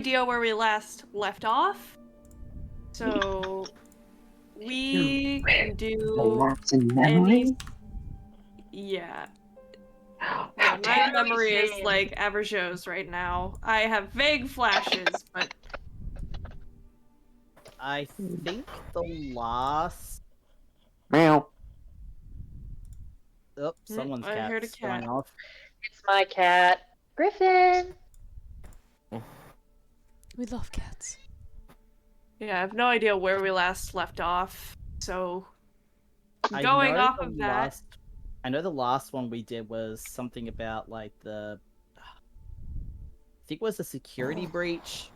idea where we last left off. So we can do Lapse in any. memory? Yeah. How Yeah, my dare memory is Sam. like Averjo's right now. I have vague flashes, but I think the last. Meow. Oh, someone's I heard a cat's going cat. off. It's my cat, Griffin. We love cats. Yeah, I have no idea where we last left off. So I going know off the of that. last. I know the last one we did was something about like the. I think it was a security breach.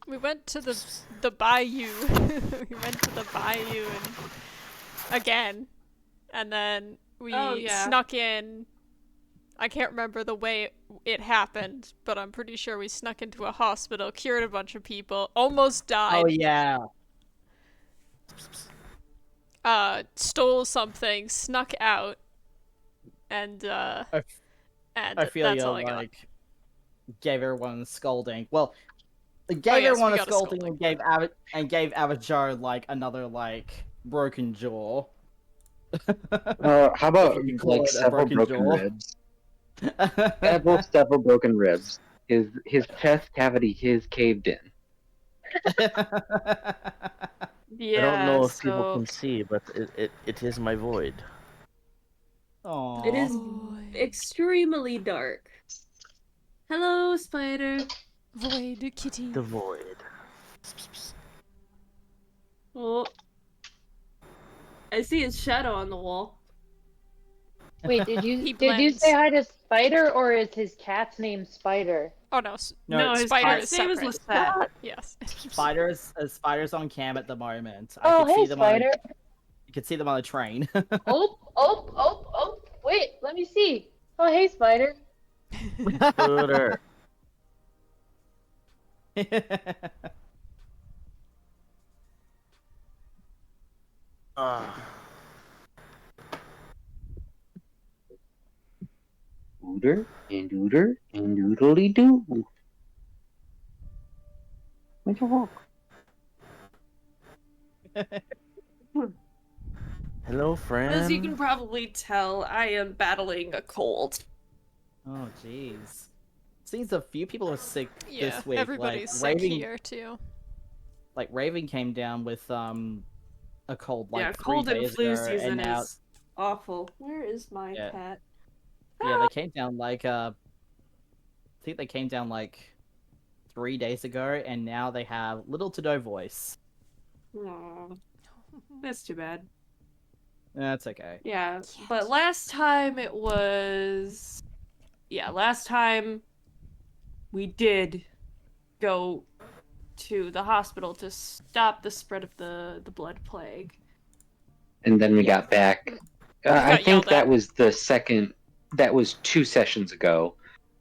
We went to the bayou. We went to the bayou again, and then we Oh, yeah. snuck in. I can't remember the way it happened, but I'm pretty sure we snuck into a hospital, cured a bunch of people, almost died. Oh yeah. Stole something, snuck out, and I and feel that's you all I got. like gave everyone a scolding. Well, gave yes, everyone we a got a scolding, scolding. and gave Avajar like another like broken jaw. How about If you can call like it a several broken broken jaw. ribs? Several broken ribs. His chest cavity is caved in. Yeah, I don't know if people so can see, but it is my void. Aww. It is Void. extremely dark. Hello, spider. Void kitty. The void. Oh. I see his shadow on the wall. Wait, did He you blends. say hi to Spider, or is his cat's name Spider? Oh no, no, his Spider cat's is name is separate. Lisette. Yes. Spiders on cam at the moment. I Oh, could hey, see them Spider. you could see them on the train. Oh. Wait, let me see. Oh, hey, Spider. Scooter. Ah. Ooter and ooter and oodly doo. Make a walk. Hello, friend. As you can probably tell, I am battling a cold. Oh jeez. Seems a few people are sick Yeah, this week. everybody's like, sick here too. Like Raven came down with a cold like yeah, 3 cold and days flu ago, season and now is awful. Where is my Yeah. cat? yeah they came down like I think they came down like 3 days ago, and now they have little to no voice. Aw, that's too bad. That's okay. Yeah, but last time it was... Yeah, last time we did go to the hospital to stop the spread of the blood plague. And then we got back. I got think yelled that at. was the second. That was 2 sessions ago.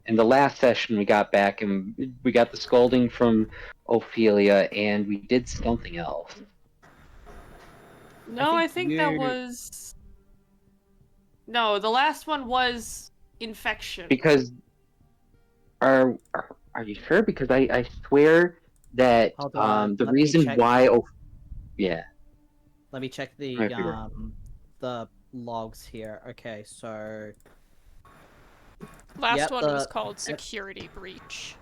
And the last session we got back and we got the scolding from Ophelia, and we did something else. No, I think that you- was... No, the last one was infection. Because are you sure? Because I swear that Hold on, the let me reason check. why yeah. Let me check I figured. the logs here. Okay, so Last Yep, one was the- called security breach.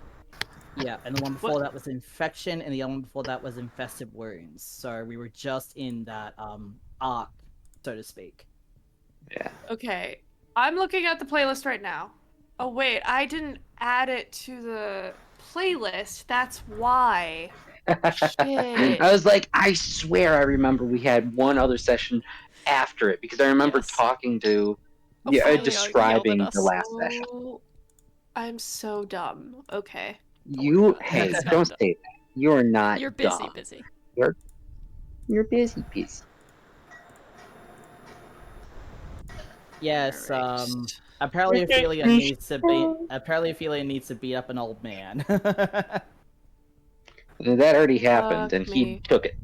yeah, and the one before that was infection, and the other one before that was infested wounds. So we were just in that arc, so to speak. Yeah. Okay, I'm looking at the playlist right now. Oh wait, I didn't add it to the playlist. That's why. Shit. I was like, I swear I remember we had one other session after it because I remember Yes. talking to Ophelia yelled at describing us. the last session. Oh, I'm so dumb. Okay. You about it. hey, It's don't not say that. You're not You're busy, dumb. busy. You're busy. Yes, Alright. apparently Ophelia needs to beat up an old man. That already happened, Fuck and he me. took it.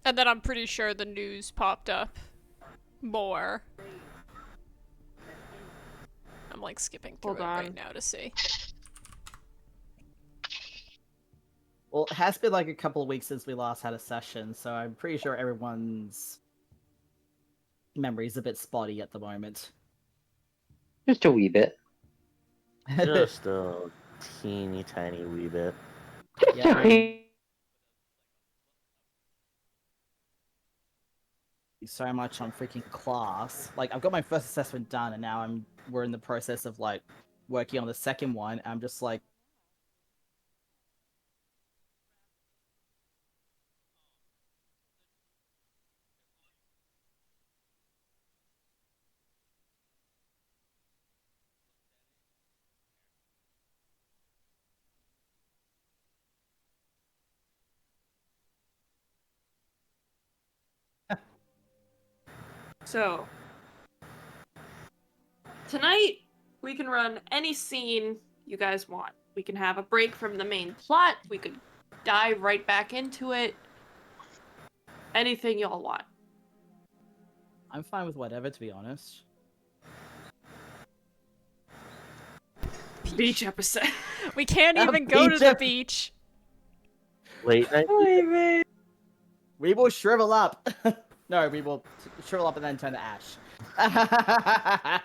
And then I'm pretty sure the news popped up more. like skipping through Hold it right on. now to see. Well, it has been like a couple of weeks since we last had a session, so I'm pretty sure everyone's memory is a bit spotty at the moment. Just a wee bit. Just a teeny tiny wee bit. Yeah, I mean, so much on freaking class. Like, I've got my first assessment done, and now we're in the process of like working on the second one. I'm just like, So, tonight we can run any scene you guys want. We can have a break from the main plot. We could dive right back into it. Anything y'all want. I'm fine with whatever, to be honest. Beach episode. We can't A even go to beach the ep- beach. Late night. We will shrivel up. No, we will shrivel up and then turn to ash.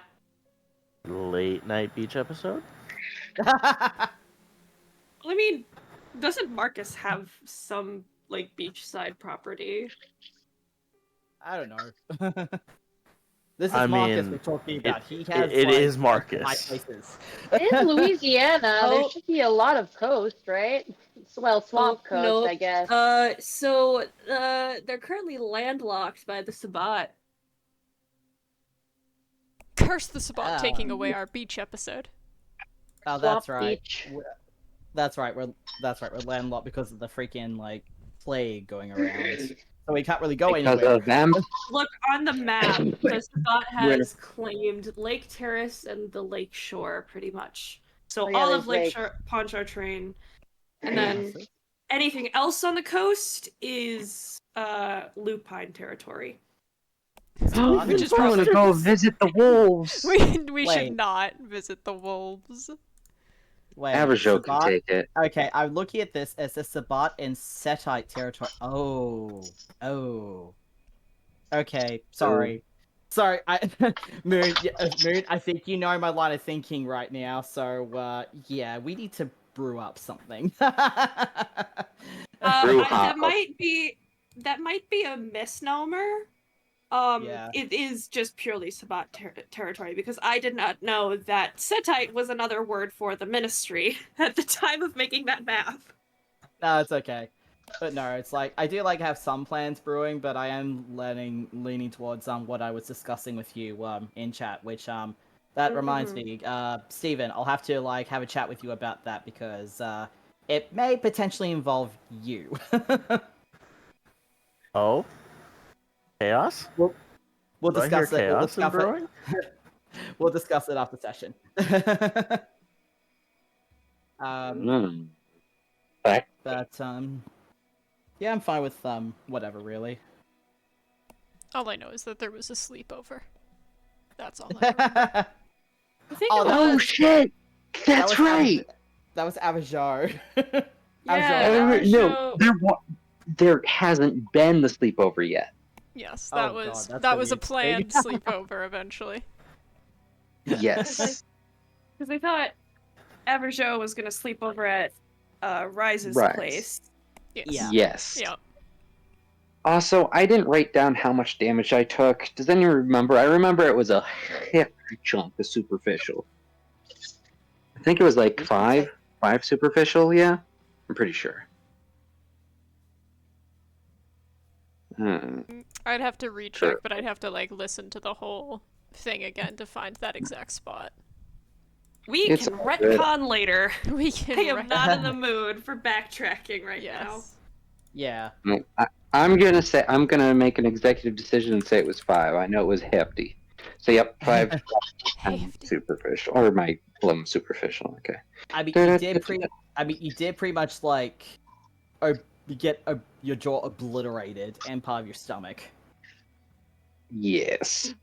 Late night beach episode. I mean, doesn't Marcus have some like beachside property? I don't know. This is I Marcus mean, we're talking about. He has. it like, is high Marcus. places. In Louisiana, Oh. there should be a lot of coast, right? Well, swamp coast, nope. I guess. So they're currently landlocked by the Sabbat. Curse the Sabbat taking Ah. away our beach episode. Oh, that's Swamp right. Beach. That's right. We're landlocked because of the freaking like plague going around. So we can't really go Because anywhere. of them. Look on the map. The Sabbat We're- has claimed Lake Terrace and the Lake Shore, pretty much. So Oh, yeah, all there's of Lake lakes. Shore, Pontchartrain, and then anything else on the coast is lupine territory. Which is I want to probably go visit the wolves. we Wait. should not visit the wolves. Wait, Averjo can Sabbat? take it. Okay, I'm looking at this as a Sabbat in Setite territory. Oh. Okay, sorry. Sorry, Moon, Moon, I think you know my line of thinking right now, so, yeah, we need to brew up something. Brew That hop. might be a misnomer. Yeah. It is just purely Sabbat territory because I did not know that Setite was another word for the ministry at the time of making that map. No, it's okay. But no, it's like, I do like have some plans brewing, but I am leaning towards, what I was discussing with you, in chat, which, that reminds me, Steven, I'll have to, like, have a chat with you about that because, it may potentially involve you. Oh. Chaos. We'll Do I hear discuss it. We'll chaos in discuss brewing? it. We'll discuss it after session. Mm. Back. But yeah, I'm fine with whatever really. All I know is that there was a sleepover. That's all I know. I think Oh, it that Oh was. shit! That's was right. That was Avajar. Yeah, No, there hasn't been the sleepover yet. Yes, Oh, that God, was that's that gonna was be a planned exciting. sleepover eventually. Yes. Because they thought Averjo was gonna sleep over at Rise's Rise. place. Yes. Yeah. Yes. Yeah. Also, I didn't write down how much damage I took. Does anyone remember? I remember it was a hefty chunk of superficial. I think it was like five superficial. Yeah, I'm pretty sure. I'd have to recheck, Sure. but I'd have to like listen to the whole thing again to find that exact spot. We It's can all good. retcon later. We I can. am re- not in the mood for backtracking right now. yes. Yeah. No, I'm gonna make an executive decision and say it was 5. I know it was hefty. So yep, 5 Hefty. superficial, or my plum superficial. Okay. I mean, you did pretty much like, get your jaw obliterated and part of your stomach. Yes.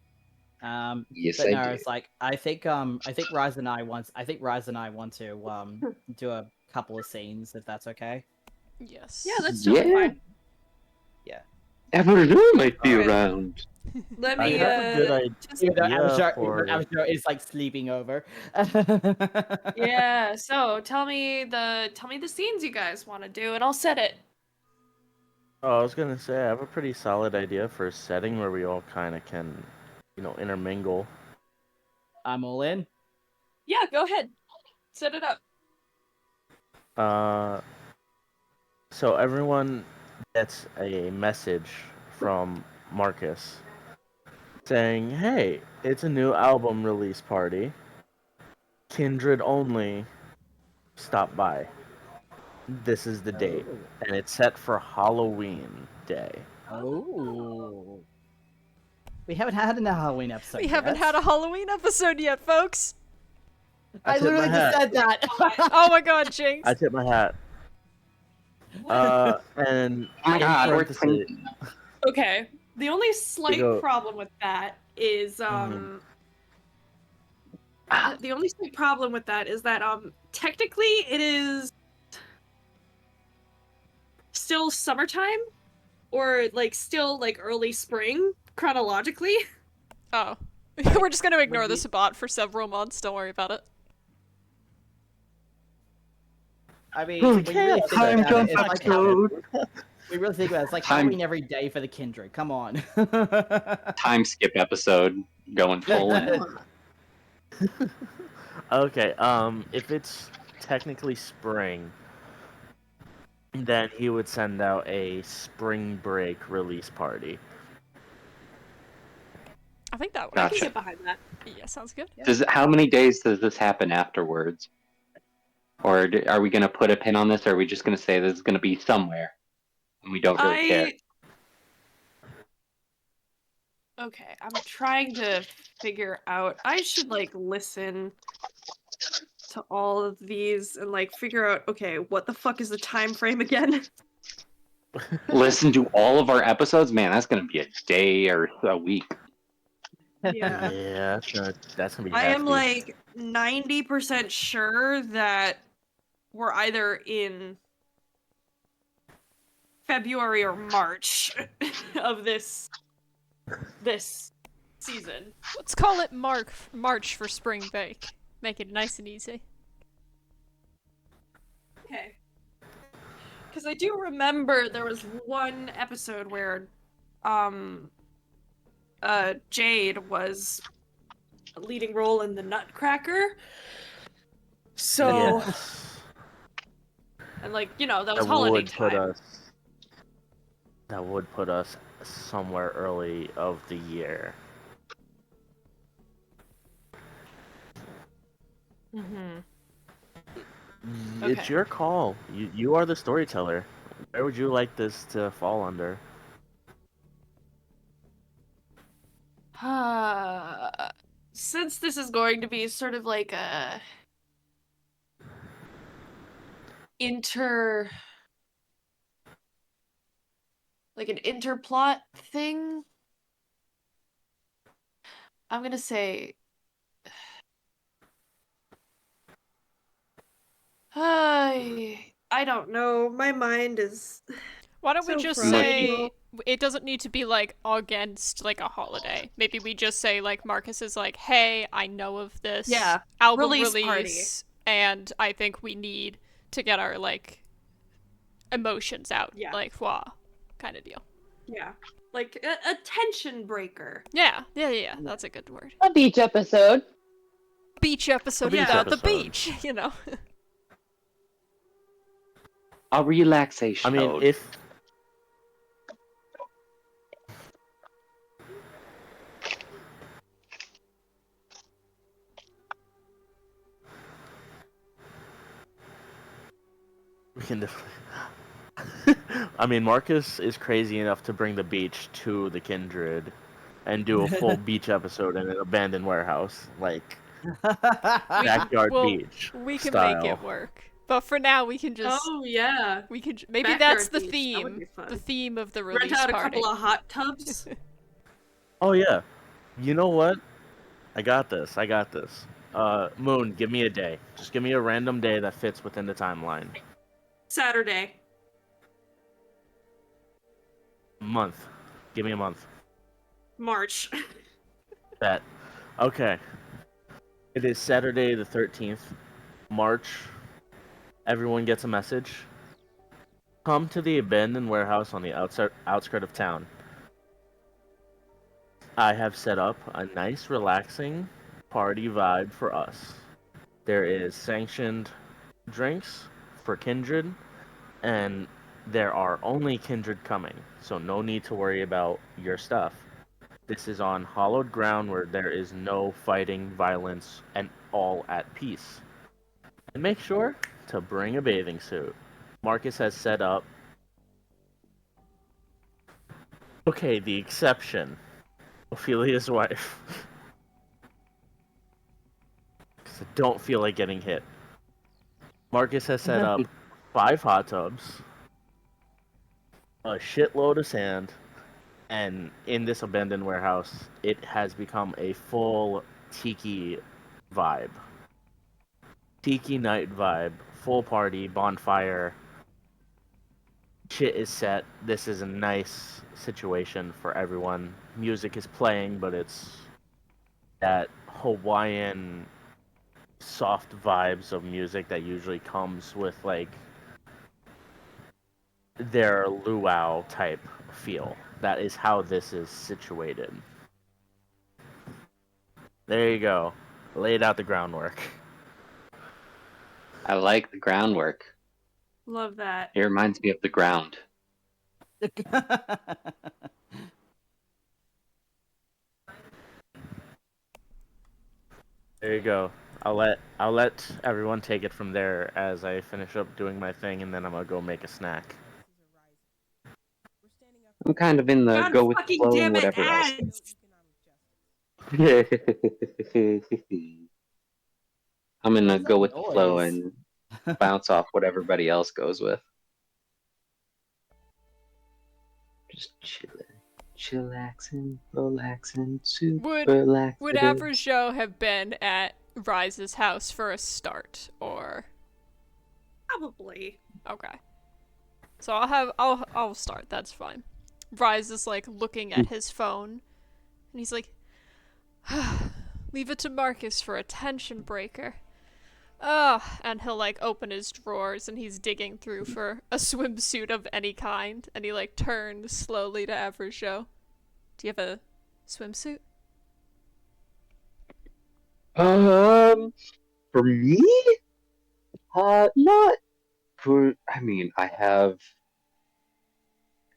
Yes, But I no, do. it's like I think Rise and I want to do a couple of scenes if that's okay. Yes. Yeah, that's totally Yeah. fine. Everyone might be Alright. around. Let I me have a good just Even though idea for. Avishar is like sleeping over. yeah. So tell me the scenes you guys want to do, and I'll set it. Oh, I was gonna say I have a pretty solid idea for a setting where we all kind of can, intermingle. I'm all in. Yeah, go ahead. Set it up. So everyone gets a message from Marcus saying, "Hey, it's a new album release party. Kindred only. Stop by. This is the date, and it's set for Halloween Day." Oh. We haven't had a Halloween episode. We haven't yet. had a Halloween episode yet, folks. I tip my literally just hat. said that. Oh my god, Jinx. I tip my hat. And Oh my in god, we're parentheses- thinking. Okay. The only slight go. problem with that is the only slight problem with that is that technically it is still summertime or like still like early spring chronologically. Oh. We're just gonna ignore the Sabbat for several months, don't worry about it. I mean, we really think Time about jump it, it's like episode. we really think about it. It's like Time- Halloween every day for the Kindred. Come on. Time skip episode going full in. Okay, if it's technically spring, then he would send out a spring break release party. I think that I works. can Gotcha. get behind that. Yeah, sounds good. How many days does this happen afterwards? Or are we going to put a pin on this, or are we just going to say this is going to be somewhere? And we don't really care. Okay, I'm trying to figure out. I should like listen to all of these and like figure out. Okay, what the fuck is the time frame again? Listen to all of our episodes? Man, that's going to be a day or a week. Yeah, Yeah, that's gonna be I am hefty. like 90% sure that we're either in February or March of this season. Let's call it March for spring break. Make it nice and easy. Okay. Because I do remember there was one episode where, Jade was a leading role in the Nutcracker. So, Yes. and like, you know, that was That holiday would put time. us somewhere early of the year. Mm-hmm. It's Okay. your call. You are the storyteller. Where would you like this to fall under? Since this is going to be sort of like a an interplot thing, I'm gonna say I don't know. My mind is Why don't we So just fragile. say it doesn't need to be like against like a holiday. Maybe we just say like Marcus is like, "Hey, I know of this Yeah, album release release, and I think we need to get our like emotions out." Yeah. Like, wow, kind of deal. yeah, like a tension breaker. Yeah, that's a good word. A beach episode. Beach episode beach without the episode. beach, you know. A relaxation. I mean, if we can definitely. I mean, Marcus is crazy enough to bring the beach to the Kindred and do a full beach episode in an abandoned warehouse, like backyard well, beach We can style. make it work. But for now, we can just Oh yeah, maybe backyard that's the beach, that would theme. be fun. The theme of the rent release out a party. couple of hot tubs. Oh yeah, you know what? I got this. I got this. Moon, give me a day. Just give me a random day that fits within the timeline. Saturday. Month. Give me a month. March. Bet. Okay. It is Saturday the 13th, March. Everyone gets a message. Come to the abandoned warehouse on the outskirt of town. I have set up a nice, relaxing party vibe for us. There is sanctioned drinks for Kindred, and there are only Kindred coming, so no need to worry about your stuff. This is on hallowed ground where there is no fighting, violence, and all at peace. And make sure to bring a bathing suit. Marcus has set up. Okay, the exception. Ophelia's wife. Because I don't feel like getting hit. Marcus has set up 5 hot tubs, a shitload of sand, and in this abandoned warehouse, it has become a full tiki vibe. Tiki night vibe, full party, bonfire. Shit is set. This is a nice situation for everyone. Music is playing, but it's that Hawaiian soft vibes of music that usually comes with like their luau type feel. That is how this is situated. There you go. Laid out the groundwork. I like the groundwork. Love that. It reminds me of the ground. There you go. I'll let everyone take it from there as I finish up doing my thing, and then I'm gonna go make a snack. I'm kind of in the God go with the fucking flow damn and it, whatever else. ads! I'm gonna What's go that with the flow noise? and bounce off what everybody else goes with. Just chillaxing, relaxing, super laxing. Would Average Joe have been at Rise's house for a start, or Probably. okay? So I'll start. That's fine. Rise is like looking at his phone, and he's like, "Leave it to Marcus for a tension breaker." And he'll like open his drawers and he's digging through for a swimsuit of any kind, and he like turns slowly to Average Joe. Do you have a swimsuit? For me? Not for. I mean, I have.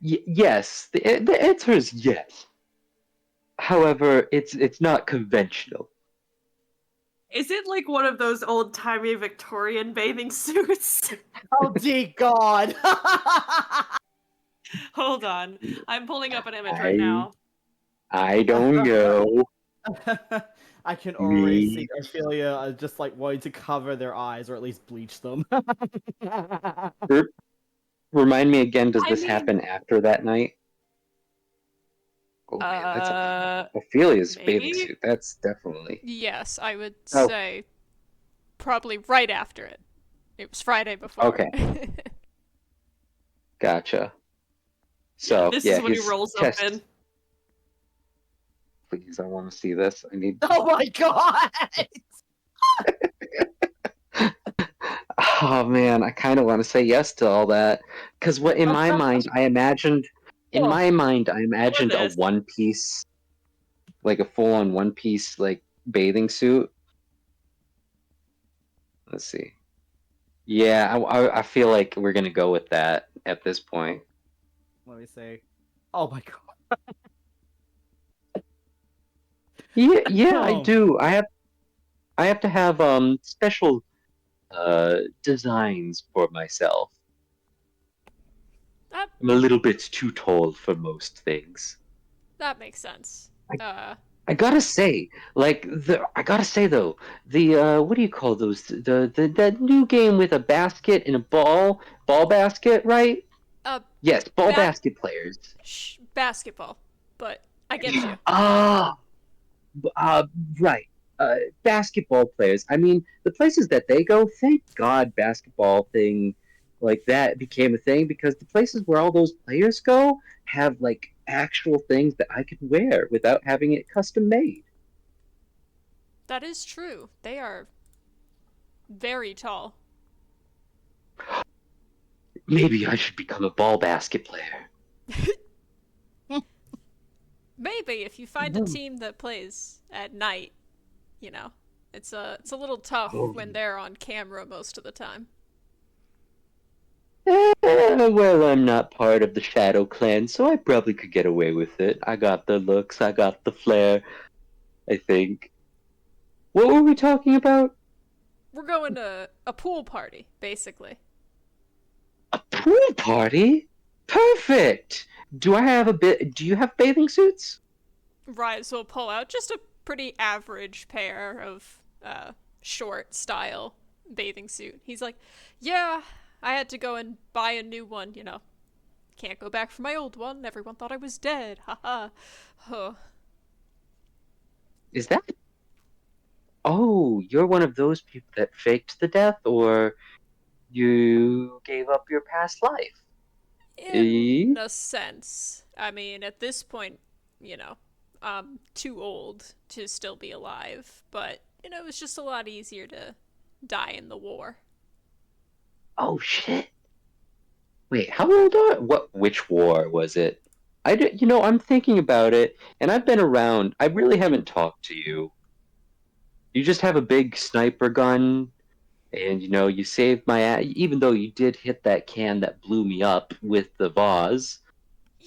Yes, the answer is yes. However, it's not conventional. Is it like one of those old-timey Victorian bathing suits? Oh, dear God! Hold on. I'm pulling up an image right now. I don't know. I can already Me. see Ophelia just like wanting to cover their eyes or at least bleach them. Remind me again. Does I this mean- happen after that night? Oh man, that's Uh, Ophelia's bathing maybe? suit. That's definitely. Yes, I would Oh. say probably right after it. It was Friday before. Okay. Gotcha. So This yeah, is when he he's rolls test- open. Please, I want to see this. I need. Oh my God! Oh man, I kind of want to say yes to all that because what in my mind I imagined. In my mind, I imagined a this. one piece, like a full on one piece like bathing suit. Let's see. Yeah, I feel like we're gonna go with that at this point. Let me see. Oh my God! Yeah, I Oh. do. I have to have special designs for myself. That I'm a little bit too tall for most things. that makes sense. I gotta say, I gotta say though, the what do you call those? That new game with a basket and a ball basket, right? Yes, ball ba- basket players. Basketball, but I get you. Ah, right. basketball players. I mean, the places that they go, thank God basketball thing like that became a thing, because the places where all those players go have like actual things that I could wear without having it custom made. That is true. They are very tall. Maybe I should become a ball basket player. Maybe if you find a team that plays at night, you know, it's a little tough when they're on camera most of the time. Well, I'm not part of the Shadow Clan, so I probably could get away with it. I got the looks, I got the flair, I think. What were we talking about? We're going to a pool party, basically. A pool party? Perfect! Do you have bathing suits? Rise will pull out just a pretty average pair of short style bathing suit. He's like, yeah, I had to go and buy a new one, you know. Can't go back for my old one. Everyone thought I was dead. Haha. Huh. Is that... Oh, you're one of those people that faked the death, or you gave up your past life? In a sense. I mean, at this point, you know, I'm too old to still be alive, but, you know, it was just a lot easier to die in the war. Oh, shit. Wait, how old are... Which war was it? I'm thinking about it, and I've been around. I really haven't talked to you. You just have a big sniper gun, and, you saved my ass, even though you did hit that can that blew me up with the vase.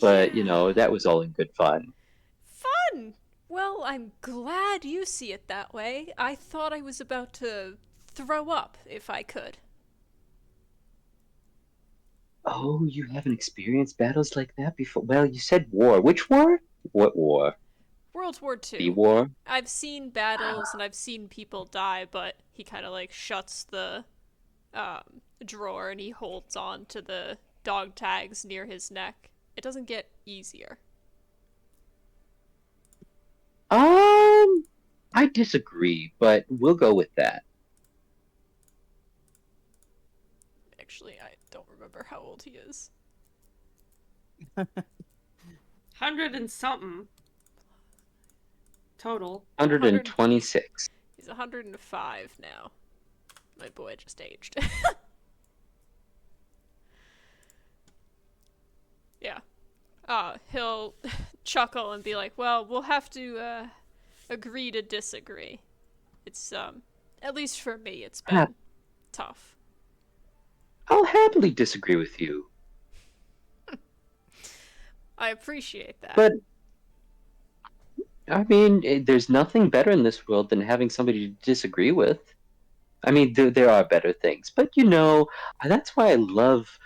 But, Yeah. that was all in good fun. Fun! Well, I'm glad you see it that way. I thought I was about to throw up if I could. Oh, you haven't experienced battles like that before? Well, you said war. Which war? What war? World War The II. war? I've seen battles and I've seen people die, but he kind of like shuts the drawer and he holds on to the dog tags near his neck. It doesn't get easier. I disagree, but we'll go with that. Actually, I don't remember how old he is. 100 and something. Total. 126. He's 105 now. My boy just aged. Yeah. He'll chuckle and be like, well, we'll have to agree to disagree. It's at least for me it's been tough. I'll happily disagree with you. I appreciate that. But, I mean, there's nothing better in this world than having somebody to disagree with. I mean, there are better things. But, that's why I love...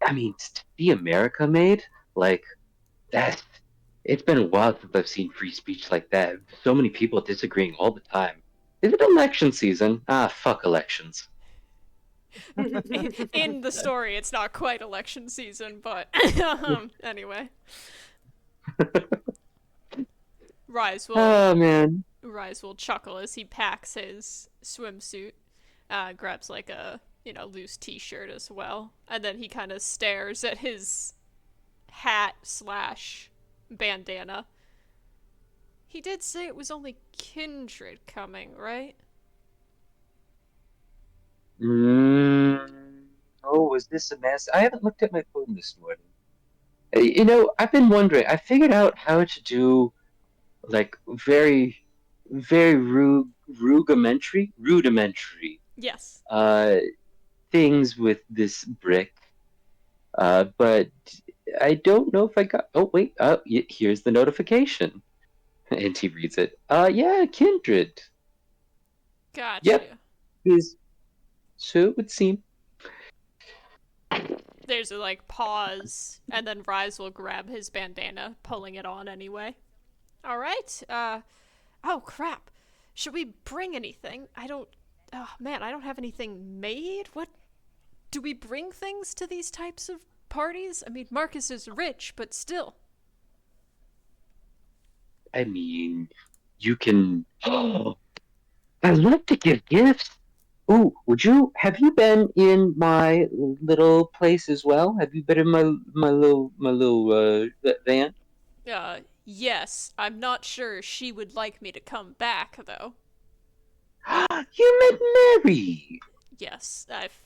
I mean, to be America made, like, that... It's been a while since I've seen free speech like that. So many people disagreeing all the time. Is it election season? Ah, fuck elections. In the story, it's not quite election season, but anyway. Rise Oh, man. will chuckle as he packs his swimsuit, grabs like a loose t-shirt as well, and then he kind of stares at his hat / bandana. He did say it was only Kindred coming, right? Oh, was this a mess? I haven't looked at my phone this morning. I've been wondering. I figured out how to do, like, very, very rudimentary Yes. things with this brick. But I don't know if I got... Oh, wait. Here's the notification. And he reads it. Yeah, Kindred. Gotcha. Yep. So it would seem. There's a like pause, and then Rise will grab his bandana, pulling it on anyway. All right. Oh crap. Should we bring anything? Oh man, I don't have anything made. What? Do we bring things to these types of parties? I mean, Marcus is rich, but still. I mean, you can... I love to give gifts. Ooh, have you been in my little place as well? Have you been in my little van? Yes. I'm not sure she would like me to come back, though. You met Mary. Yes, I've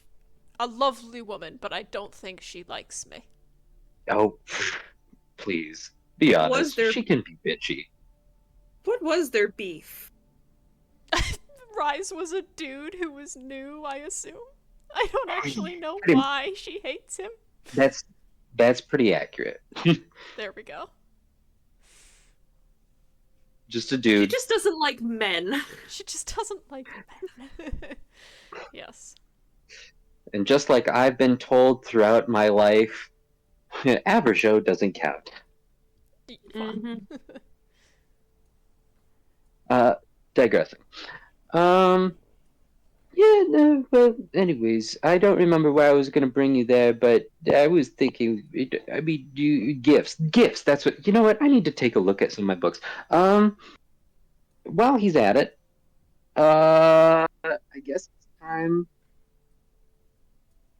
a lovely woman, but I don't think she likes me. Oh, please be Was honest. there- She can be bitchy. What was their beef? Rise was a dude who was new, I assume. I don't actually know Pretty- why she hates him. That's pretty accurate. There we go. Just a She dude. just doesn't like men. She just doesn't like men. Yes. And just like I've been told throughout my life, Averjo doesn't count. Fun. Digressing. Yeah, no, but anyways, I don't remember where I was gonna bring you there, but I was thinking, gifts. That's what, you know what? I need to take a look at some of my books. While he's at it, I guess it's time.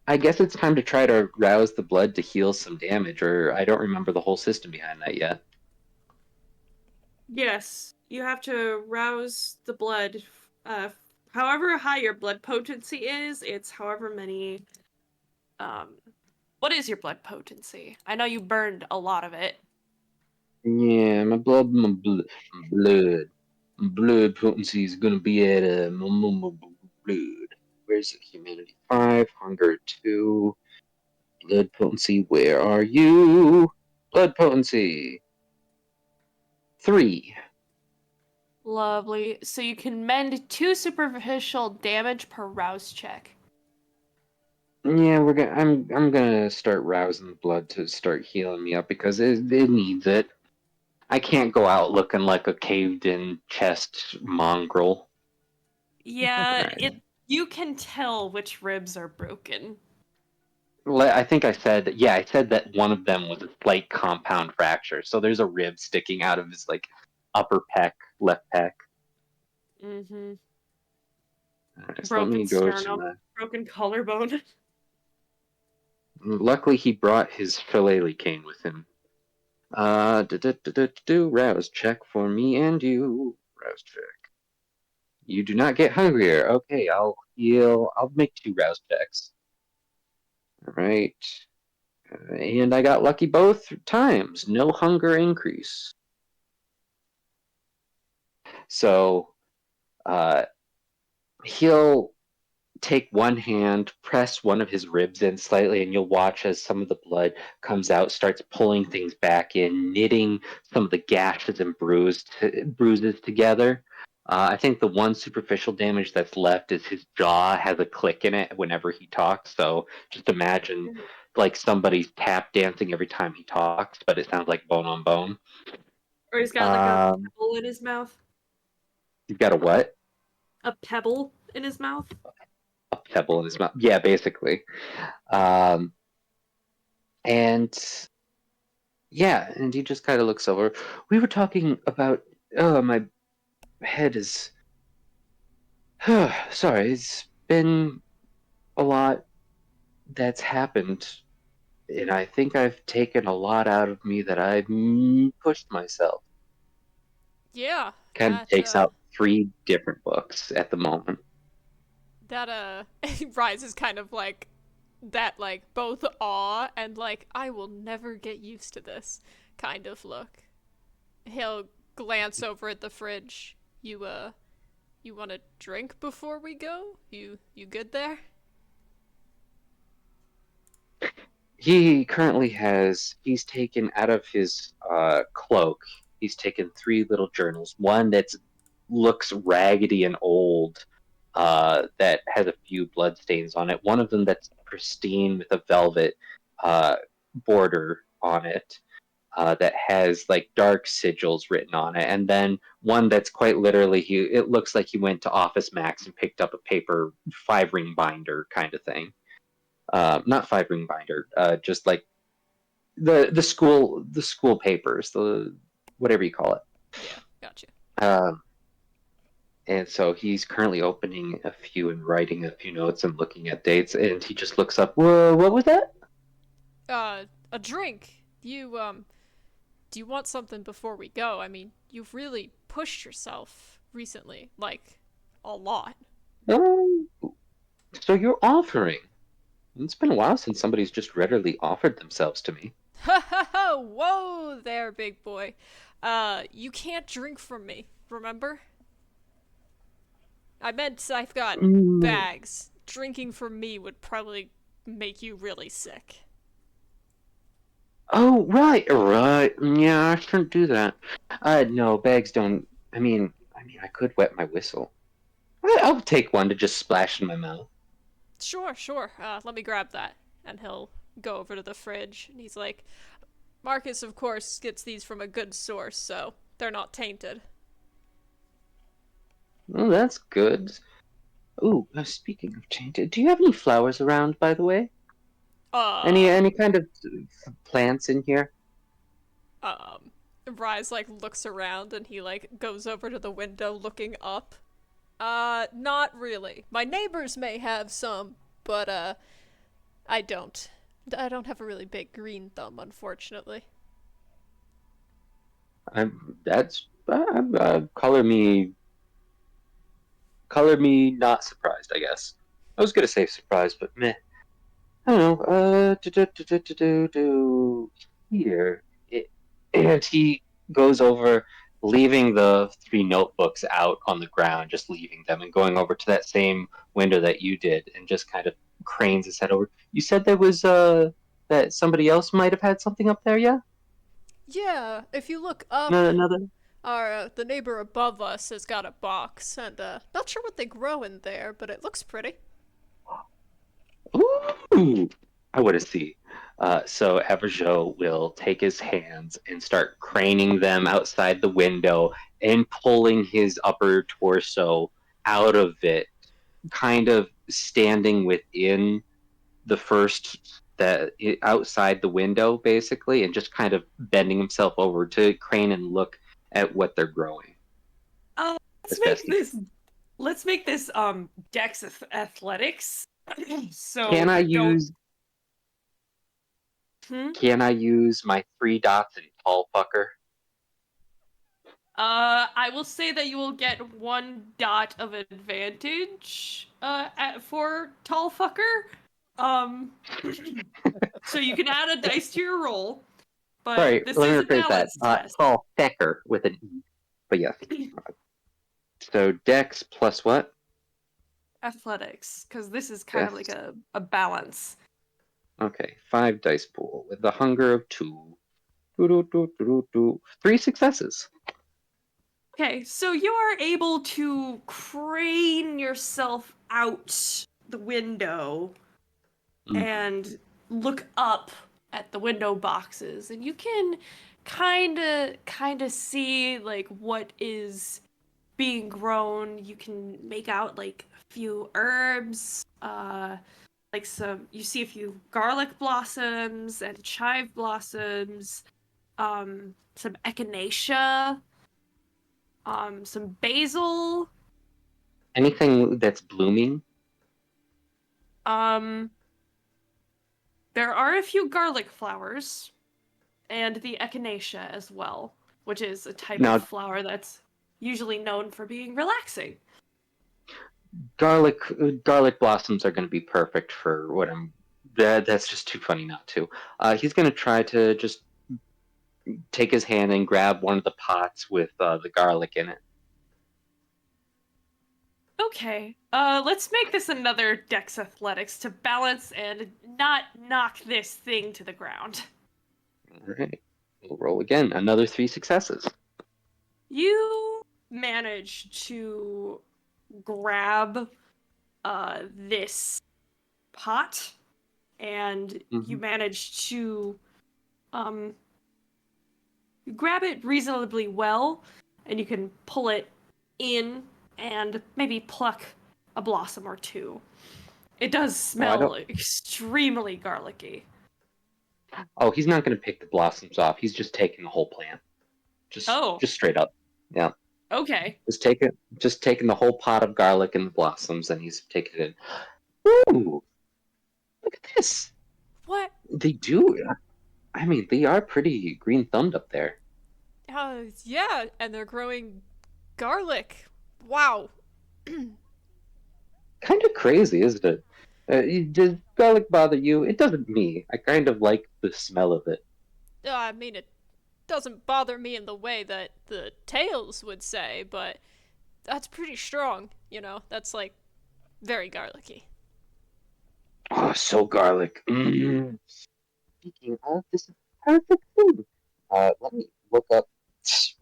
I guess it's time to try to rouse the blood to heal some damage, or I don't remember the whole system behind that yet. Yes, you have to rouse the blood. However high your blood potency is, it's however many. What is your blood potency? I know you burned a lot of it. Yeah, my blood potency is gonna be at blood. Where's it? Humanity 5, hunger 2, blood potency. Where are you? Blood potency 3. Lovely. So you can mend 2 superficial damage per rouse check. Yeah, I'm gonna start rousing the blood to start healing me up because it needs it. I can't go out looking like a caved-in chest mongrel. Yeah, Right. you can tell which ribs are broken. I think I said that one of them was a slight compound fracture. So there's a rib sticking out of his like upper pec, left pec. Mm-hmm. So let me Broken go to sternum. my. Broken collarbone. Luckily, he brought his shillelagh cane with him. Rouse check for me and you. Rouse check. You do not get hungrier. Okay, I'll heal. I'll make 2 rouse checks. All right. And I got lucky both times. No hunger increase. So, he'll take one hand, press one of his ribs in slightly, and you'll watch as some of the blood comes out, starts pulling things back in, knitting some of the gashes and bruises together. I think the one superficial damage that's left is his jaw has a click in it whenever he talks. So just imagine like somebody's tap dancing every time he talks, but it sounds like bone on bone. Or he's got like a pebble in his mouth. You've got a what? A pebble in his mouth. A pebble in his mouth. Yeah, basically. And yeah, and he just kind of looks over. We were talking about. Oh, my head is. Sorry, it's been a lot that's happened, and I think I've taken a lot out of me that I've pushed myself. Yeah. Kind of takes out 3 different books at the moment. That Rise is kind of like that, like both awe and like I will never get used to this kind of look. He'll glance over at the fridge. You want a drink before we go? You good there? He currently he's taken out of his cloak, he's taken 3 little journals. One that looks raggedy and old, that has a few bloodstains on it. One of them that's pristine with a velvet border on it, that has like dark sigils written on it. And then one that's quite literally, it looks like he went to Office Max and picked up a paper 5-ring binder kind of thing. Not 5-ring binder, just like the school papers, the whatever you call it. Yeah, gotcha. And so he's currently opening a few and writing a few notes and looking at dates. And he just looks up. Whoa, what was that? A drink. Do you want something before we go? I mean, you've really pushed yourself recently, like, a lot. Oh, so you're offering. It's been a while since somebody's just readily offered themselves to me. Ha ha ha! Whoa there, big boy. You can't drink from me, remember? I meant I've got bags. Drinking from me would probably make you really sick. Oh, right. Yeah, I shouldn't do that. No, bags don't. I could wet my whistle. I'll take one to just splash in my mouth. Sure. Let me grab that. And he'll go over to the fridge, and he's like, Marcus, of course, gets these from a good source, so they're not tainted. Oh, that's good. Ooh, speaking of tainted, do you have any flowers around, by the way? Any kind of plants in here? Rise, like, looks around, and he, like, goes over to the window looking up. Not really. My neighbors may have some, but, I don't. I don't have a really big green thumb, unfortunately. Color me not surprised, I guess. I was gonna say surprised, but meh. I don't know. Here. And he goes over, leaving the 3 notebooks out on the ground, just leaving them, and going over to that same window that you did, and just kind of cranes his head over. You said there was that somebody else might have had something up there, yeah? Yeah, if you look up, No, another. the neighbor above us has got a box, and not sure what they grow in there, but it looks pretty. Ooh, I want to see. So Everjo will take his hands and start craning them outside the window and pulling his upper torso out of it, kind of standing within the first outside the window, basically, and just kind of bending himself over to crane and look at what they're growing. Let's make this. Let's make this Dex athletics. So Can I don't- use? Can I use my 3 dots in tall fucker? I will say that you will get 1 dot of advantage for tall fucker. So you can add a dice to your roll. But Sorry, this let me is a rephrase that. balance test. Tall fecker with an E. But yes. So Dex plus what? Athletics, because this is kind of like a balance. Okay, 5 dice pool with the hunger of 2. 3 successes. Okay, so you are able to crane yourself out the window and look up at the window boxes, and you can kind of see like what is being grown. You can make out like a few herbs, like you see a few garlic blossoms and chive blossoms, some echinacea, some basil. Anything that's blooming? There are a few garlic flowers, and the echinacea as well, which is a type of flower that's usually known for being relaxing. Garlic blossoms are going to be perfect for what I'm. That's just too funny not to. He's going to try to just take his hand and grab one of the pots with the garlic in it. Okay, let's make this another Dex Athletics to balance and not knock this thing to the ground. All right, we'll roll again. Another 3 successes. You manage to grab this pot, and you manage to grab it reasonably well, and you can pull it in and maybe pluck a blossom or 2. It does smell extremely garlicky. Oh, he's not going to pick the blossoms off. He's just taking the whole plant. Just straight up. Yeah. Okay. Just taking the whole pot of garlic and the blossoms, and he's taking it in. Ooh, look at this. What? They do. I mean, they are pretty green thumbed up there. Yeah, and they're growing garlic. Wow. Kind of crazy, isn't it? Does garlic bother you? It doesn't me. I kind of like the smell of it. I mean, it doesn't bother me in the way that the tails would say, but that's pretty strong, you know? That's like very garlicky. Oh, so garlic. Speaking of, this is perfect food. Let me look up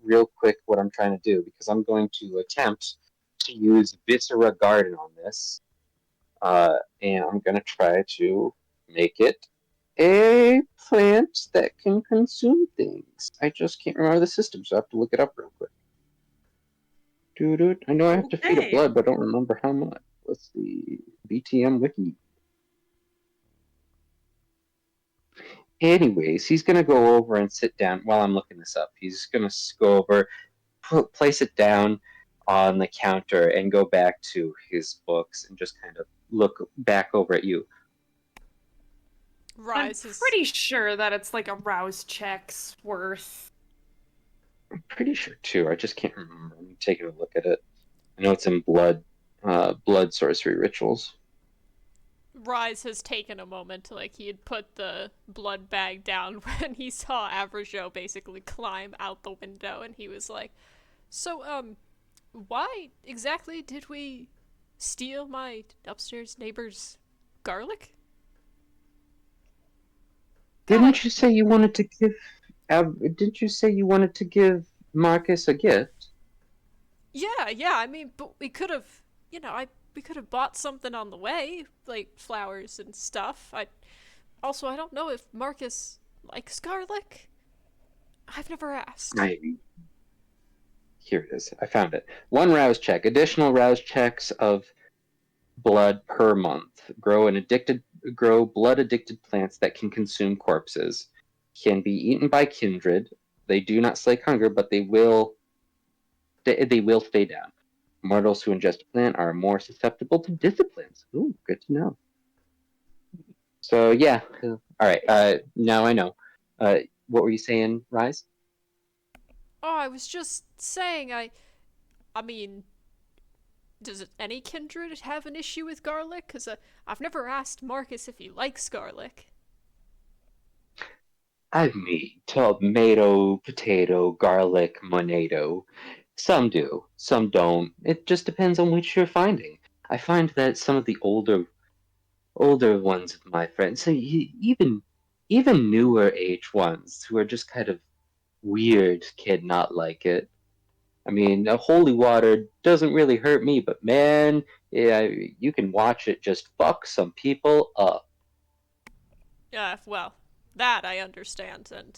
real quick what I'm trying to do because I'm going to attempt to use Viscera Garden on this. And I'm going to try to make it a plant that can consume things. I just can't remember the system, so I have to look it up real quick. I know I have to feed it Okay. blood, but I don't remember how much. Let's see. BTM Wiki. Anyways, he's going to go over and sit down while I'm looking this up. He's going to go over, place it down on the counter, and go back to his books and just kind of look back over at you. Rise I'm is pretty sure that it's like a rouse check's worth. I'm pretty sure too. I just can't remember. Let me take a look at it. I know it's in blood sorcery rituals. Rise has taken a moment, like he had put the blood bag down when he saw Avrajo basically climb out the window, and he was like, "So, why exactly did we steal my upstairs neighbor's garlic?" Didn't you say you wanted to give? Didn't you say you wanted to give Marcus a gift? Yeah. I mean, but we could have, we could have bought something on the way, like flowers and stuff. I don't know if Marcus likes garlic. I've never asked. Here it is. I found it. 1 rouse check. Additional rouse checks of blood per month. Grow blood addicted plants that can consume corpses. Can be eaten by kindred. They do not slake hunger, but they will stay down. Mortals who ingest a plant are more susceptible to disciplines. Ooh, good to know. So yeah. All right. Now I know. What were you saying, Rise? Oh, I was just saying, I mean, does any kindred have an issue with garlic? Because I've never asked Marcus if he likes garlic. I mean, tomato, potato, garlic, monato. Some do, some don't. It just depends on which you're finding. I find that some of the older ones of my friends, so even newer age ones who are just kind of weird, kid not like it. I mean, holy water doesn't really hurt me, but man, yeah, you can watch it just fuck some people up. Well, that I understand, and,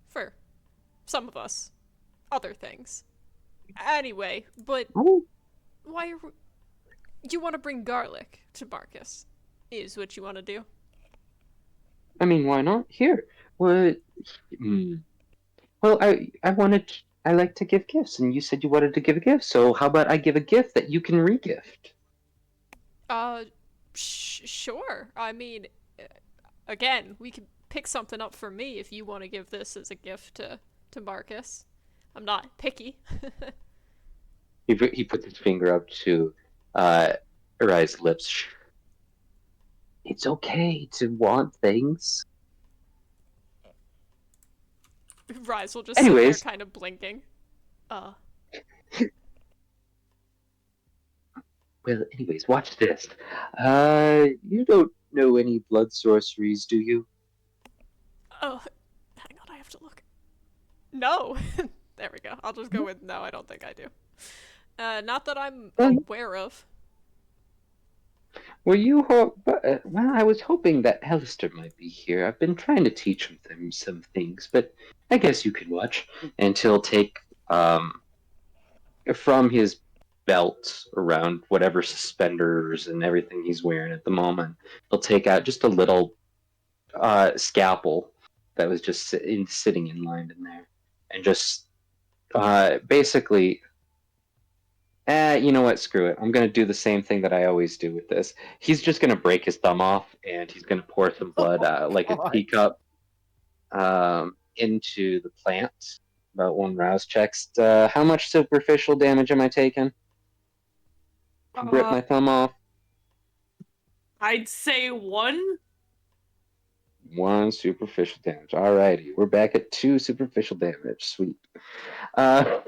for some of us, other things. Anyway, but why are you want to bring garlic to Marcus? Is what you want to do? I mean, why not? Here, what? Well, I like to give gifts, and you said you wanted to give a gift. So how about I give a gift that you can regift? Sure. I mean, again, we could pick something up for me if you want to give this as a gift to Marcus. I'm not picky. He puts his finger up to Arai's lips. It's okay to want things. Rise will just Anyways. sit there kind of blinking. Well, anyways, watch this. You don't know any blood sorceries, do you? Oh, hang on, I have to look. No! There we go. I'll just go with no, I don't think I do. Not that I'm aware of. Were you well, I was hoping that Helister might be here. I've been trying to teach him some things, but I guess you could watch. And he'll take from his belt around whatever suspenders and everything he's wearing at the moment, he'll take out just a little scalpel that was just sitting in line in there, and just basically, you know what? Screw it. I'm gonna do the same thing that I always do with this. He's just gonna break his thumb off, and he's gonna pour some blood, like a God. teacup, into the plant. About one rouse checks. How much superficial damage am I taking? Rip my thumb off. I'd say 1. 1 superficial damage. Alrighty, we're back at 2 superficial damage. Sweet. I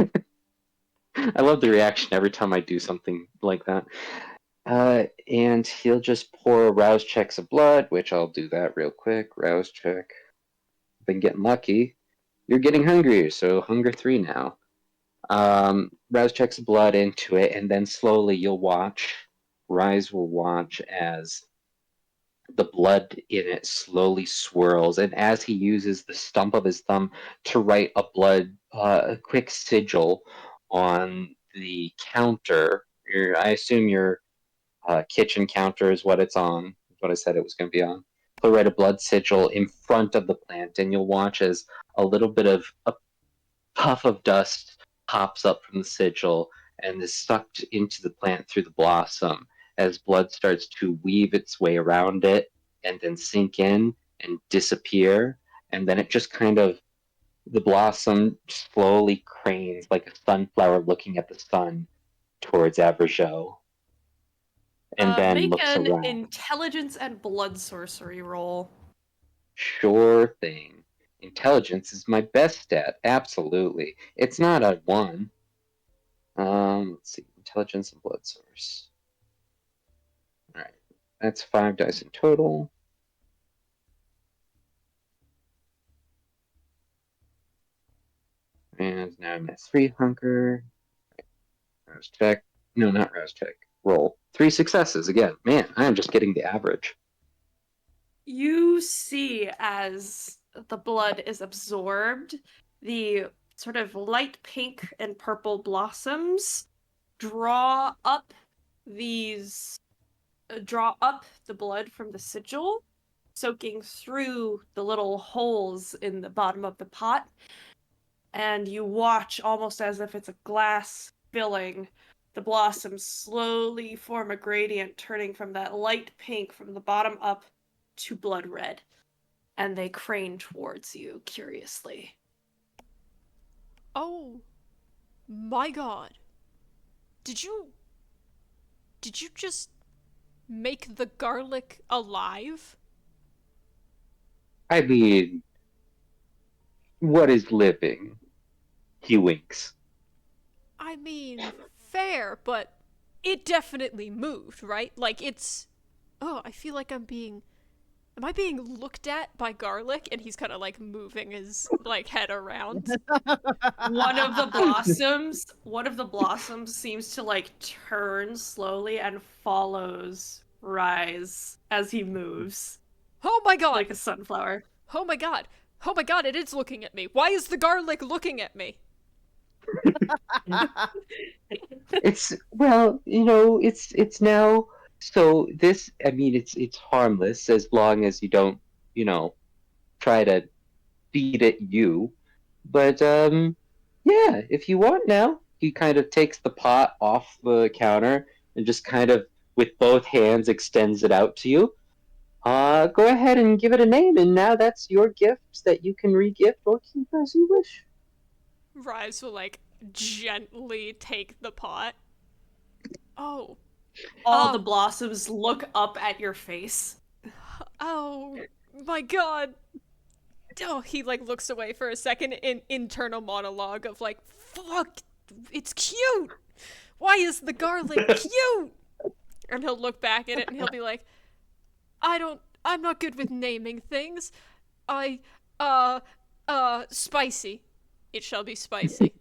love the reaction every time I do something like that. And he'll just pour rouse checks of blood, which I'll do that real quick. Rouse check. Been getting lucky. You're getting hungrier, so hunger 3 now. Rouse checks of blood into it, and then slowly you'll watch. Rise will watch as the blood in it slowly swirls, and as he uses the stump of his thumb to write a quick sigil on the counter. I assume your kitchen counter is what it's on. What I said it was going to be on. He'll write a blood sigil in front of the plant, and you'll watch as a little bit of a puff of dust pops up from the sigil and is sucked into the plant through the blossom as blood starts to weave its way around it and then sink in and disappear. And then it just kind of, the blossom slowly cranes like a sunflower looking at the sun towards Averjo. And then Make looks an around. intelligence and blood sorcery roll. Sure thing. Intelligence is my best stat. Absolutely. It's not a 1. Let's see. Intelligence and blood source. Alright. That's 5 dice in total. And now I'm at 3 hunger. Rouse check. No, not rouse check. Roll. 3 successes again. Man, I am just getting the average. You see as the blood is absorbed, the sort of light pink and purple blossoms draw up the blood from the sigil, soaking through the little holes in the bottom of the pot. And you watch almost as if it's a glass filling. The blossoms slowly form a gradient, turning from that light pink from the bottom up to blood red, and they crane towards you curiously. Oh my god. Did you just make the garlic alive? I mean, what is living? He winks. I mean, fair, but it definitely moved, right? Like it's oh, I feel like am I being looked at by garlic? And he's kind of like moving his like head around. One of the blossoms seems to like turn slowly and follows Rise as he moves Oh my god. like a sunflower. Oh my god. Oh my god, it is looking at me. Why is the garlic looking at me? It's, well, you know, it's now, so this, I mean, it's harmless as long as you don't, you know, try to feed it you. But yeah, if you want now, he kind of takes the pot off the counter and just kind of with both hands extends it out to you. Go ahead and give it a name, and now that's your gift that you can re-gift or keep as you wish. Rise will like gently take the pot. Oh. All the blossoms look up at your face. Oh my god. Oh, he like looks away for a second in internal monologue of like, fuck, it's cute. Why is the garlic cute? And he'll look back at it and he'll be like, I'm not good with naming things. Spicy. It shall be spicy.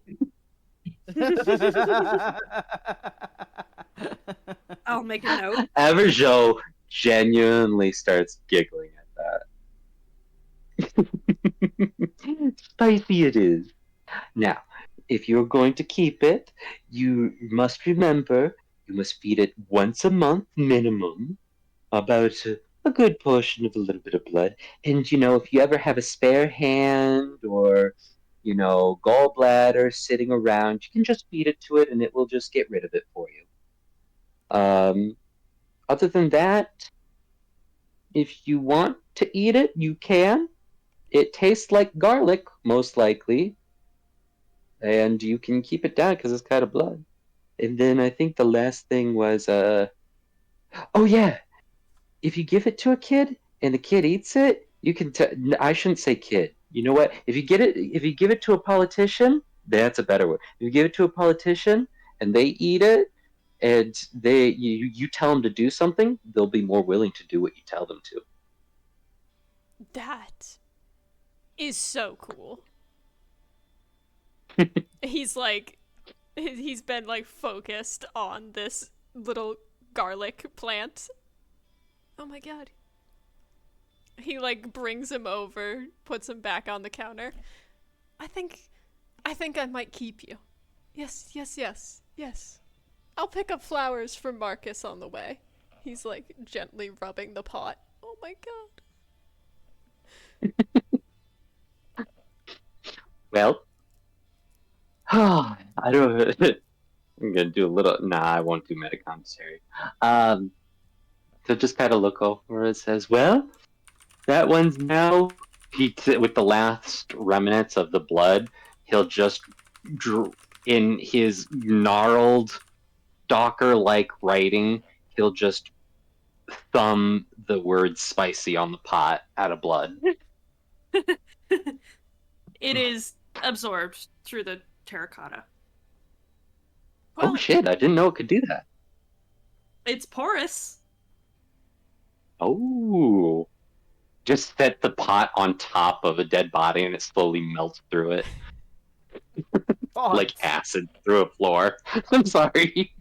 I'll make a note. Averjo genuinely starts giggling at that. Spicy it is. Now, if you're going to keep it, you must remember you must feed it once a month minimum, about a good portion of a little bit of blood. And you know, if you ever have a spare hand or gallbladder sitting around. You can just feed it to it and it will just get rid of it for you. Other than that, if you want to eat it, you can. It tastes like garlic, most likely. And you can keep it down because it's kind of blood. And then I think the last thing was, oh yeah, if you give it to a kid and the kid eats it, you can. I shouldn't say kid. You know what? If you give it to a politician, that's a better word. If you give it to a politician and they eat it, and you tell them to do something, they'll be more willing to do what you tell them to. That is so cool. He's like, he's been like focused on this little garlic plant. Oh my god. He like brings him over, puts him back on the counter. I think I might keep you. Yes. I'll pick up flowers for Marcus on the way. He's like gently rubbing the pot. Oh my god. Well, I don't. I'm gonna do a little. Nah, I won't do meta commentary. So just kind of look over. It says, "Well, that one's now." With the last remnants of the blood, he'll just in his gnarled Docker-like writing, he'll just thumb the word "spicy" on the pot out of blood. It is absorbed through the terracotta. Oh shit! I didn't know it could do that. It's porous. Oh, just set the pot on top of a dead body and it slowly melts through it, like acid through a floor. I'm sorry.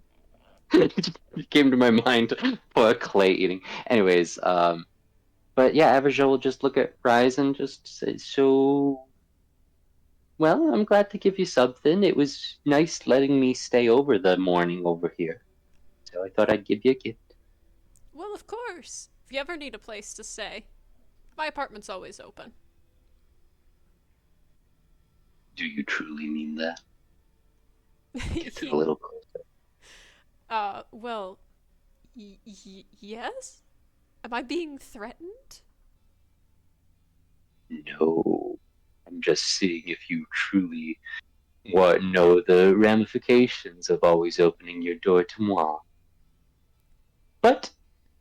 It came to my mind for clay eating. Anyways, but yeah, Averja will just look at Rise and just say, "So, well, I'm glad to give you something. It was nice letting me stay over the morning over here. So I thought I'd give you a gift." Well, of course. If you ever need a place to stay, my apartment's always open. Do you truly mean that? Get a little closer. Well, yes? Am I being threatened? No. I'm just seeing if you truly know the ramifications of always opening your door to moi. But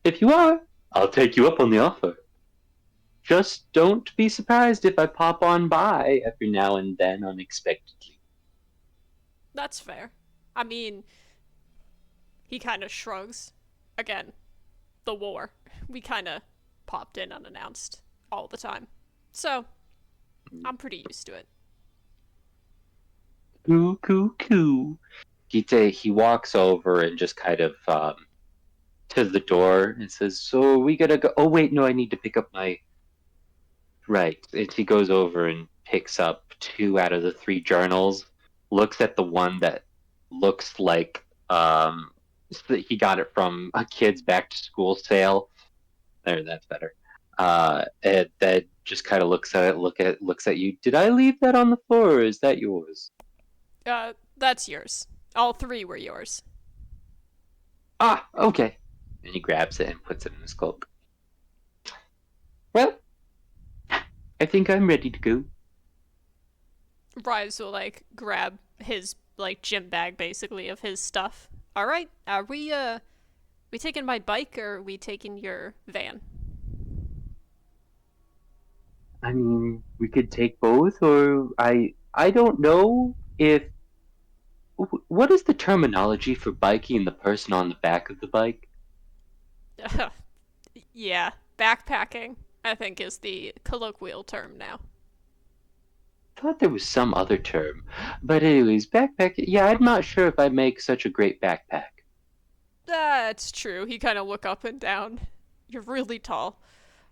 if you are, I'll take you up on the offer. Just don't be surprised if I pop on by every now and then unexpectedly. That's fair. I mean, he kind of shrugs. Again, the war. We kind of popped in unannounced all the time. So, I'm pretty used to it. Coo. He walks over and just kind of to the door and says, "So we gotta go." Oh wait, no, I need to pick up my. Right. And he goes over and picks up 2 out of the 3 journals. Looks at the one that looks like he got it from a kid's back to school sale. There, that's better. And that just kind of looks at it, looks at you. Did I leave that on the floor, or is that yours? That's yours. All 3 were yours. Ah, okay. And he grabs it and puts it in his cloak. Well, I think I'm ready to go. Rise will, like, grab his, like, gym bag, basically, of his stuff. Alright, are we taking my bike, or are we taking your van? I mean, we could take both, or I don't know if... What is the terminology for biking the person on the back of the bike? Yeah, backpacking, I think, is the colloquial term now. I thought there was some other term. But anyways, backpack... Yeah, I'm not sure if I make such a great backpack. That's true. He kind of look up and down. You're really tall.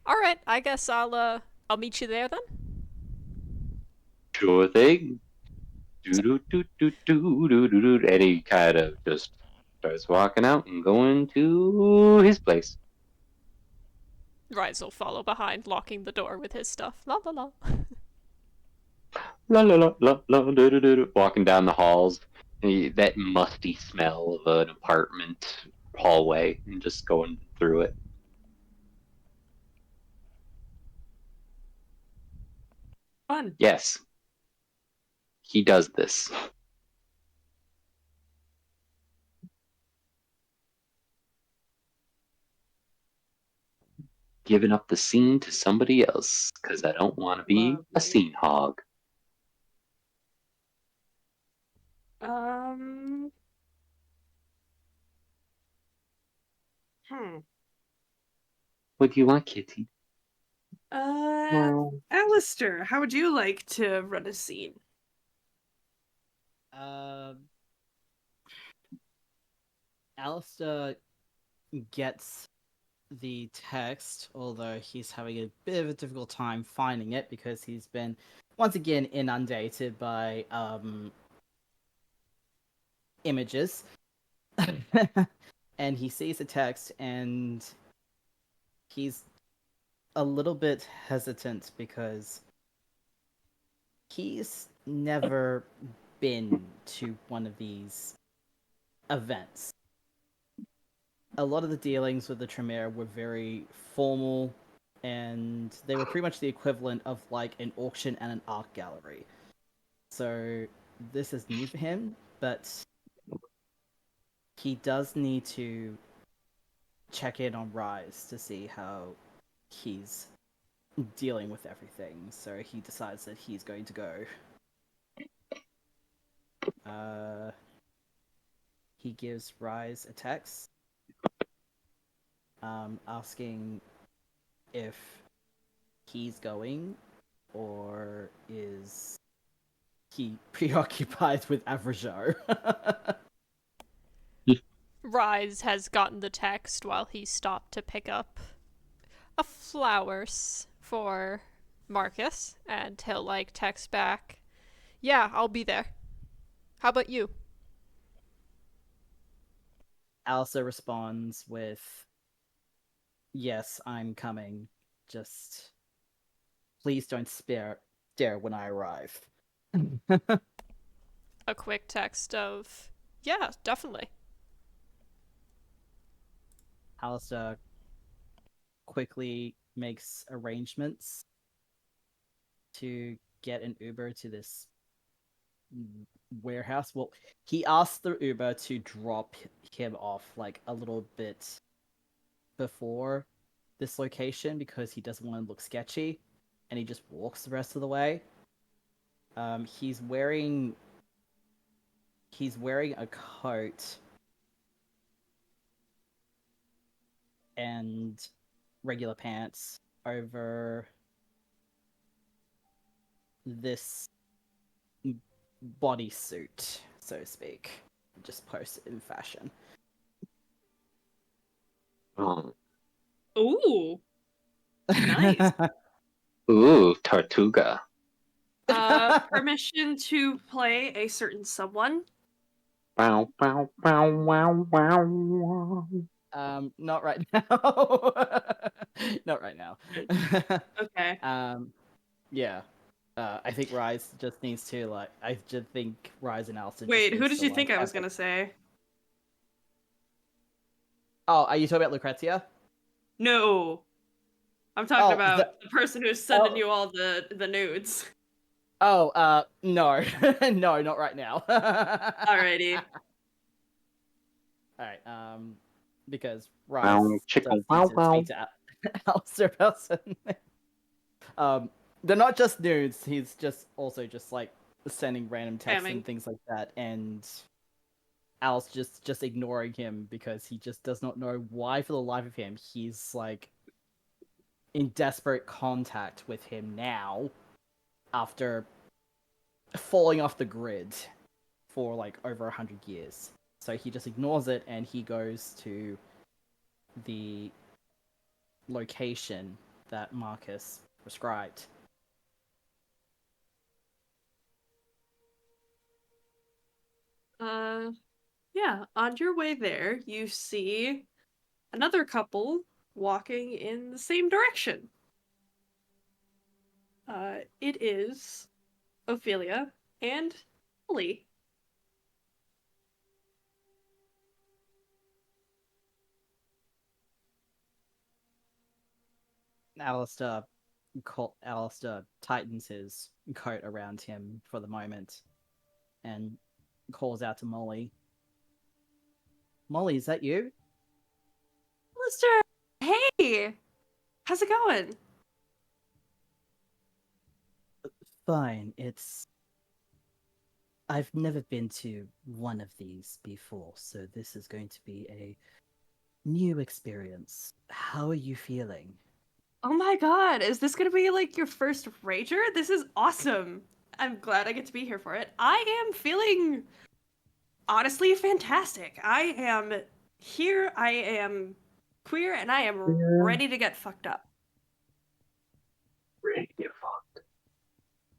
Alright, I guess I'll meet you there then. Sure thing. Do-do-do-do-do-do-do-do. And he kind of just starts walking out and going to his place. Rise will follow behind, locking the door with his stuff. La la la. La la la la la do, do, do, do, walking down the halls. That musty smell of an apartment hallway and just going through it. Fun. Yes, he does this. Giving up the scene to somebody else because I don't want to be a Lovely. scene hog. Um. Hmm. What do you want, Kitty? Alistair, how would you like to run a scene? Alistair gets the text, although he's having a bit of a difficult time finding it because he's been once again inundated by images. And he sees the text and he's a little bit hesitant because he's never been to one of these events. A lot of the dealings with the Tremere were very formal, and they were pretty much the equivalent of like an auction and an art gallery. So this is new for him, but he does need to check in on Rise to see how he's dealing with everything. So he decides that he's going to go. He gives Rise a text asking if he's going or is he preoccupied with Avrajo. Rise has gotten the text while he stopped to pick up a flowers for Marcus, and he'll like text back, "Yeah, I'll be there. How about you?" Alistair responds with, "Yes, I'm coming. Just please don't stare when I arrive." A quick text of, "Yeah, definitely." Alistair quickly makes arrangements to get an Uber to this warehouse. Well, he asks the Uber to drop him off like a little bit before this location because he doesn't want to look sketchy, and he just walks the rest of the way. He's wearing a coat and regular pants over this bodysuit, so to speak. Just post it in fashion. Oh. Ooh. Nice. Ooh, Tortuga. Permission to play a certain someone? Bow, bow, bow, wow, wow. Not right now. Not right now. Okay. Yeah. I think Rise just needs to like. I just think Rise and Alistair. Wait, just who needs did you to, think like, I was have, gonna like... say? Oh, are you talking about Lucrezia? No. I'm talking about the person who's sending Oh. you all the nudes. Oh, no, no, not right now. Alrighty. All right. Because Rise Wow, chicken, does need wow, to wow. speak to Alistair about something. They're not just nudes. He's just also just like sending random texts Spamming. and things like that, and Al's just ignoring him because he just does not know why for the life of him he's like in desperate contact with him now after falling off the grid for like over 100 years. So he just ignores it and he goes to the location that Marcus prescribed. Yeah, on your way there, you see another couple walking in the same direction. It is Ophelia, and Molly. Alistair tightens his coat around him for the moment and calls out to Molly. Molly, is that you? Alistair, hey! How's it going? Fine, I've never been to one of these before, so this is going to be a new experience. How are you feeling? Oh my god, is this gonna be like your first Rager? This is awesome. I'm glad I get to be here for it. I am feeling honestly fantastic. I am here, I am queer, and I am ready to get fucked up. Ready to get fucked.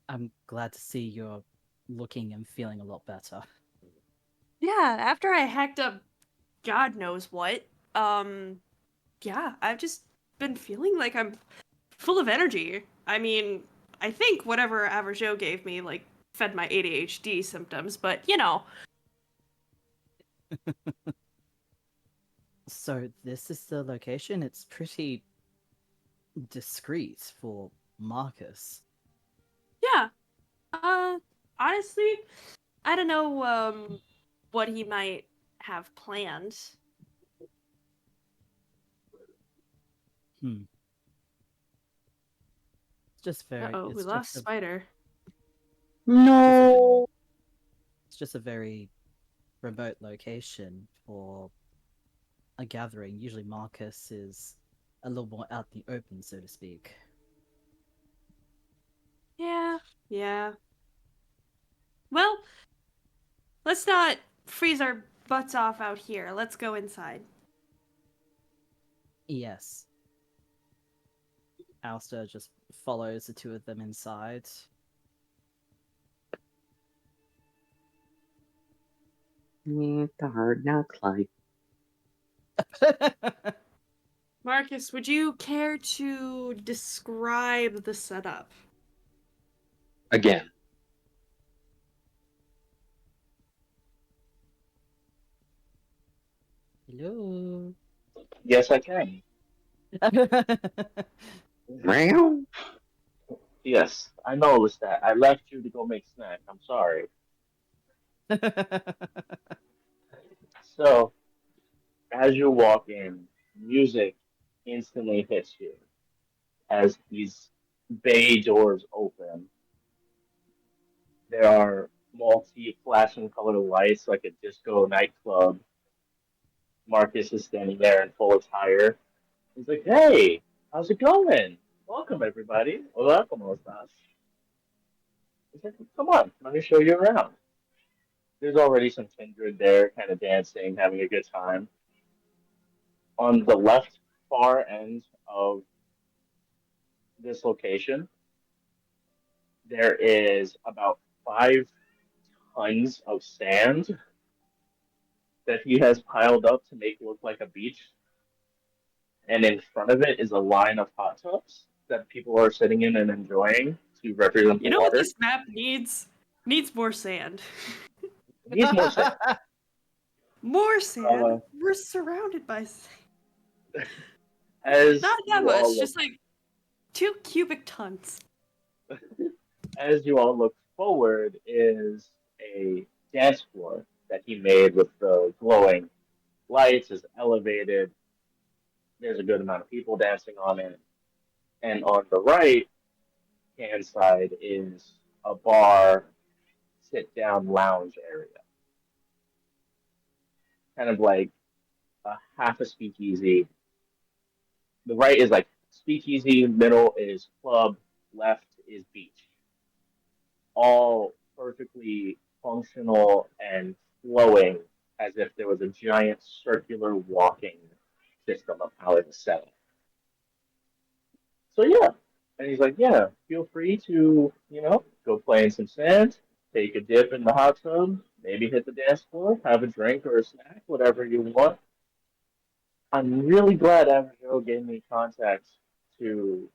I'm glad to see you're looking and feeling a lot better. Yeah, after I hacked up God knows what, yeah, I've just been feeling like I'm full of energy. I mean, I think whatever Averjo gave me, like, fed my ADHD symptoms, but you know. So this is the location? It's pretty discreet for Marcus. Yeah. Honestly, I don't know, what he might have planned. It's just very. Uh-oh, we lost Spider. No. It's just a very remote location for a gathering. Usually, Marcus is a little more out in the open, so to speak. Yeah. Well, let's not freeze our butts off out here. Let's go inside. Yes. Alistair just follows the two of them inside. It's a hard knock life. Marcus, would you care to describe the setup? Again. Hello. Yes, I can. Meow. Yes, I noticed that. I left you to go make snack. I'm sorry. So, as you walk in, music instantly hits you as these bay doors open. There are multi flashing color lights like a disco nightclub. Marcus is standing there in full attire. He's like, "Hey, how's it going? Welcome, everybody. Hola, ¿cómo estás?" He's like, "Come on, let me show you around." There's already some kindred there, kind of dancing, having a good time. On the left far end of this location, there is about 5 tons of sand that he has piled up to make look like a beach. And in front of it is a line of hot tubs that people are sitting in and enjoying to represent You the know what water. this map needs? Needs more sand. Needs more sand. More sand? Uh, We're surrounded by sand. As Not that you all much, look just like 2 cubic tons. as you all look forward is a dance floor that he made with the glowing lights, is elevated. There's a good amount of people dancing on it. And on the right hand side is a bar, sit down lounge area. Kind of like a half a speakeasy. The right is like speakeasy, middle is club, left is beach. All perfectly functional and flowing as if there was a giant circular walking system of how it was set up. So yeah. And he's like, yeah, feel free to, go play in some sand, take a dip in the hot tub, maybe hit the dance floor, have a drink or a snack, whatever you want. I'm really glad Averjo gave me contacts to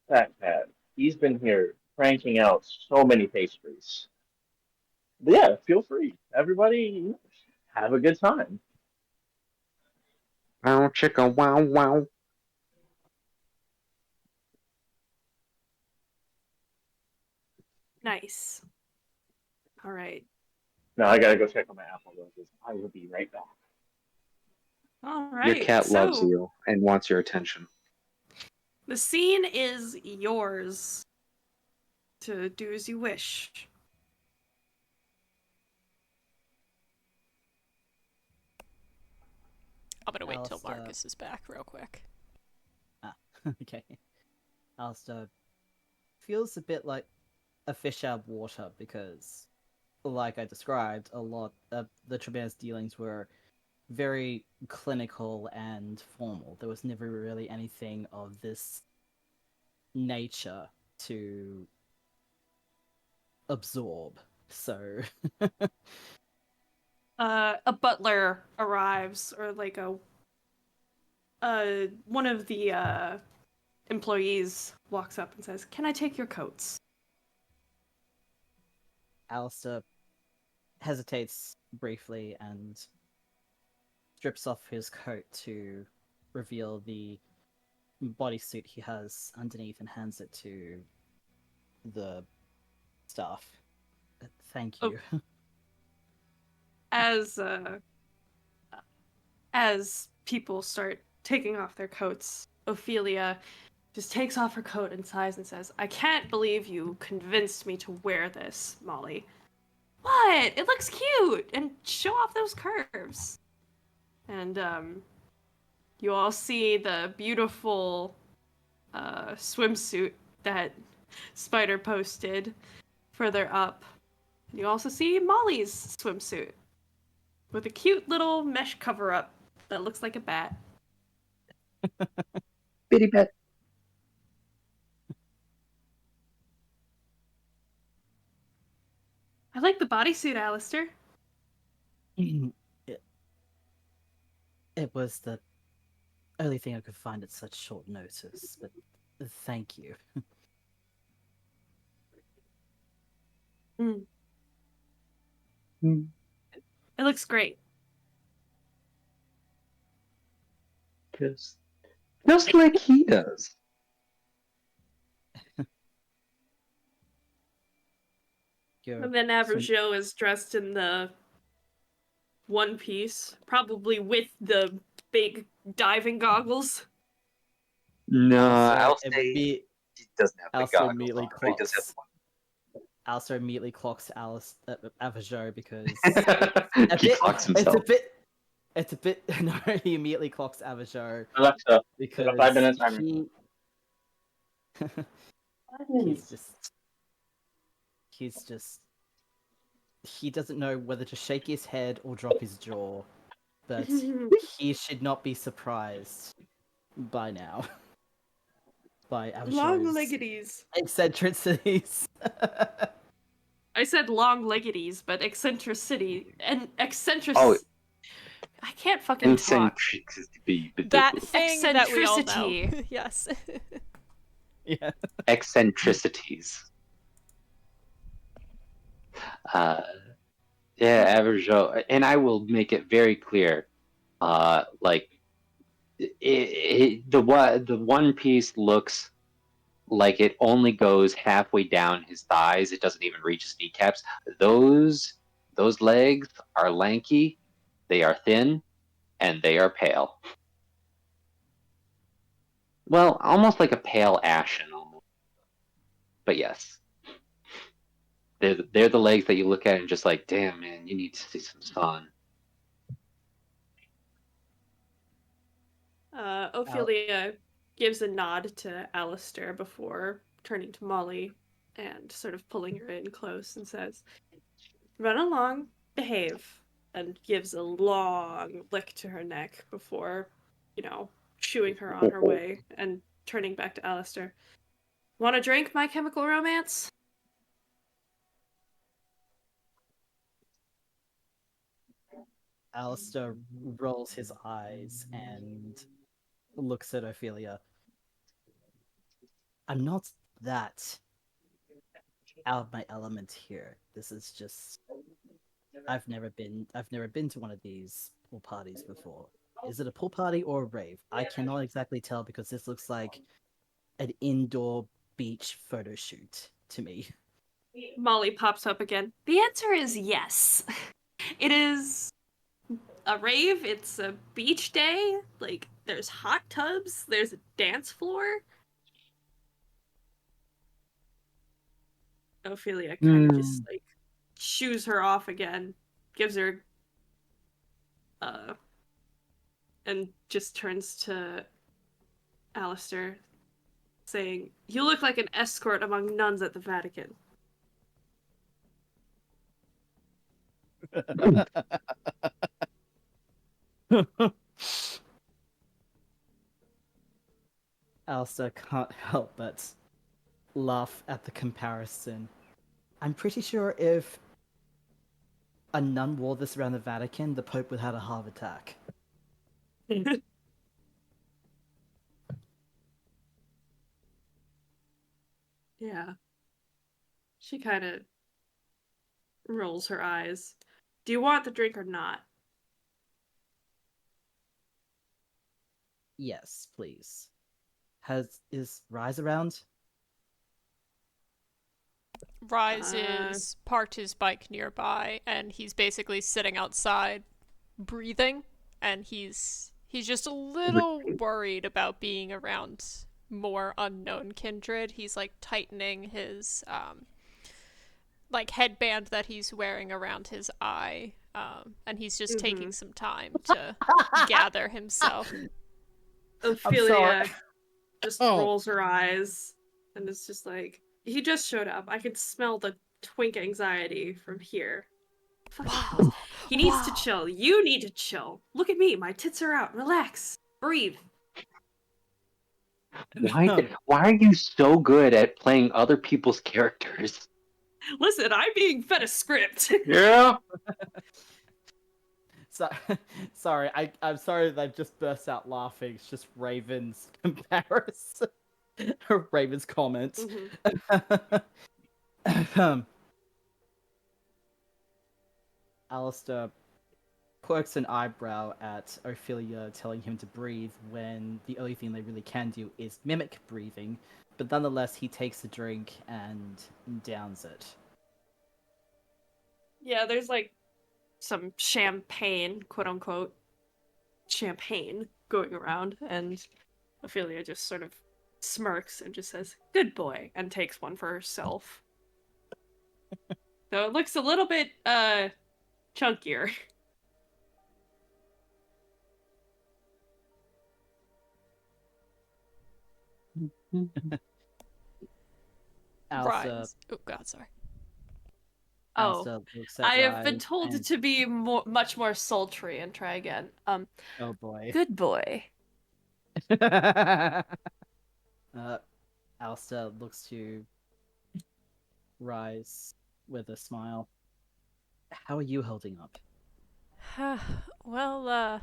Fat Pat. He's been here cranking out so many pastries. But yeah, feel free. Everybody, have a good time. Wow, chicka, wow, wow. Nice. All right. Now I gotta go check on my apple roses. I will be right back. All Your right. cat loves So you and wants your attention. the scene is yours to do as you wish. I'm gonna wait till Alistair- Marcus is back real quick. Ah, okay. Alistair feels a bit like a fish out of water because, like I described, a lot of the Trebear's dealings were very clinical and formal. There was never really anything of this nature to absorb. So, A butler arrives, or like one of the employees walks up and says, "Can I take your coats?" Alistair hesitates briefly and strips off his coat to reveal the bodysuit he has underneath and hands it to the staff. Thank Oh. you. As people start taking off their coats, Ophelia just takes off her coat and sighs and says, "I can't believe you convinced me to wear this, Molly." "What? It looks cute! And show off those curves." And you all see the beautiful swimsuit that Spider posted further up. You also see Molly's swimsuit with a cute little mesh cover up that looks like a bat. Bitty bet. I like the bodysuit, Alistair. it, it was the only thing I could find at such short notice, but thank you. Mm. Mm. It looks great. Just like he does. Your And then swim- Averjo is dressed in the one piece, probably with the big diving goggles. No, Alistair I'll say imme- he doesn't have the Alistair goggles immediately on, but he does have clocks. Alistair immediately clocks Avajo because one. He clocks himself. It's a bit. No, he immediately clocks Avajo Alexa, because set a 5-minute timer. he's just he doesn't know whether to shake his head or drop his jaw, but he should not be surprised by now by Long Avajo's leggities. eccentricities. I said long leggities, but eccentricity and eccentric. Oh. I can't fucking talk. That thing that we all know. Eccentricity. Yes. Yeah. Eccentricities. Yeah, average Joe, and I will make it very clear. Like, the one piece looks like it only goes halfway down his thighs. It doesn't even reach his kneecaps. Those legs are lanky, they are thin, and they are pale. Well, almost like a pale ashen, almost. But yes, they're the legs that you look at and just like, damn man, you need to see some sun. Ophelia gives a nod to Alistair before turning to Molly and sort of pulling her in close and says, "Run along, behave," and gives a long lick to her neck before, shooing her on her way and turning back to Alistair. "Want a drink, My Chemical Romance?" Alistair rolls his eyes and looks at Ophelia. I'm not that out of my element here. This is just I've never been to one of these pool parties before. Is it a pool party or a rave? I cannot exactly tell because this looks like an indoor beach photo shoot to me. Molly pops up again. The answer is yes. It is a rave. It's a beach day. Like, there's hot tubs. There's a dance floor. Ophelia kind of just like shoos her off again, gives her and just turns to Alistair, saying, "You look like an escort among nuns at the Vatican." Alistair can't help but laugh at the comparison. I'm pretty sure if a nun wore this around the Vatican, the Pope would have a heart attack. Yeah. She kind of rolls her eyes. Do you want the drink or not? Yes, please. Is Rise around? Rise is parked his bike nearby, and he's basically sitting outside, breathing, and he's just a little worried about being around more unknown kindred. He's like tightening his like headband that he's wearing around his eye, and he's just taking some time to gather himself. Ophelia just rolls her eyes and is just like, he just showed up. I could smell the twink anxiety from here. Wow. He needs to chill. You need to chill. Look at me. My tits are out. Relax. Breathe. Why are you so good at playing other people's characters? Listen, I'm being fed a script. Yeah. So, sorry, I'm sorry that I've just burst out laughing. It's just Raven's comparison. Raven's comment. Alistair quirks an eyebrow at Ophelia telling him to breathe when the only thing they really can do is mimic breathing, but nonetheless he takes the drink and downs it. Yeah, there's like some champagne, quote unquote, champagne going around, and Ophelia just sort of smirks and just says, "Good boy," and takes one for herself. So it looks a little bit chunkier. Alistair, Rise. Oh god, sorry. Alistair looks at I have been Rise told and- to be much more sultry and try again. Oh boy. Good boy. Alistair looks to Rise with a smile. How are you holding up? Well,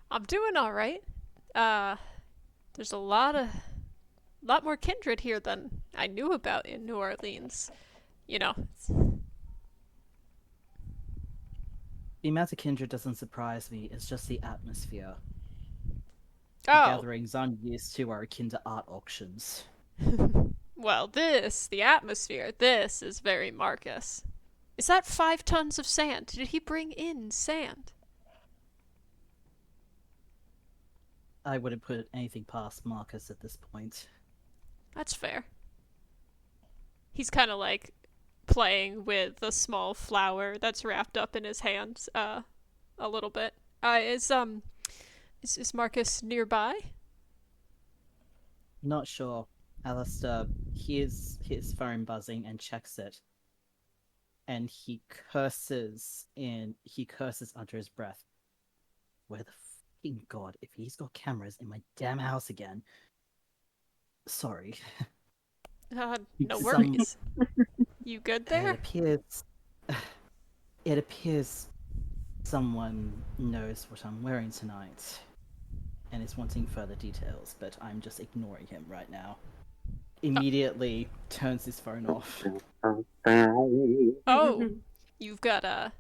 I'm doing all right. There's a lot more kindred here than I knew about in New Orleans. You know. The amount of kindred doesn't surprise me, it's just the atmosphere. The Oh, gatherings I'm used to are akin to art auctions. well, the atmosphere, this is very Marcus. Is that 5 tons of sand? Did he bring in sand? I wouldn't put anything past Marcus at this point. That's fair. He's kind of like playing with a small flower that's wrapped up in his hands, a little bit. Is Marcus nearby? Not sure. Alistair hears his phone buzzing and checks it. And he curses under his breath. Where the fucking god, if he's got cameras in my damn house again. Sorry. No Some- worries. You good there? It appears someone knows what I'm wearing tonight and is wanting further details, but I'm just ignoring him right now. immediately turns his phone off. Oh, you've got an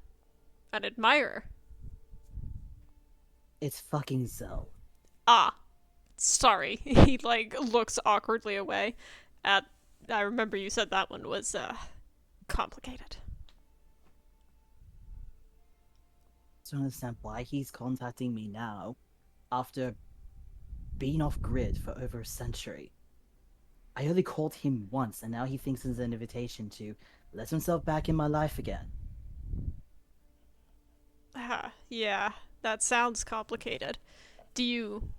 admirer. It's fucking Zell. Ah, sorry. He like looks awkwardly away. I remember you said that one was complicated. Don't understand why he's contacting me now, after being off grid for over a century. I only called him once, and now he thinks it's an invitation to let himself back in my life again. Yeah, that sounds complicated. Do you,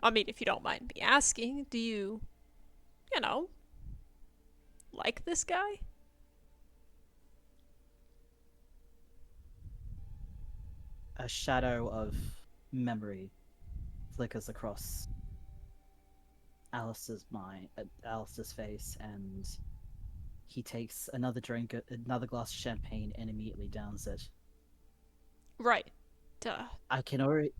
I mean, if you don't mind me asking, do you, like this guy? A shadow of memory flickers across Alistair's face, and he takes another glass of champagne, and immediately downs it. Right. Duh. I can already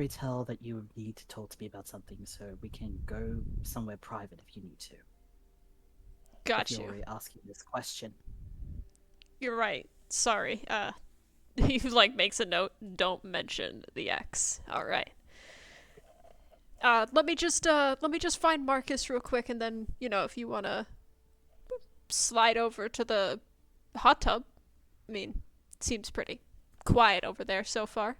tell that you need to talk to me about something, so we can go somewhere private if you need to. Got if you. you're already asking this question. You're right. Sorry. He like makes a note. Don't mention the X. All right. Let me just find Marcus real quick, and then if you wanna slide over to the hot tub. I mean, it seems pretty quiet over there so far.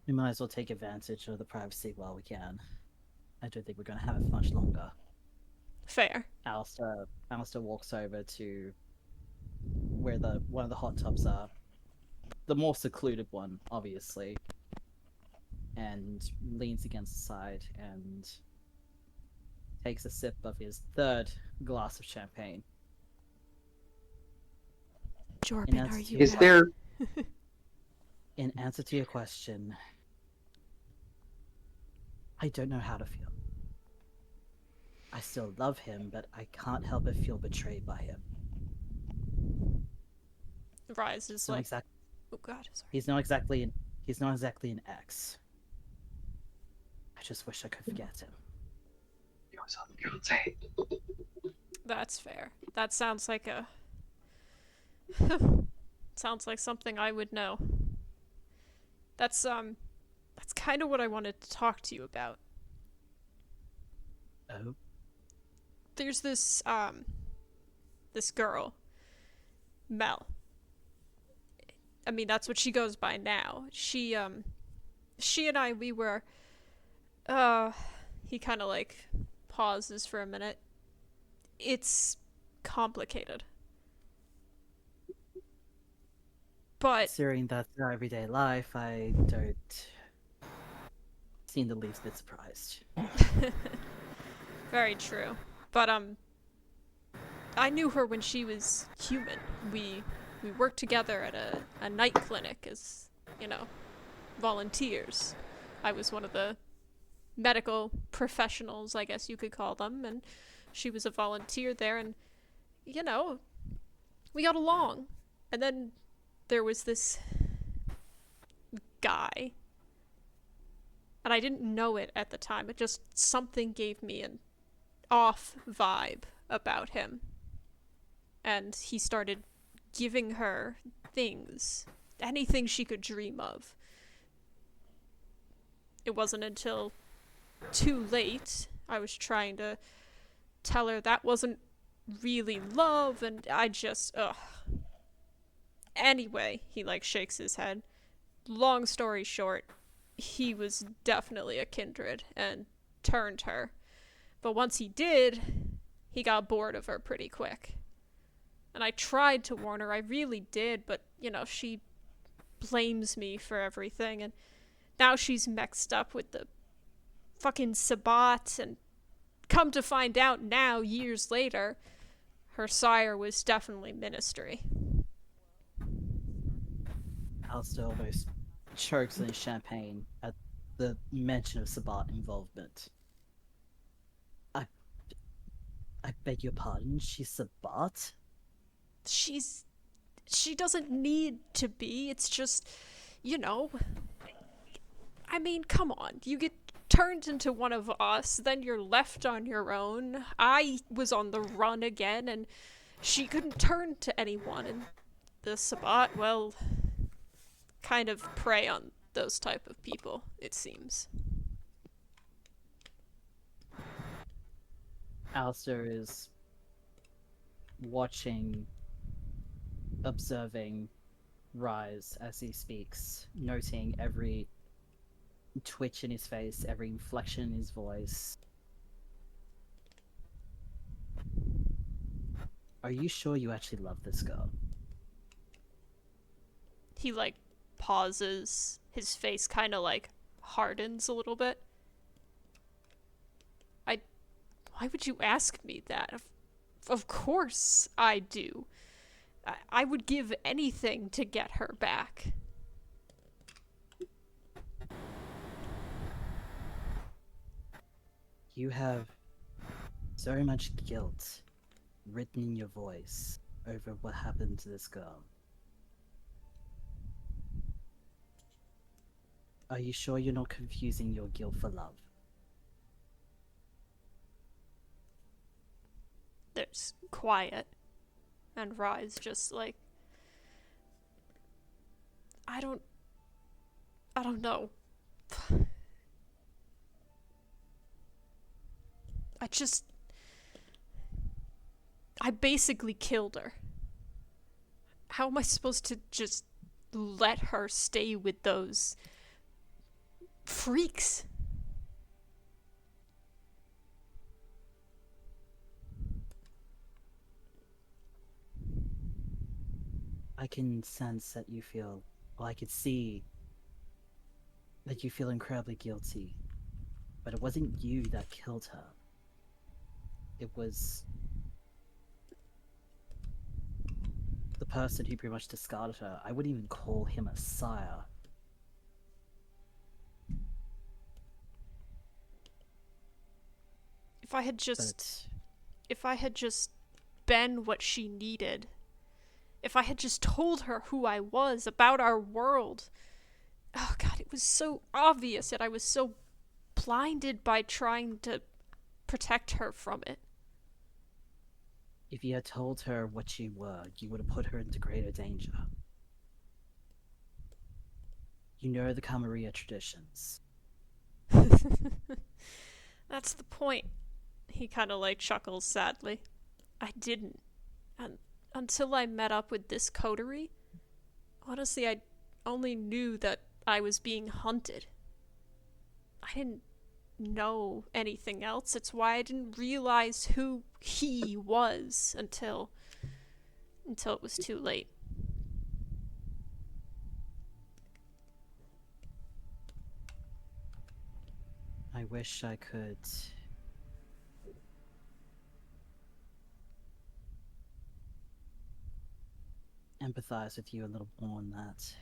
We might as well take advantage of the privacy while we can. I don't think we're gonna have it much longer. Fair. Alistair walks over to where one of the hot tubs are. The more secluded one, obviously. And leans against the side and takes a sip of his third glass of champagne. Jorben, are you Is there... In answer to your question, I don't know how to feel. I still love him, but I can't help but feel betrayed by him. Rise is like, oh god, sorry. He's not exactly an ex. I just wish I could forget him. That's fair. That sounds like sounds like something I would know. That's kind of what I wanted to talk to you about. Oh. There's this girl, Mel. I mean, that's what she goes by now. She and I, we were, he kind of like pauses for a minute. It's complicated. But considering that's our everyday life, I don't seem the least bit surprised. Very true. But I knew her when she was human. We worked together at a night clinic as, volunteers. I was one of the medical professionals, I guess you could call them, and she was a volunteer there, and we got along. And then there was this guy, and I didn't know it at the time. It just, something gave me an off vibe about him. And he started giving her things, anything she could dream of. It wasn't until too late I was trying to tell her that wasn't really love, and I just, Anyway, he shakes his head. Long story short, he was definitely a kindred and turned her. But once he did, he got bored of her pretty quick. And I tried to warn her, I really did, but, she blames me for everything, and now she's mixed up with the fucking Sabbat, and come to find out now, years later, her sire was definitely Ministry. Alistair almost chokes on his champagne at the mention of Sabbat involvement. I beg your pardon, she's Sabbat? She doesn't need to be, it's just, I mean, come on. You get turned into one of us, then you're left on your own. I was on the run again, and she couldn't turn to anyone, and the Sabbat, well, kind of prey on those type of people, it seems. Alistair is watching, observing Rise as he speaks, noting every twitch in his face, every inflection in his voice. Are you sure you actually love this girl? He, like, pauses. His face kind of, like, hardens a little bit. Why would you ask me that? Of course I do. I would give anything to get her back. You have so much guilt written in your voice over what happened to this girl. Are you sure you're not confusing your guilt for love? There's quiet. And Rise just like... I don't know. I basically killed her. How am I supposed to just let her stay with those freaks? I can sense that you feel, well, I could see that you feel incredibly guilty. But it wasn't you that killed her. It was the person who pretty much discarded her. I wouldn't even call him a sire. If I had just been what she needed, if I had just told her who I was, about our world. Oh god, it was so obvious, yet I was so blinded by trying to protect her from it. If you had told her what you were, you would have put her into greater danger. You know the Camarilla traditions. That's the point. He kind of like chuckles sadly. I didn't. Until I met up with this coterie, honestly, I only knew that I was being hunted. I didn't know anything else. It's why I didn't realize who he was until it was too late. I wish I could empathize with you a little more on that.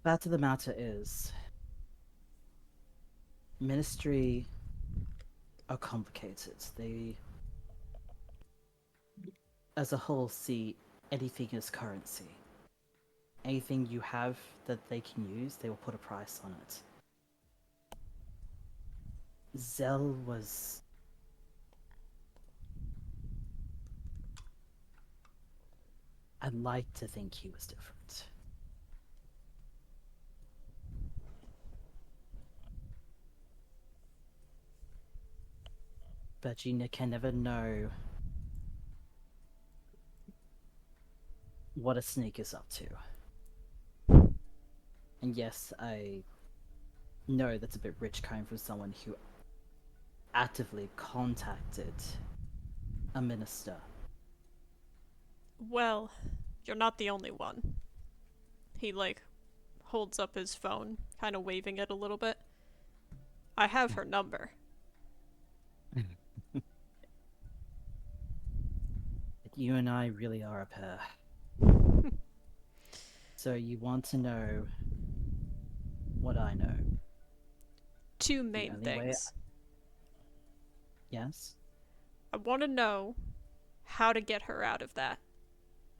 Fact of the matter is, Ministry are complicated. They, as a whole, see anything as currency. Anything you have that they can use, they will put a price on it. Zell was... I'd like to think he was different. But you can never know what a snake is up to. And yes, I know that's a bit rich coming from someone who actively contacted a minister. Well, you're not the only one. He, like, holds up his phone, kind of waving it a little bit. I have her number. You and I really are a pair. So you want to know what I know? Two main only way things. Yes? I want to know how to get her out of that.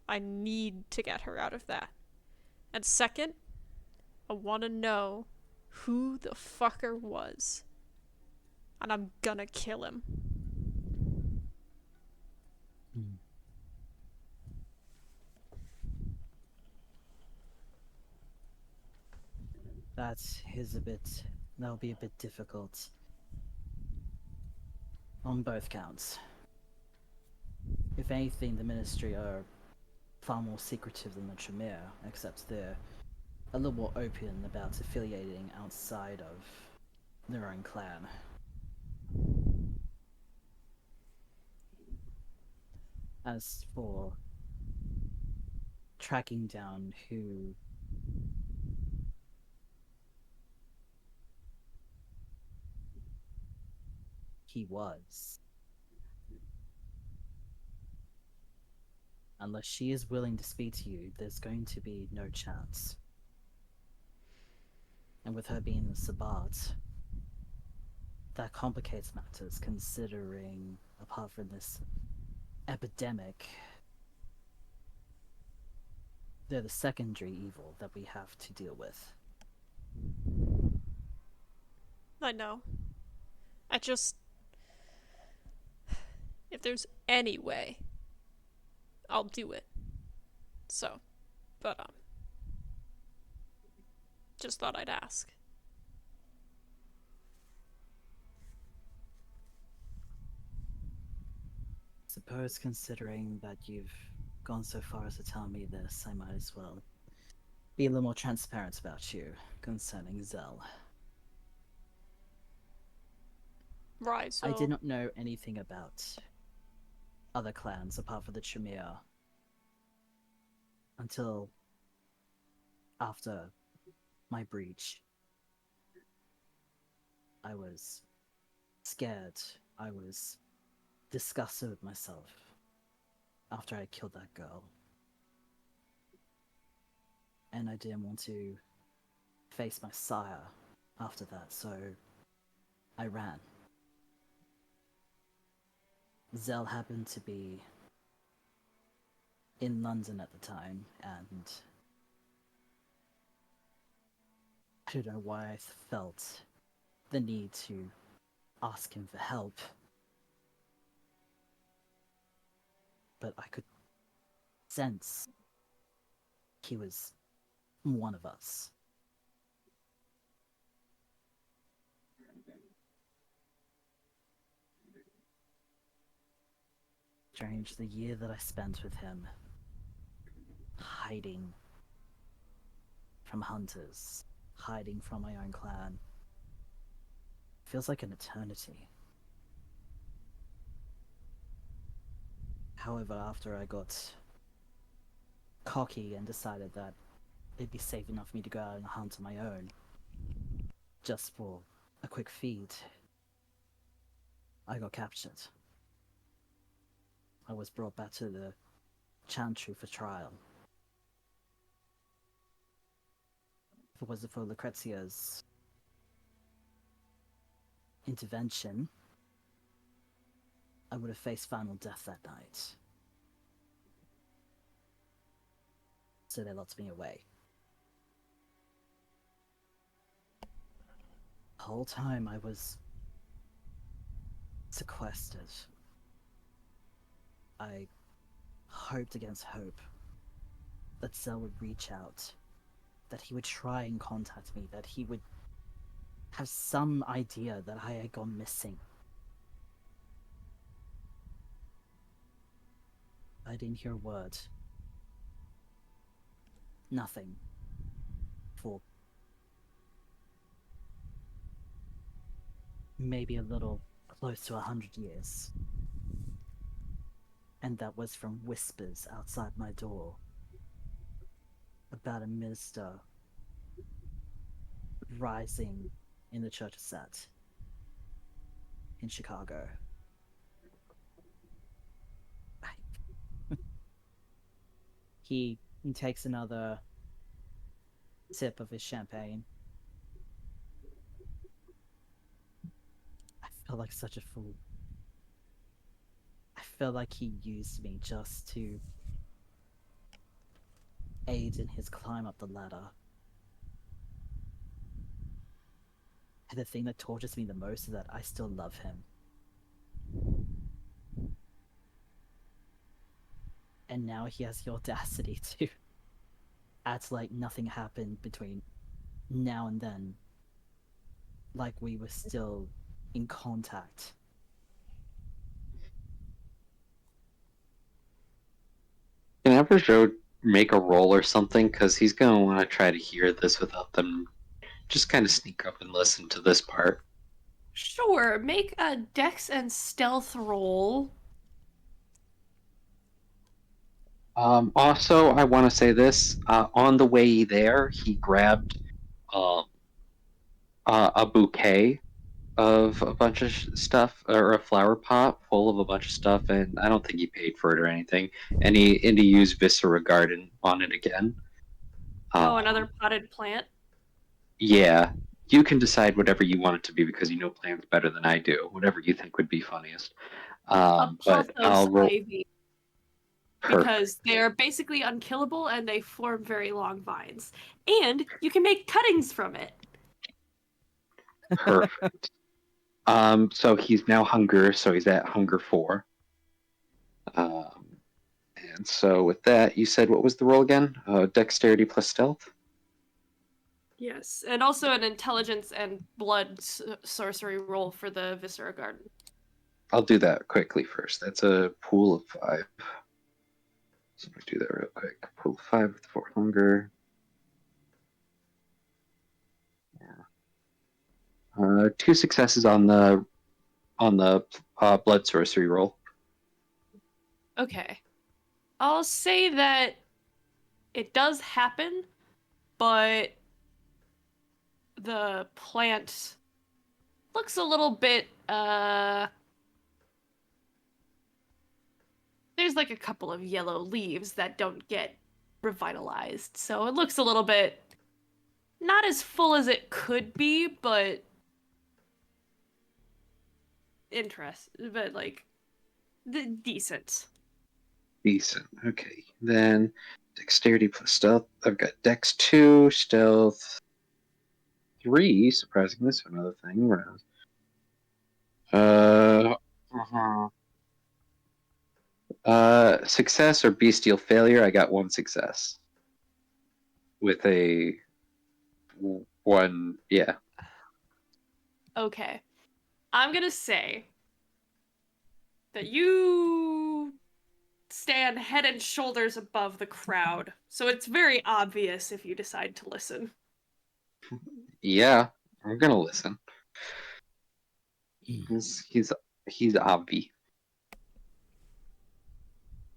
I need to get her out of that. And second, I want to know who the fucker was. And I'm gonna kill him. That'll be a bit difficult. On both counts. If anything, the Ministry are far more secretive than the Tremere, except they're a little more open about affiliating outside of their own clan. As for tracking down who he was, unless she is willing to speak to you, there's going to be no chance. And with her being a Sabbat, that complicates matters, considering, apart from this epidemic, they're the secondary evil that we have to deal with. I know. I just... If there's any way, I'll do it. So, but, just thought I'd ask. Suppose, considering that you've gone so far as to tell me this, I might as well be a little more transparent about you concerning Zell. Right, so... I did not know anything about other clans apart from the Tremere until after my breach. I was scared. I was disgusted with myself after I killed that girl. And I didn't want to face my sire after that, so I ran. Zell happened to be in London at the time, and I don't know why I felt the need to ask him for help. But I could sense he was one of us. Strange, the year that I spent with him, hiding from hunters, hiding from my own clan, feels like an eternity. However, after I got cocky and decided that it'd be safe enough for me to go out and hunt on my own, just for a quick feed, I got captured. I was brought back to the Chantry for trial. If it wasn't for Lucrezia's intervention, I would have faced final death that night. So they locked me away. The whole time I was sequestered. I hoped against hope that Zell would reach out, that he would try and contact me, that he would have some idea that I had gone missing. I didn't hear a word. Nothing. For maybe a little close to 100 years. And that was from whispers outside my door about a minister rising in the Church of Set in Chicago. He takes another sip of his champagne. I felt like such a fool. I felt like he used me just to aid in his climb up the ladder. And the thing that tortures me the most is that I still love him. And now he has the audacity to act like nothing happened between now and then. Like we were still in contact. Can Everjoe make a roll or something? Because he's going to want to try to hear this without them. Just kind of sneak up and listen to this part. Sure, make a dex and stealth roll. Also, I want to say this. On the way there, he grabbed a bouquet of a bunch of stuff, or a flower pot full of a bunch of stuff, and I don't think he paid for it or anything. And he used Viscera Garden on it again. Oh, another potted plant. Yeah, you can decide whatever you want it to be because you know plants better than I do. Whatever you think would be funniest. A But I'll pothos roll. ivy. Perfect. Because they're basically unkillable and they form very long vines. And you can make cuttings from it. Perfect. So he's now hunger, so he's at hunger 4. And so with that, you said what was the roll again? Dexterity plus stealth? Yes, and also an intelligence and blood sorcery roll for the Viscera Garden. I'll do that quickly first. That's a pool of 5. So I'm going to do that real quick. Pool of 5 with 4 hunger. Yeah. 2 successes on the blood sorcery roll. Okay. I'll say that it does happen, but the plant looks a little bit there's like a couple of yellow leaves that don't get revitalized, so it looks a little bit not as full as it could be, but like decent. Decent. Okay. Then dexterity plus stealth. I've got dex 2, stealth 3. Surprisingly, so another thing. Success or bestial failure. I got 1 success. With a 1, yeah. Okay. I'm gonna say that you stand head and shoulders above the crowd, so it's very obvious if you decide to listen. Yeah, I'm gonna listen. He's obvi.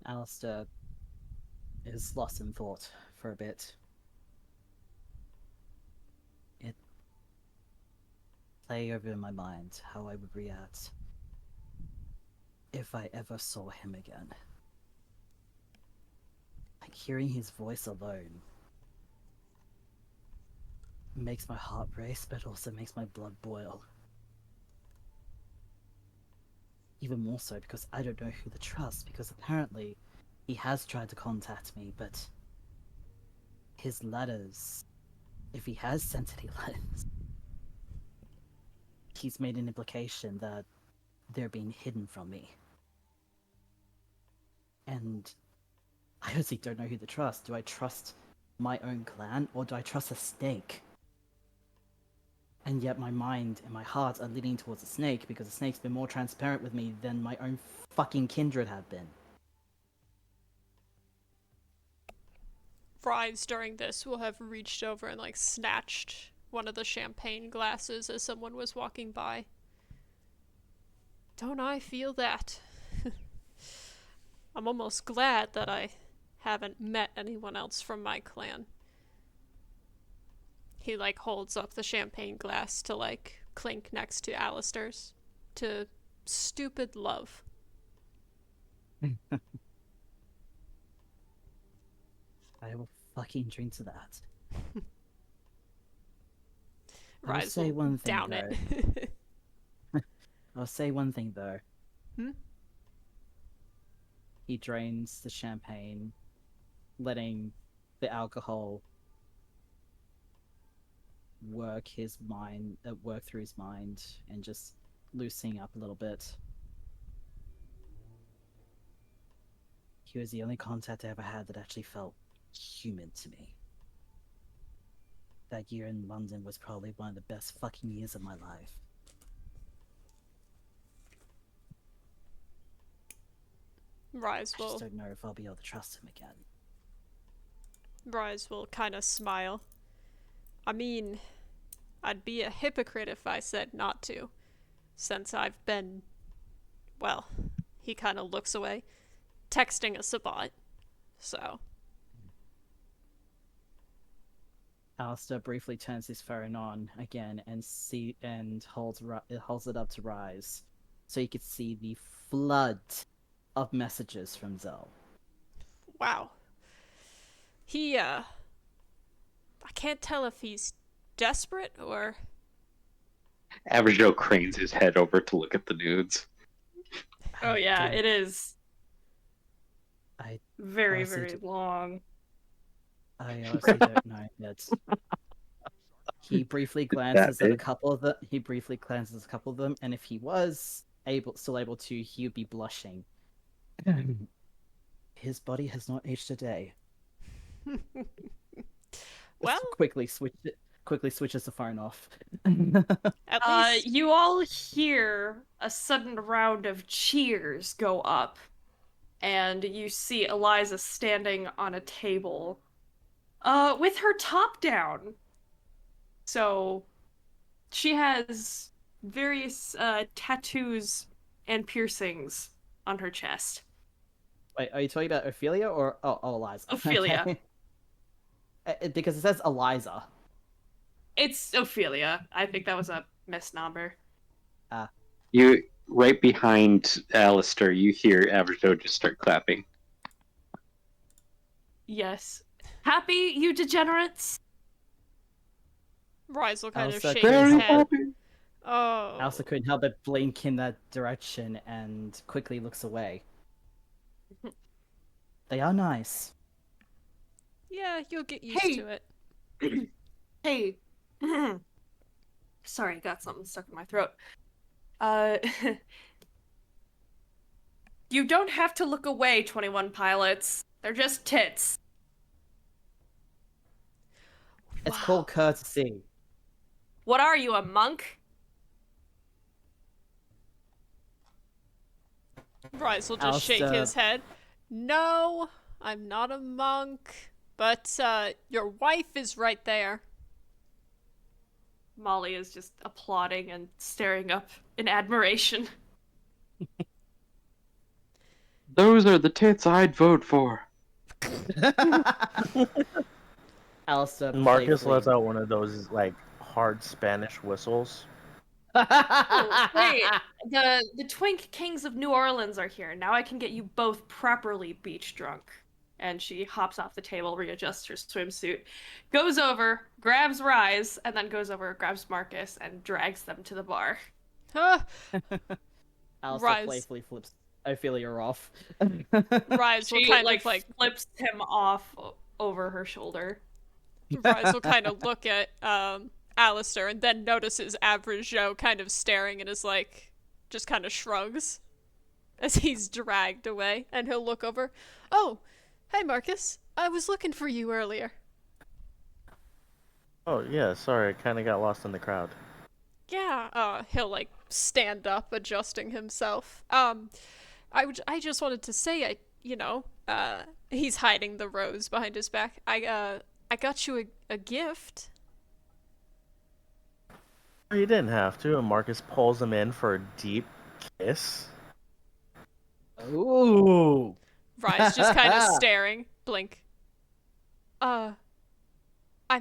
Alistair is lost in thought for a bit. It play over in my mind how I would react if I ever saw him again. Like hearing his voice alone makes my heart race, but also makes my blood boil. Even more so because I don't know who to trust, because apparently he has tried to contact me, but his letters, if he has sent any letters, he's made an implication that they're being hidden from me. And I honestly don't know who to trust. Do I trust my own clan, or do I trust a snake? And yet my mind and my heart are leaning towards the snake, because the snake's been more transparent with me than my own fucking kindred have been. Rise during this will have reached over and like snatched one of the champagne glasses as someone was walking by. Don't I feel that? I'm almost glad that I haven't met anyone else from my clan. He like holds up the champagne glass to like clink next to Alistair's. To stupid love. I will fucking drink to that. Rise I'll say will one thing, down though. it. I'll say one thing though. Hmm? He drains the champagne, letting the alcohol work his mind, work through his mind, and just loosening up a little bit. He was the only contact I ever had that actually felt human to me. That year in London was probably one of the best fucking years of my life. Rise I just will don't know if I'll be able to trust him again. Rise will kind of smile. I mean, I'd be a hypocrite if I said not to, since I've been, well, he kind of looks away, texting us a lot, so. Alistair briefly turns his phone on again and holds it up to Rise, so you could see the flood of messages from Zell. Wow. He, I can't tell if he's desperate or... Average Joe cranes his head over to look at the nudes. Oh yeah, it is I very, honestly very long. honestly don't know yet. He briefly glances at a couple of them. And if he was still able to, he would be blushing. His body has not aged a day. Well, Quickly switches the phone off. at least... You all hear a sudden round of cheers go up, and you see Eliza standing on a table, with her top down. So, she has various, tattoos and piercings on her chest. Wait, are you talking about Ophelia or Eliza? Ophelia. Okay. Because it says Eliza. It's Ophelia. I think that was a misnomer. You right behind Alistair, you hear Average Joe just start clapping. Yes. Happy, you degenerates? Rise will kind of Alistair shake couldn't his help head. Oh. Alistair couldn't help but blink in that direction and quickly looks away. They are nice. Yeah, you'll get used Hey. to it. Hey. Sorry, got something stuck in my throat. You don't have to look away, 21 Pilots. They're just tits. It's Wow. called courtesy. What are you, a monk? Rise will just shake Alistair. his head. No, I'm not a monk. But, your wife is right there. Molly is just applauding and staring up in admiration. Those are the tits I'd vote for. Alistair Marcus playfully- lets out one of those like hard Spanish whistles. Oh, wait, the Twink Kings of New Orleans are here. Now I can get you both properly beach drunk. And she hops off the table, readjusts her swimsuit, goes over, grabs Rise, and then goes over, grabs Marcus, and drags them to the bar. Huh. Alistair Rise. playfully flips Ophelia off. Rise will She kind like of like flips him off over her shoulder. Rise will kind of look at Alistair and then notices Average Joe kind of staring and is like just kind of shrugs as he's dragged away, and he'll look over. Oh, hey Marcus, I was looking for you earlier. Oh yeah, sorry, I kind of got lost in the crowd. Yeah, he'll like stand up, adjusting himself. I just wanted to say, he's hiding the rose behind his back. I got you a gift. You didn't have to, and Marcus pulls him in for a deep kiss. Ooh. Rise just kind of staring, blink. I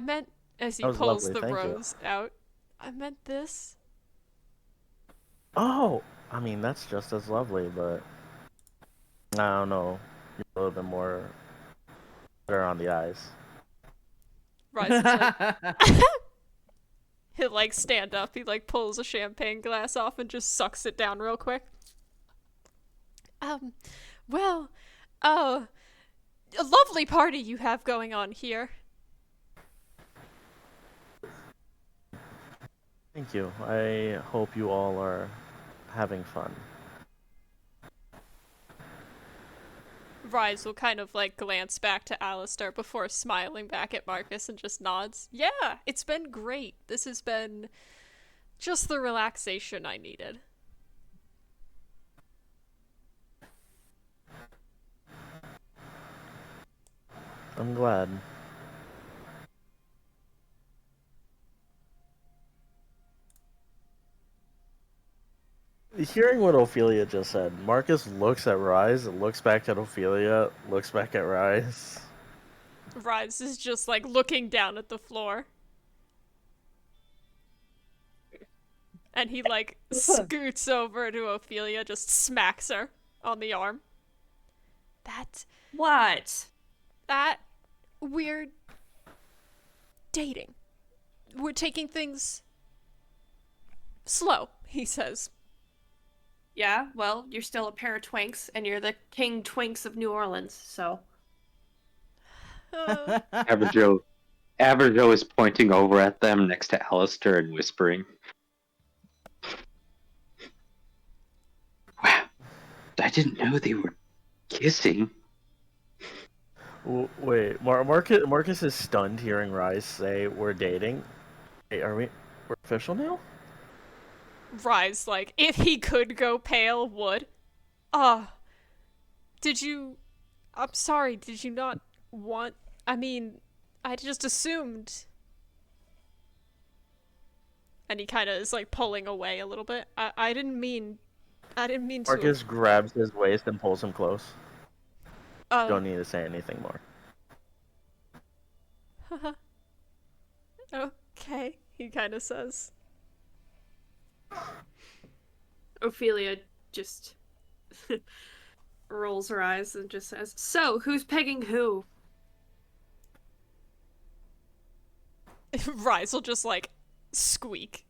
meant, as he That was pulls lovely, the thank you. rose out, I meant this. Oh, I mean that's just as lovely, but I don't know, you're a little bit more better on the eyes. Rise is like, he'll like stand up, he like pulls a champagne glass off and just sucks it down real quick. Well, a lovely party you have going on here. Thank you. I hope you all are having fun. Rise will kind of like glance back to Alistair before smiling back at Marcus and just nods. Yeah, it's been great. This has been just the relaxation I needed. I'm glad. Hearing what Ophelia just said, Marcus looks at Rise, looks back at Ophelia, looks back at Rise. Rise is just like looking down at the floor. And he like scoots over to Ophelia, just smacks her on the arm. What? That we're dating. We're taking things slow, he says. Yeah, well, you're still a pair of twinks, and you're the King Twinks of New Orleans, so. Average Joe is pointing over at them next to Alistair and whispering. Wow, I didn't know they were kissing. Wait, Marcus is stunned hearing Rise say we're dating. Wait, we're official now? Rise, like, if he could go pale, would. Did you... I'm sorry, did you not want... I mean, I just assumed... And he kind of is, like, pulling away a little bit. I didn't mean to... Marcus grabs his waist and pulls him close. Don't need to say anything more. Okay, he kind of says. Ophelia just rolls her eyes and just says, "So, who's pegging who?" Rise will just, like, squeak.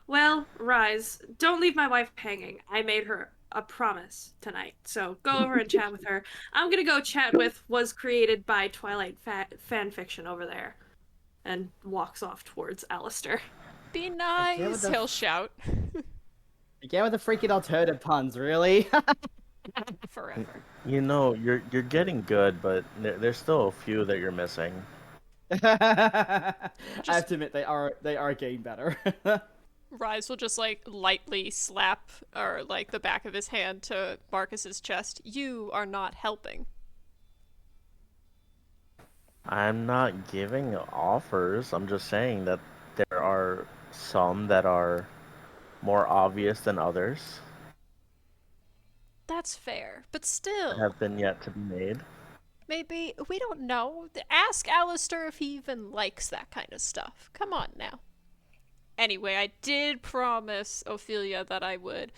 Well, Rise, don't leave my wife hanging. I made her a promise tonight, so go over and chat with her. I'm gonna go chat with was created by Twilight fanfiction over there. And walks off towards Alistair. Be nice, the- he'll shout. Again with the freaking alternative puns, really? Forever. You know, you're getting good, but there's still a few that you're missing. I have to admit, they are getting better. Rise will just, like, lightly slap, or, like, the back of his hand to Marcus's chest. You are not helping. I'm not giving offers. I'm just saying that there are some that are more obvious than others. That's fair, but still. Have been yet to be made. Maybe, we don't know. Ask Alistair if he even likes that kind of stuff. Come on now. Anyway, I did promise Ophelia that I would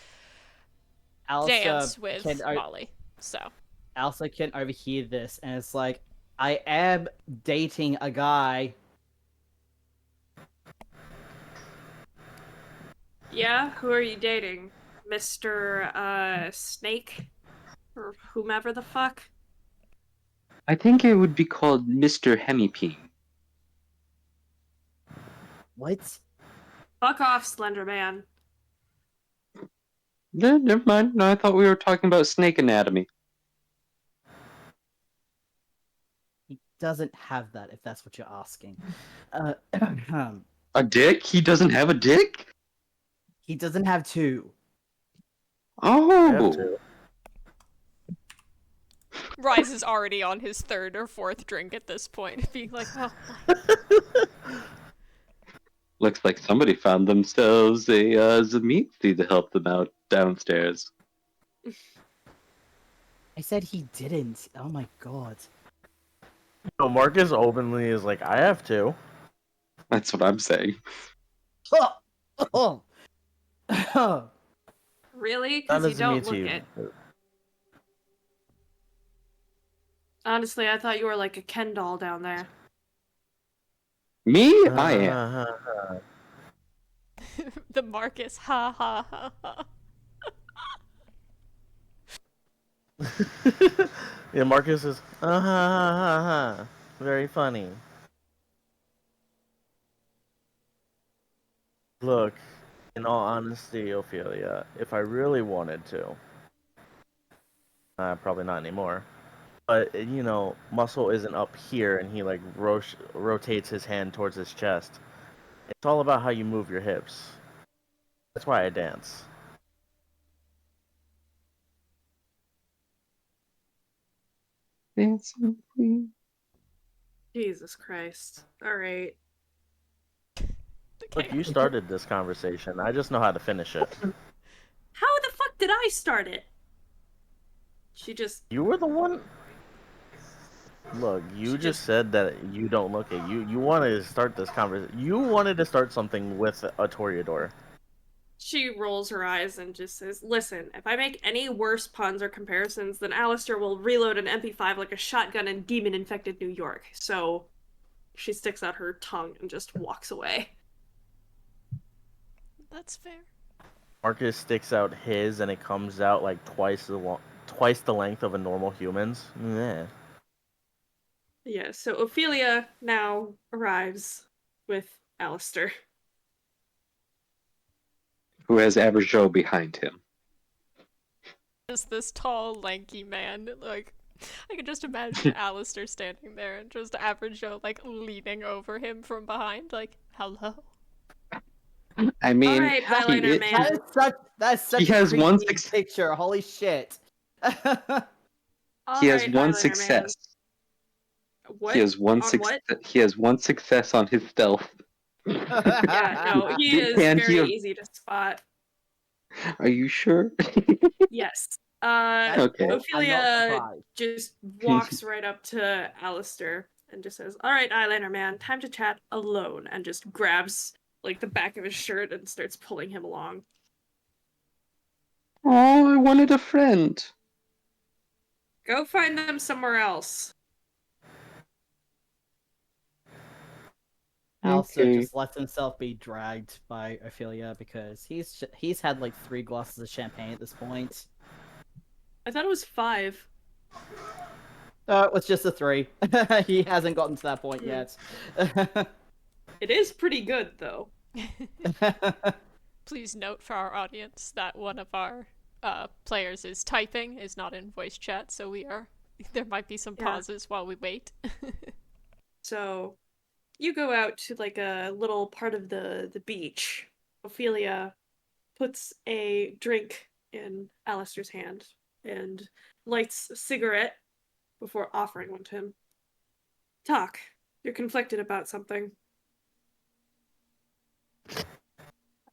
dance with Molly, so. Elsa can overhear this, and it's like, I am dating a guy. Yeah? Who are you dating? Mr. Snake? Or whomever the fuck? I think it would be called Mr. Hemipene. What? Fuck off, Slender Man. Never mind. No, I thought we were talking about snake anatomy. He doesn't have that, if that's what you're asking. A dick? He doesn't have a dick? He doesn't have two. Oh! Rise is already on his third or fourth drink at this point, being like, oh. Looks like somebody found themselves a Zamitzi to help them out downstairs. I said he didn't. Oh my god. No, Marcus openly is like, I have to. That's what I'm saying. Really? That Because you doesn't don't mean look to it. you. Honestly, I thought you were like a Ken doll down there. Me? I am. the Marcus ha ha ha ha. Yeah, Marcus is ha ha ha ha. Very funny. Look, in all honesty, Ophelia, if I really wanted to, probably not anymore. But you know, Muscle isn't up here, and he like rotates his hand towards his chest. It's all about how you move your hips. That's why I dance. Dancing Queen. Jesus Christ. Alright. Look, Okay. you started this conversation. I just know how to finish it. How the fuck did I start it? She just. You were the one. Look, you She just just- said that you don't look at you. You wanted to start this conversation. You wanted to start something with a Toreador. She rolls her eyes and just says, "Listen, if I make any worse puns or comparisons, then Alistair will reload an MP5 like a shotgun in demon-infected New York." So she sticks out her tongue and just walks away. That's fair. Marcus sticks out his, and it comes out like twice the length of a normal human's. Yeah. Yeah, so Ophelia now arrives with Alistair. Who has Average Joe behind him. Just this tall, lanky man. Like, I can just imagine Alistair standing there and just Average Joe, like, leaning over him from behind, like, hello. I mean, Alright, eyeliner he, man. That's such He a has one creepy suc- picture. Holy shit. he has Alright, one eyeliner success. Man. What? He has one On success. what? He has one success on his stealth. Yeah, no, he is And very he- easy to spot. Are you sure? Yes. Okay. I'm not Ophelia surprised. just walks right up to Alistair and just says, "Alright, eyeliner man, time to chat alone," and just grabs like the back of his shirt and starts pulling him along. Oh, I wanted a friend. Go find them somewhere else. Alistair Okay. just lets himself be dragged by Ophelia because he's had like 3 glasses of champagne at this point. I thought it was 5. It was just a 3. He hasn't gotten to that point yet. It is pretty good though. Please note for our audience that one of our players is typing, is not in voice chat, so there might be some Yeah. pauses while we wait. So you go out to like a little part of the beach. Ophelia puts a drink in Alistair's hand and lights a cigarette before offering one to him. Talk. You're conflicted about something.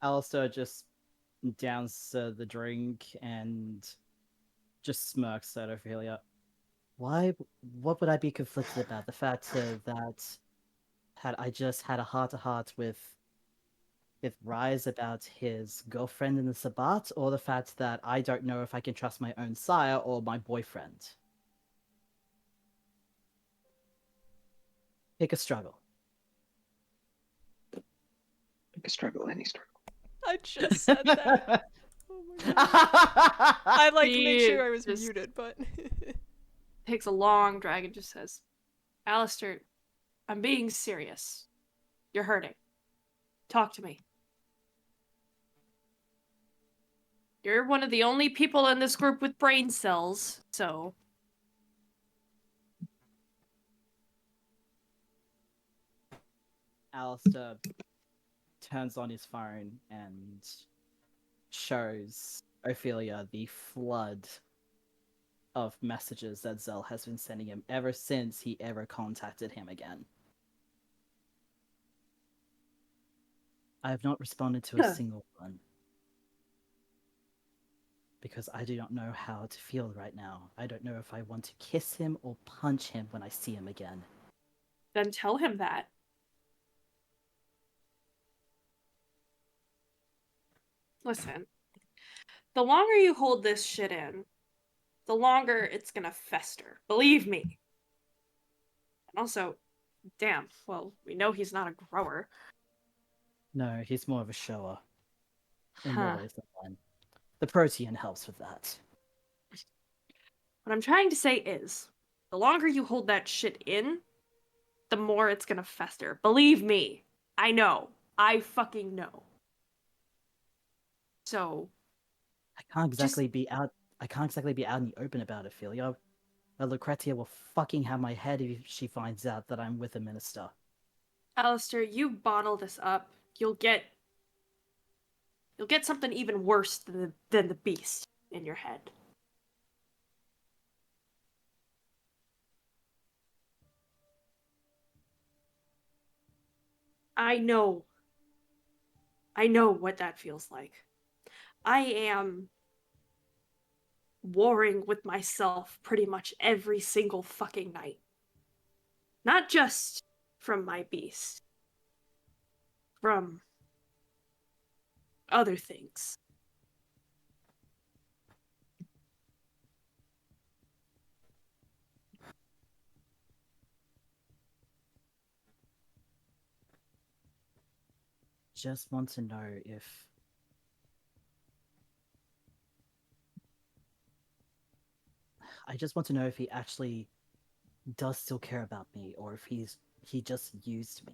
Alistair just downs the drink and just smirks at Ophelia. What would I be conflicted about? The fact that had I just had a heart-to-heart with Rise about his girlfriend in the Sabbat, or the fact that I don't know if I can trust my own sire or my boyfriend? Pick a struggle. Pick a struggle, any struggle. I just said that. Oh my god. I like to make He sure I was just- muted, but Takes a long drag and just says, "Alistair, I'm being serious. You're hurting. Talk to me. You're one of the only people in this group with brain cells, so..." Alistair turns on his phone and shows Ophelia the flood of messages that Zell has been sending him ever since he ever contacted him again. I have not responded to a single one. Because I do not know how to feel right now. I don't know if I want to kiss him or punch him when I see him again. Then tell him that. Listen, the longer you hold this shit in, the longer it's gonna fester. Believe me. And also, damn, well, we know he's not a grower. No, he's more of a shower. in Huh. more ways than one. The protein helps with that. What I'm trying to say is, the longer you hold that shit in, the more it's gonna fester. Believe me, I know. I fucking know. So, I can't Just- exactly be out. I can't exactly be out in the open about it, Ophelia. Lucretia will fucking have my head if she finds out that I'm with a minister. Alistair, you bottle this up, you'll get something even worse than the beast in your head. I know what that feels like. I am warring with myself pretty much every single fucking night. Not just from my beast, from other things. Just want to know if he actually does still care about me, or if he just used me.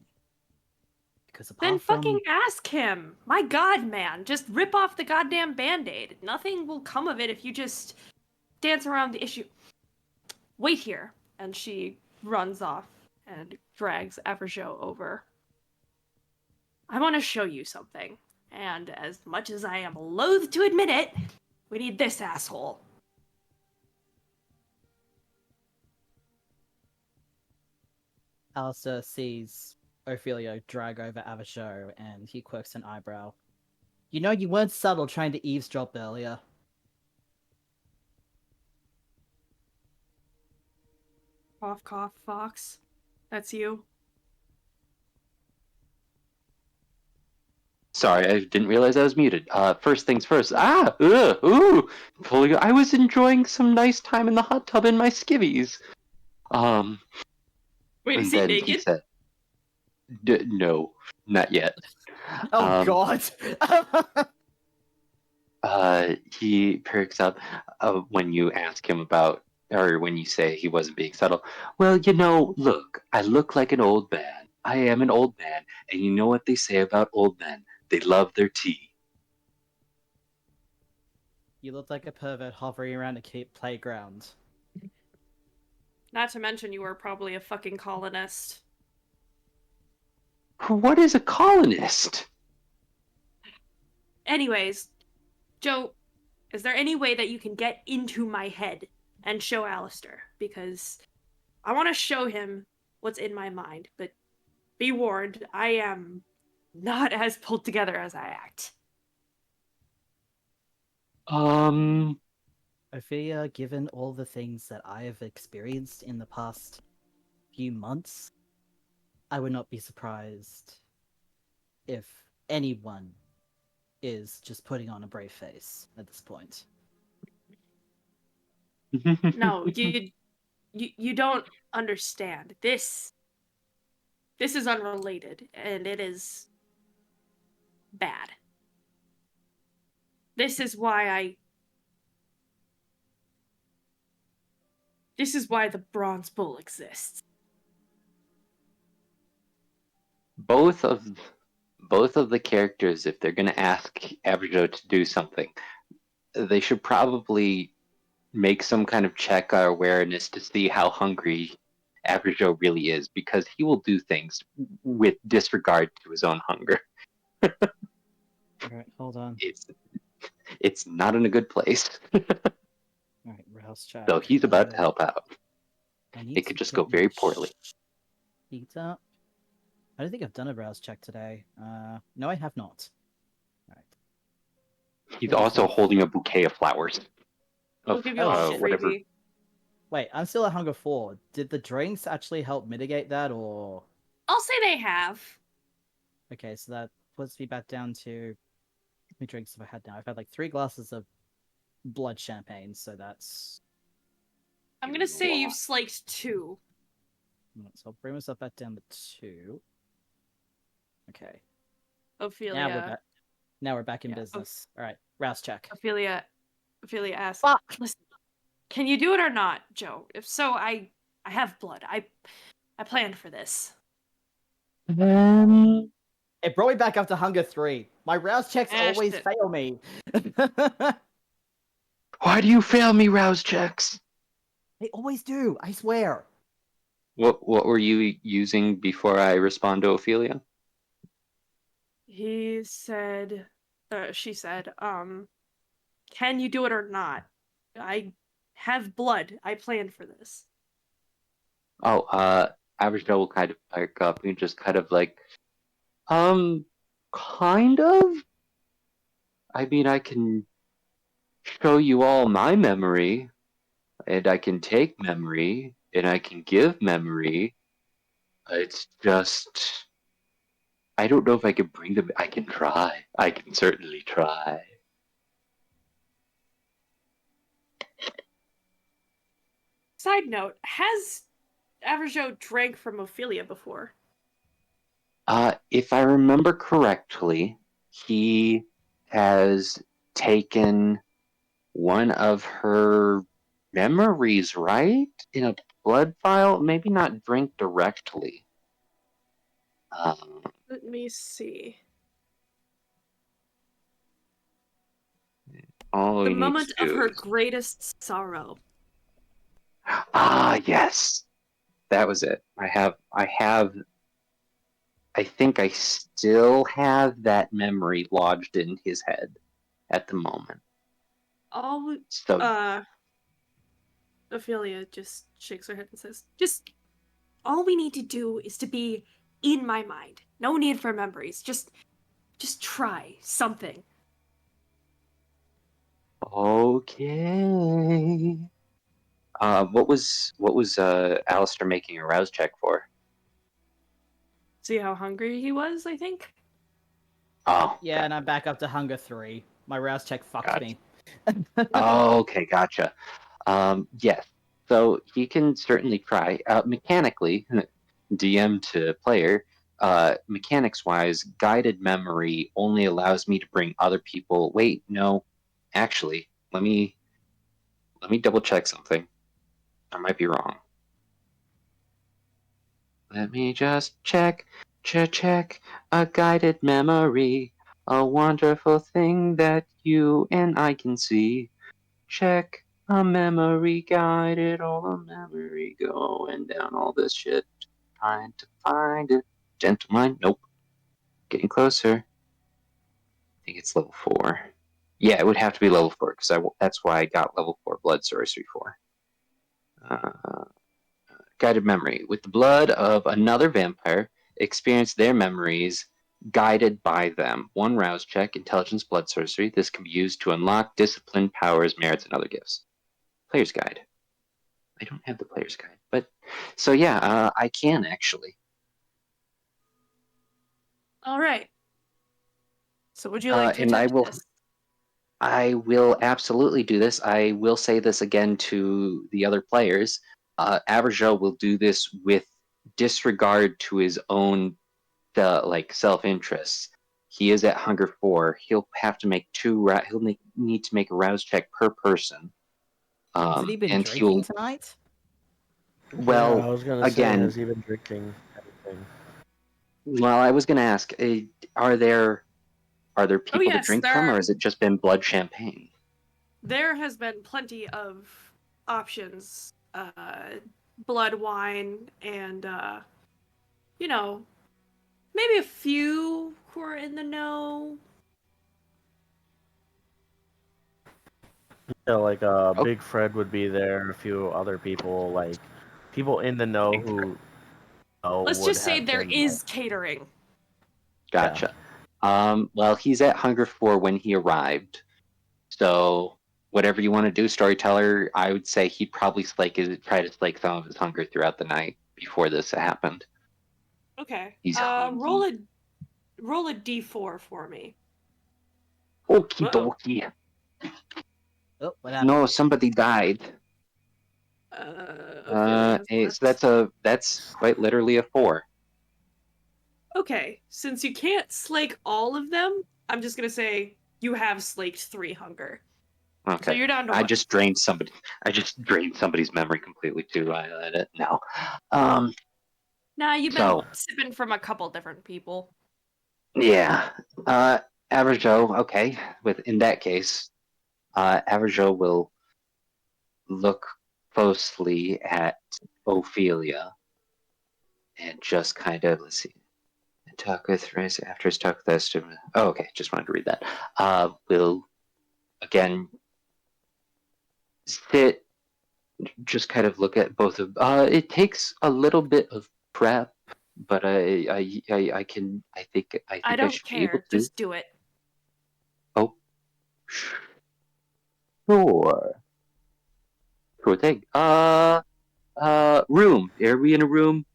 Because Then apart from fucking ask him. My god, man. Just rip off the goddamn band-aid. Nothing will come of it if you just dance around the issue. Wait here. And she runs off and drags Everjo over. I want to show you something. And as much as I am loath to admit it, we need this asshole. Alistair sees Ophelia drag over Avasho, and he quirks an eyebrow. You know, you weren't subtle trying to eavesdrop earlier. Cough, cough, Fox. That's you. Sorry, I didn't realize I was muted. First things first. Ooh. I was enjoying some nice time in the hot tub in my skivvies. Wait, And is he then naked? he said, "No, not yet." Oh God! He perks up when you ask him about, or when you say he wasn't being subtle. Well, look, I look like an old man. I am an old man, and you know what they say about old men? They love their tea. You look like a pervert hovering around a playground. Not to mention you were probably a fucking colonist. What is a colonist? Anyways, Joe, is there any way that you can get into my head and show Alistair? Because I want to show him what's in my mind, but be warned, I am not as pulled together as I act. Ophelia, given all the things that I have experienced in the past few months, I would not be surprised if anyone is just putting on a brave face at this point. No, you don't understand. This is unrelated, and it is bad. This is why the Bronze Bull exists. both of the characters, if they're gonna ask Averjo to do something, they should probably make some kind of check or awareness to see how hungry Averjo really is, because he will do things with disregard to his own hunger. Alright, hold on. It's not in a good place. Alright, rouse check. So he's about to help out. I need It could to just get go my very poorly. sheet up. I don't think I've done a rouse check today. No, I have not. Alright. He's also holding a bouquet of flowers. We'll give you all a whatever. freebie. Wait, I'm still at hunger 4. Did the drinks actually help mitigate that, or...? I'll say they have. Okay, so that puts me back down to... How many drinks have I had now? I've had like 3 glasses of blood champagne, so that's... I'm gonna say you've sliked 2. So I'll bring myself back down to 2. Okay. Now we're Ophelia, back. Now we're back in Yeah, business. All right, rouse check. Ophelia asks, Fuck. "Listen, can you do it or not, Joe? If so, I have blood. I planned for this." It brought me back up to hunger 3. My rouse checks always Shit. fail me. Why do you fail me, rouse checks? They always do. I swear. What were you using before I respond to Ophelia? He said, she said, can you do it or not? I have blood. I planned for this. Oh, Average Joe will kind of pick up and just kind of like, kind of? I mean, I can show you all my memory, and I can take memory, and I can give memory. It's just, I don't know if I can bring them. I can try. I can certainly try. Side note, has Averjo drank from Ophelia before? If I remember correctly, he has taken one of her memories, right? In a blood vial? Maybe not drink directly. Let me see. All The we need moment to of do her is... greatest sorrow. Ah, yes. That was it. I think I still have that memory lodged in his head at the moment. All So, Ophelia just shakes her head and says, all we need to do is to be in my mind. No need for memories. Just try something. okay. What was Alistair making a rouse check for? See how hungry he was, I think? Oh, Yeah, and I'm back up to hunger 3. My rouse check fucked Gotcha. me. oh, okay, gotcha. Yes. So he can certainly try. Mechanically, DM to player, mechanics-wise, guided memory only allows me to bring other people. Wait, no, actually, let me double check something. I might be wrong. Let me just check. A guided memory, a wonderful thing that you and I can see. Check a memory guided, all a memory going down all this shit. Trying to find it. Gentle mind, nope. Getting closer. I think it's level 4. Yeah, it would have to be level 4 because that's why I got level 4 blood sorcery for. Guided memory. With the blood of another vampire, experience their memories guided by them. 1 rouse check, intelligence, blood sorcery. This can be used to unlock discipline, powers, merits, and other gifts. Player's guide. I don't have the player's guide, but so yeah, I can actually. All right. So would you like to And attempt this? I will absolutely do this. I will say this again to the other players. Averjo will do this with disregard to his own self-interests. He is at hunger 4. He'll have to make 2. He'll need to make a rouse check per person. Hasn't he been and drinking tonight? Well, yeah, I was gonna say, again, has he been drinking anything? well, I was going to ask, are there people yes, to drink there from, or are. has it just been blood champagne? There has been plenty of options. Blood wine and maybe a few who are in the know. Yeah, like Oh. Big Fred would be there, a few other people, like people in the know who Let's would just say have there been, is catering. Gotcha. Well, he's at hunger 4 when he arrived. So whatever you want to do, storyteller, I would say he'd probably try to slake some of his hunger throughout the night before this happened. Okay. He's hungry. Roll a d4 for me. Okie Uh-oh. dokie. Oh, what happened? No, somebody died. Ophelia has So that's quite literally a 4. Okay, since you can't slake all of them, I'm just gonna say you have slaked 3 hunger. So Okay. you're down to I one. just drained somebody. I just drained somebody's memory completely too. I let it now. Nah, you've been So sipping from a couple different people. yeah. Average Joe. Okay. In that case, Average Joe will look closely at Ophelia and just kind of let's see. Talk with Rice after his talk with us. Oh, okay. Just wanted to read that. Will again sit, just kind of look at both of. It takes a little bit of prep, but I can. I think I I don't should be able care. to. Just do it. Oh, sure, sure thing. Room. Are we in a room?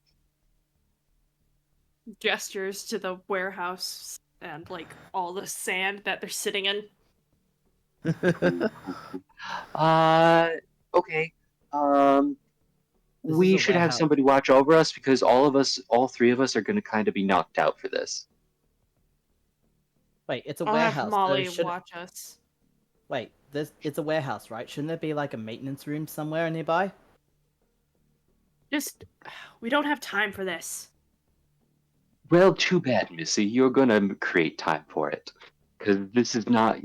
Gestures to the warehouse and like all the sand that they're sitting in. Okay. Um, This is we a should have warehouse. somebody watch over us because all 3 of us are going to kind of be knocked out for this. Wait, it's a I'll have warehouse. So Molly should watch us. wait, it's a warehouse, right? Shouldn't there be like a maintenance room somewhere nearby? Just, we don't have time for this. Well, too bad, Missy. You're gonna create time for it, because this is not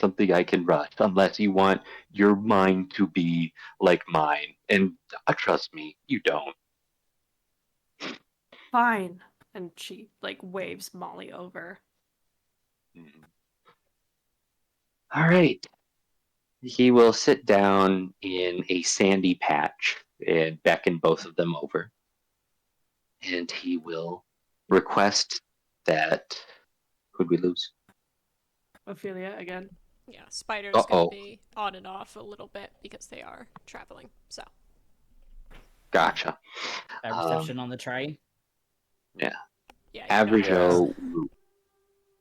something I can rush unless you want your mind to be like mine. And trust me, you don't. Fine. And she like waves Molly over. All right. He will sit down in a sandy patch and beckon both of them over, and he will request that. Who'd we lose? Ophelia again. Yeah, Spider's Uh gonna oh. be on and off a little bit because they are traveling. So Gotcha. A reception on the train. Yeah. yeah, you know Average how it is. Joe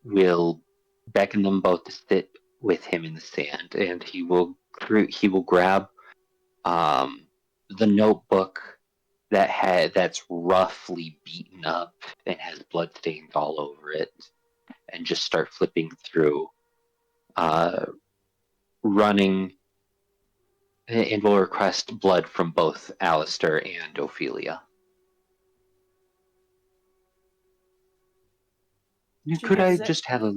will beckon them both to sit with him in the sand, and he will grab the notebook that's roughly beaten up and has blood stains all over it, and just start flipping through, running, and will request blood from both Alistair and Ophelia. She Could I hands it. just have a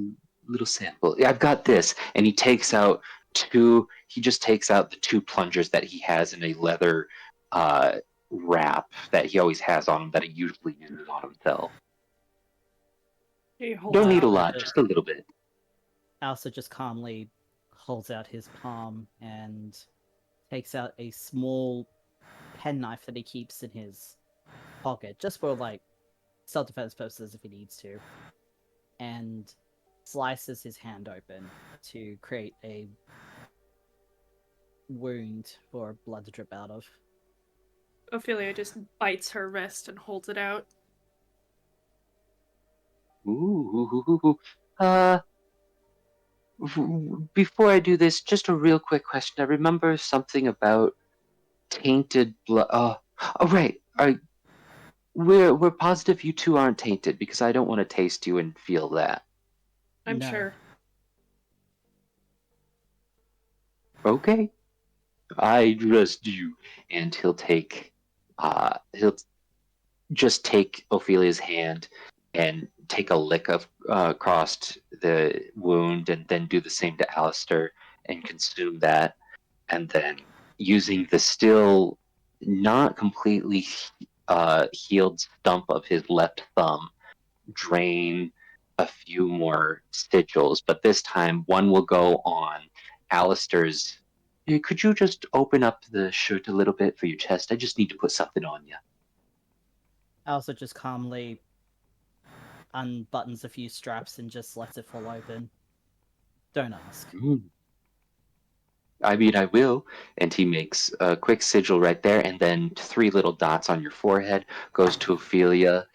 little sample? Yeah, I've got this. And he takes out he just takes out the 2 plungers that he has in a leather wrap that he always has on him that he usually uses on himself. She holds Don't it need a out. lot, just a little bit. Alsa just calmly holds out his palm and takes out a small penknife that he keeps in his pocket, just for like self-defense purposes if he needs to, and slices his hand open to create a wound for blood to drip out of. Ophelia just bites her wrist and holds it out. Ooh. Before I do this, just a real quick question. I remember something about tainted blood. Oh, right. We're positive you 2 aren't tainted because I don't want to taste you and feel that. I'm No. sure. Okay. I trust you. And he'll just take Ophelia's hand and take a lick across the wound, and then do the same to Alistair and consume that, and then using the still not completely healed stump of his left thumb, drain a few more sigils, but this time one will go on Alistair's. Could you just open up the shirt a little bit for your chest? I just need to put something on you. Alsa just calmly unbuttons a few straps and just lets it fall open. Don't ask. I mean, I will. And he makes a quick sigil right there, and then 3 little dots on your forehead, goes to Ophelia.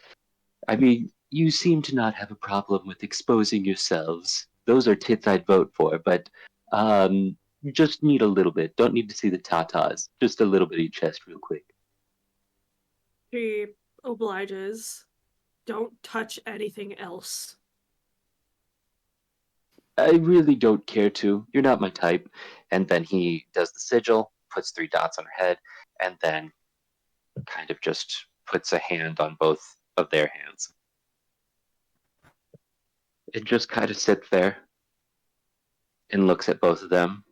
I mean, you seem to not have a problem with exposing yourselves. Those are tits I'd vote for, but you just need a little bit. Don't need to see the tatas. Just a little bit of your chest real quick. She obliges. Don't touch anything else. I really don't care to. You're not my type. And then he does the sigil, puts 3 dots on her head, and then kind of just puts a hand on both of their hands. It just kind of sits there and looks at both of them,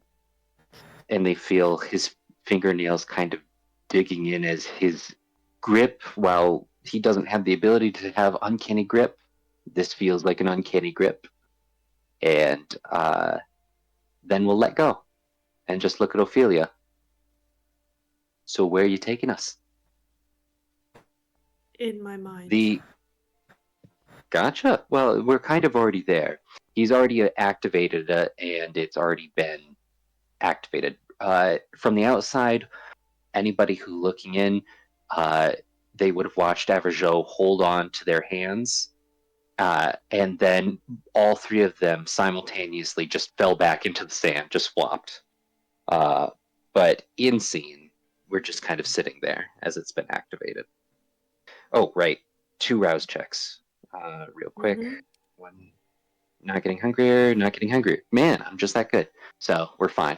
and they feel his fingernails kind of digging in as his grip, while he doesn't have the ability to have uncanny grip. This feels like an uncanny grip. And then we'll let go and just look at Ophelia. So where are you taking us? In my mind. Gotcha. Well, we're kind of already there. He's already activated it, and it's already been activated. From the outside, anybody who looking in, they would have watched Averjo hold on to their hands, and then all 3 of them simultaneously just fell back into the sand, just flopped. But in scene, we're just kind of sitting there as it's been activated. Oh, right. 2 rouse checks. Real quick. Mhm. 1, not getting hungrier, not getting hungrier. Man, I'm just that good. So, we're fine.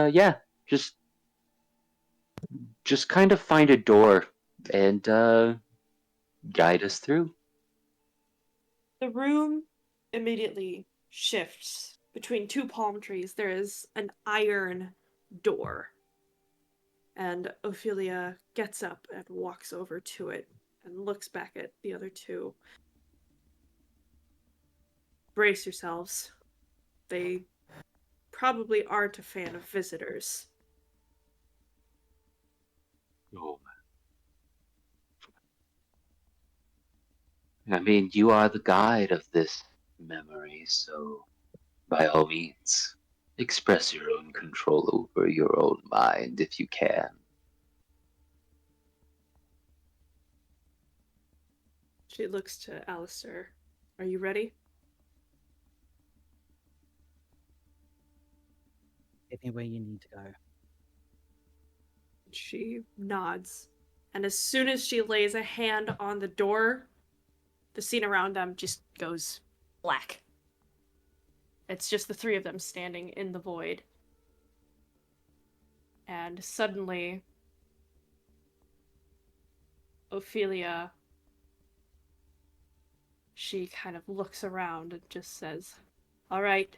Yeah, just kind of find a door and guide us through. The room immediately shifts. Between 2 palm trees, there is an iron door. And Ophelia gets up and walks over to it and looks back at the other 2. Brace yourselves. They probably aren't a fan of visitors. Oh, I mean, you are the guide of this memory, so by all means, express your own control over your own mind if you can. She looks to Alistair. Are you ready? Get me where you need to go. She nods. And as soon as she lays a hand on the door, the scene around them just goes black. It's just the 3 of them standing in the void. And suddenly, Ophelia, she kind of looks around and just says, "All right,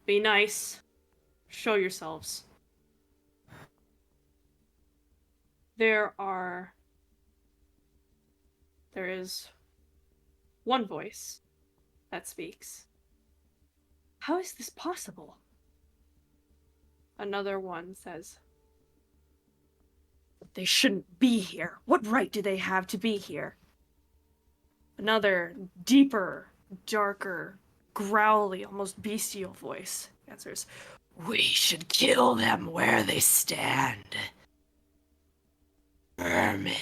be nice. Show yourselves." There is one voice that speaks. "How is this possible?" Another one says, "They shouldn't be here. What right do they have to be here?" Another, deeper, darker, growly, almost bestial voice answers, "We should kill them where they stand. Vermin."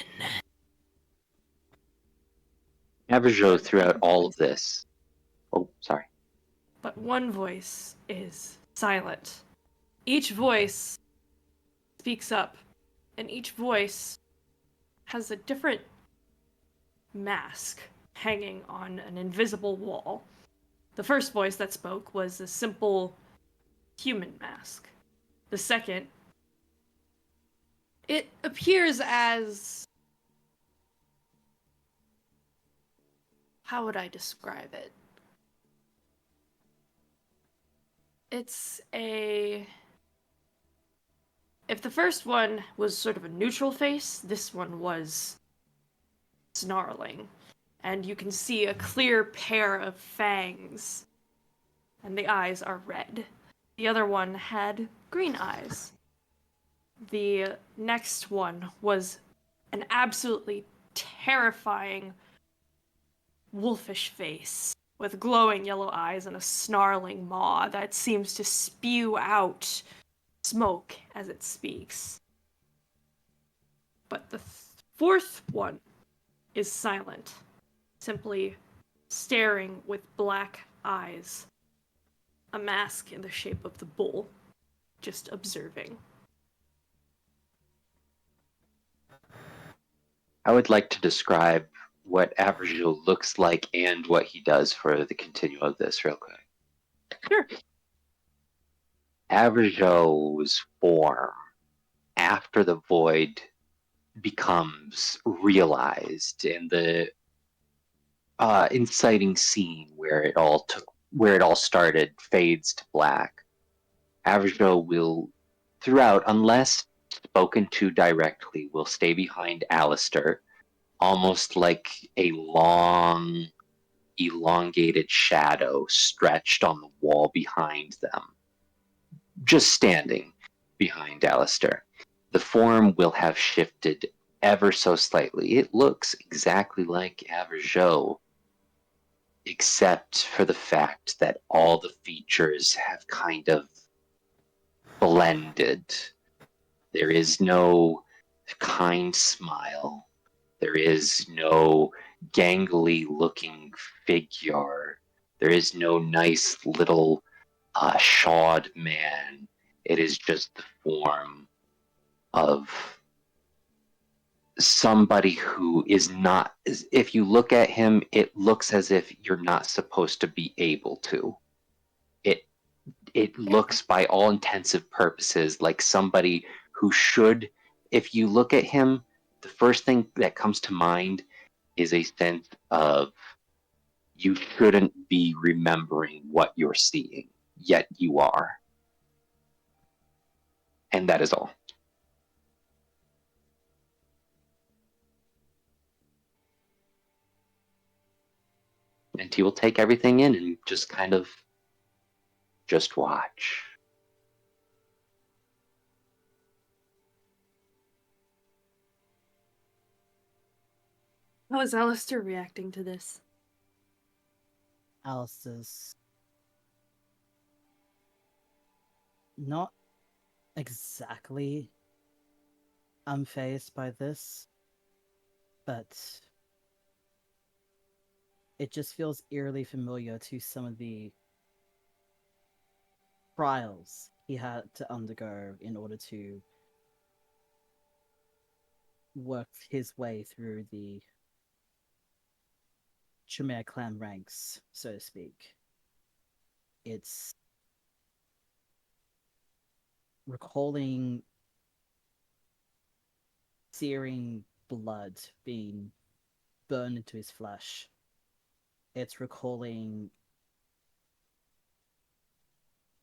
Averjo, throughout all of this. Oh, sorry. But one voice is silent. Each voice speaks up, and each voice has a different mask hanging on an invisible wall. The first voice that spoke was a simple human mask. The second, it appears as... how would I describe it? It's a... if the first one was sort of a neutral face, this one was snarling. And you can see a clear pair of fangs. And the eyes are red. The other one had green eyes. The next one was an absolutely terrifying wolfish face with glowing yellow eyes and a snarling maw that seems to spew out smoke as it speaks. But the 4th one is silent, simply staring with black eyes, a mask in the shape of the bull, just observing. I would like to describe what Avergil looks like and what he does for the continuum of this real quick. Sure. Avergil's form after the void becomes realized in the inciting scene where it all started fades to black. Avergil will, throughout, unless spoken to directly, will stay behind Alistair, almost like a long, elongated shadow stretched on the wall behind them, just standing behind Alistair. The form will have shifted ever so slightly. It looks exactly like Avergil, except for the fact that all the features have kind of blended. There is no kind smile. There is no gangly looking figure. There is no nice little shawed man. It is just the form of somebody who is not, if you look at him, it looks as if you're not supposed to be able to. It looks by all intensive purposes like somebody who should, if you look at him, the first thing that comes to mind is a sense of you shouldn't be remembering what you're seeing, yet you are. And that is all. And he will take everything in and just kind of just watch. How is Alistair reacting to this? Alistair's not exactly unfazed by this, but it just feels eerily familiar to some of the trials he had to undergo in order to work his way through the Chimera clan ranks, so to speak. It's recalling searing blood being burned into his flesh. It's recalling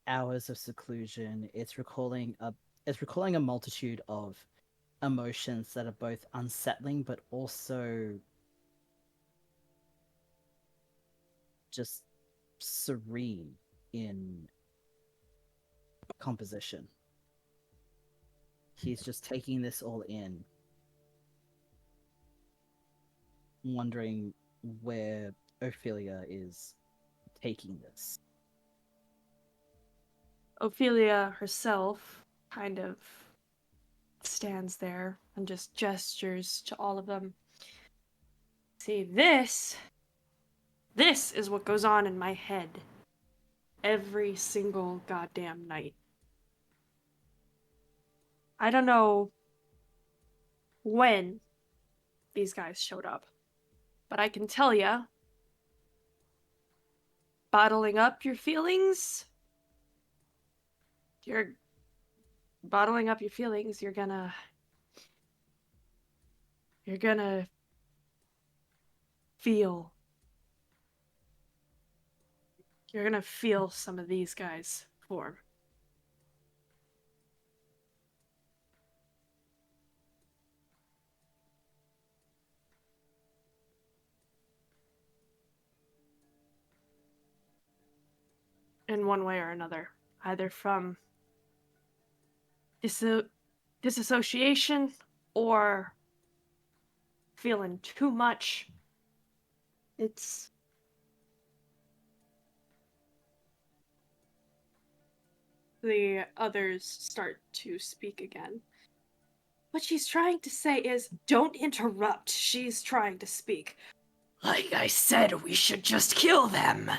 hours of seclusion. It's recalling a multitude of emotions that are both unsettling but also just serene in composition. He's just taking this all in, wondering where Ophelia is taking this. Ophelia herself kind of stands there and just gestures to all of them. See, this is what goes on in my head every single goddamn night. I don't know when these guys showed up, but I can tell ya, bottling up your feelings, you're gonna feel some of these guys form. In one way or another, either from disassociation or feeling too much. It's the others start to speak again. What she's trying to say is, don't interrupt. She's trying to speak. Like I said, we should just kill them.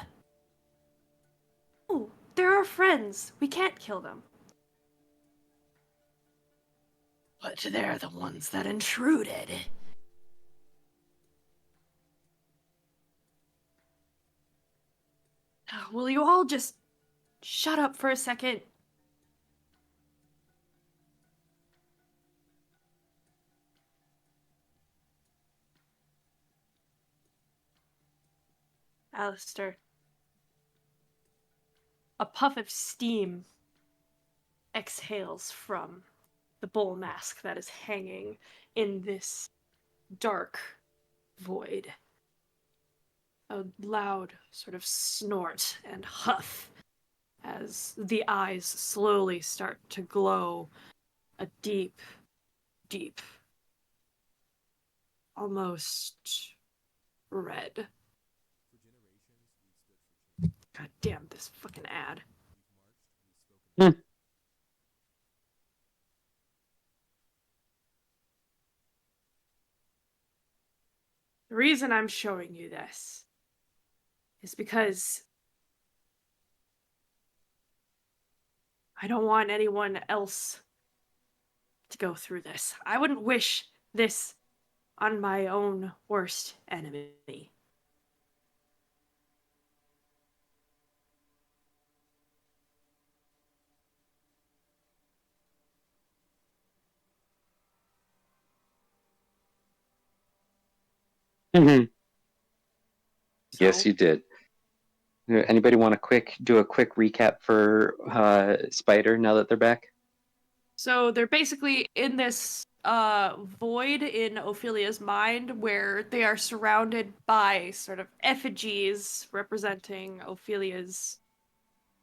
Oh, they're our friends. We can't kill them. But they're the ones that intruded. Will you all just shut up for a second? Alistair. A puff of steam exhales from the bull mask that is hanging in this dark void. A loud sort of snort and huff as the eyes slowly start to glow a deep, deep, almost red. God damn this fucking ad. The reason I'm showing you this is because I don't want anyone else to go through this. I wouldn't wish this on my own worst enemy. Yes, So- you did. Anybody want to do a quick recap for Spider now that they're back? So they're basically in this void in Ophelia's mind where they are surrounded by sort of effigies representing Ophelia's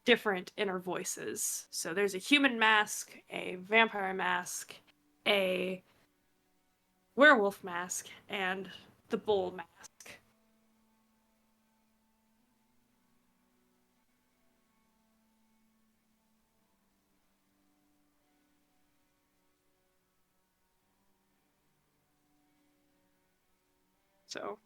different inner voices. So there's a human mask, a vampire mask, a werewolf mask, and the bull mask. So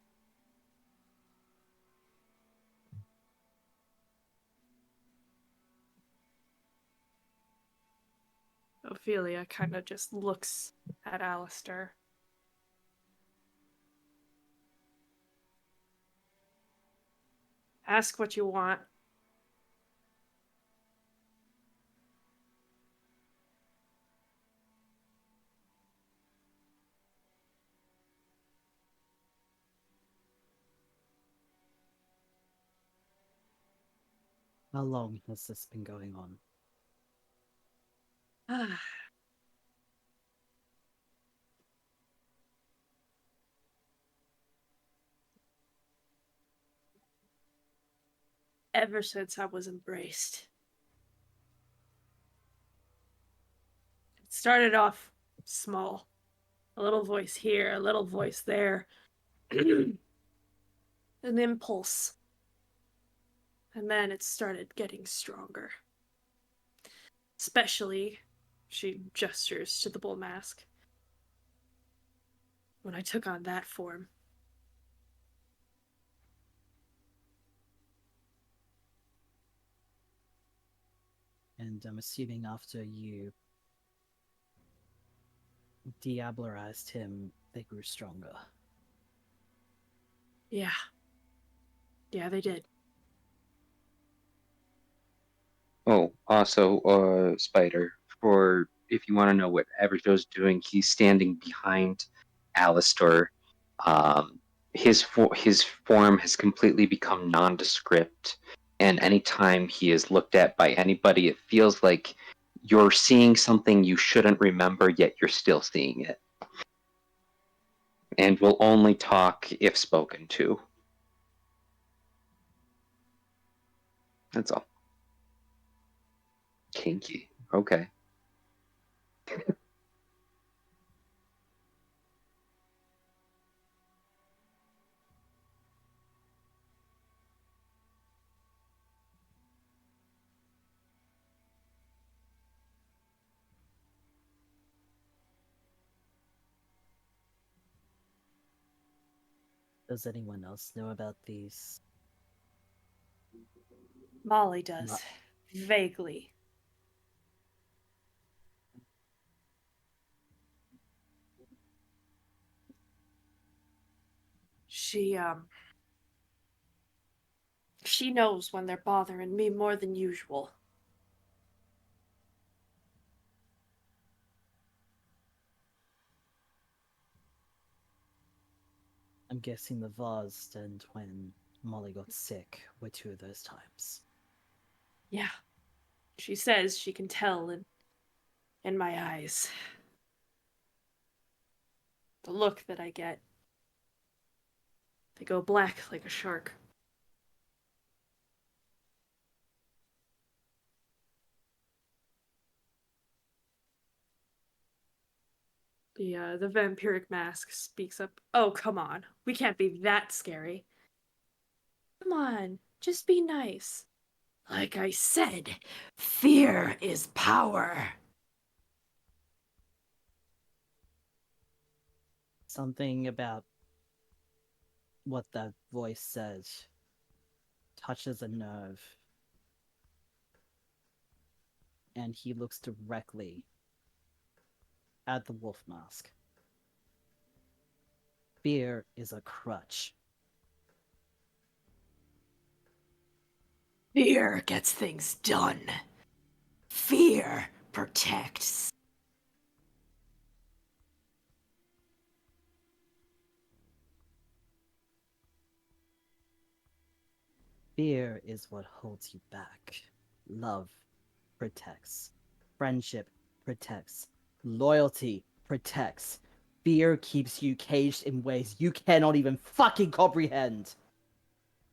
Ophelia kind of just looks at Alistair. Ask what you want. How long has this been going on? Ever since I was embraced. It started off small. A little voice here, a little voice there. An impulse. And then it started getting stronger. Especially, she gestures to the bull mask. When I took on that form. And I'm assuming after you diablerized him, they grew stronger. Yeah. Yeah, they did. Oh, also, Spider, for if you want to know what Everjoe's doing, he's standing behind Alistair. His form has completely become nondescript, and anytime he is looked at by anybody, it feels like you're seeing something you shouldn't remember, yet you're still seeing it. And will only talk if spoken to. That's all. Kinky. Okay. Does anyone else know about these? Molly does. Not- Vaguely. She She knows when they're bothering me more than usual. I'm guessing the vase and when Molly got sick were 2 of those times. Yeah. She says she can tell in my eyes. The look that I get. They go black like a shark. The vampiric mask speaks up. Oh, come on. We can't be that scary. Come on, just be nice. Like I said, fear is power. Something about what that voice says touches a nerve. And he looks directly at the wolf mask. Fear is a crutch. Fear gets things done. Fear protects. Fear is what holds you back. Love protects. Friendship protects. Loyalty protects. Fear keeps you caged in ways you cannot even fucking comprehend.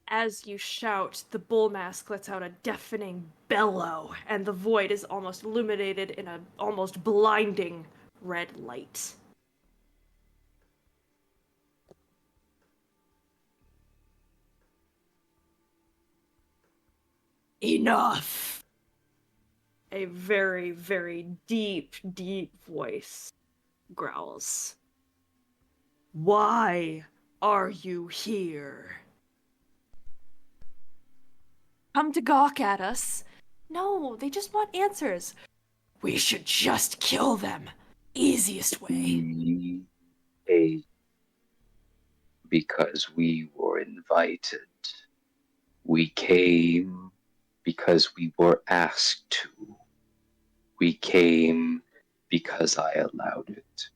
As you shout, the bull mask lets out a deafening bellow, and the void is almost illuminated in an almost blinding red light. Enough! A very, very deep, deep voice growls. Why are you here? Come to gawk at us? No, they just want answers. We should just kill them. Easiest way. We came because we were invited. We came because we were asked to. We came because I allowed it.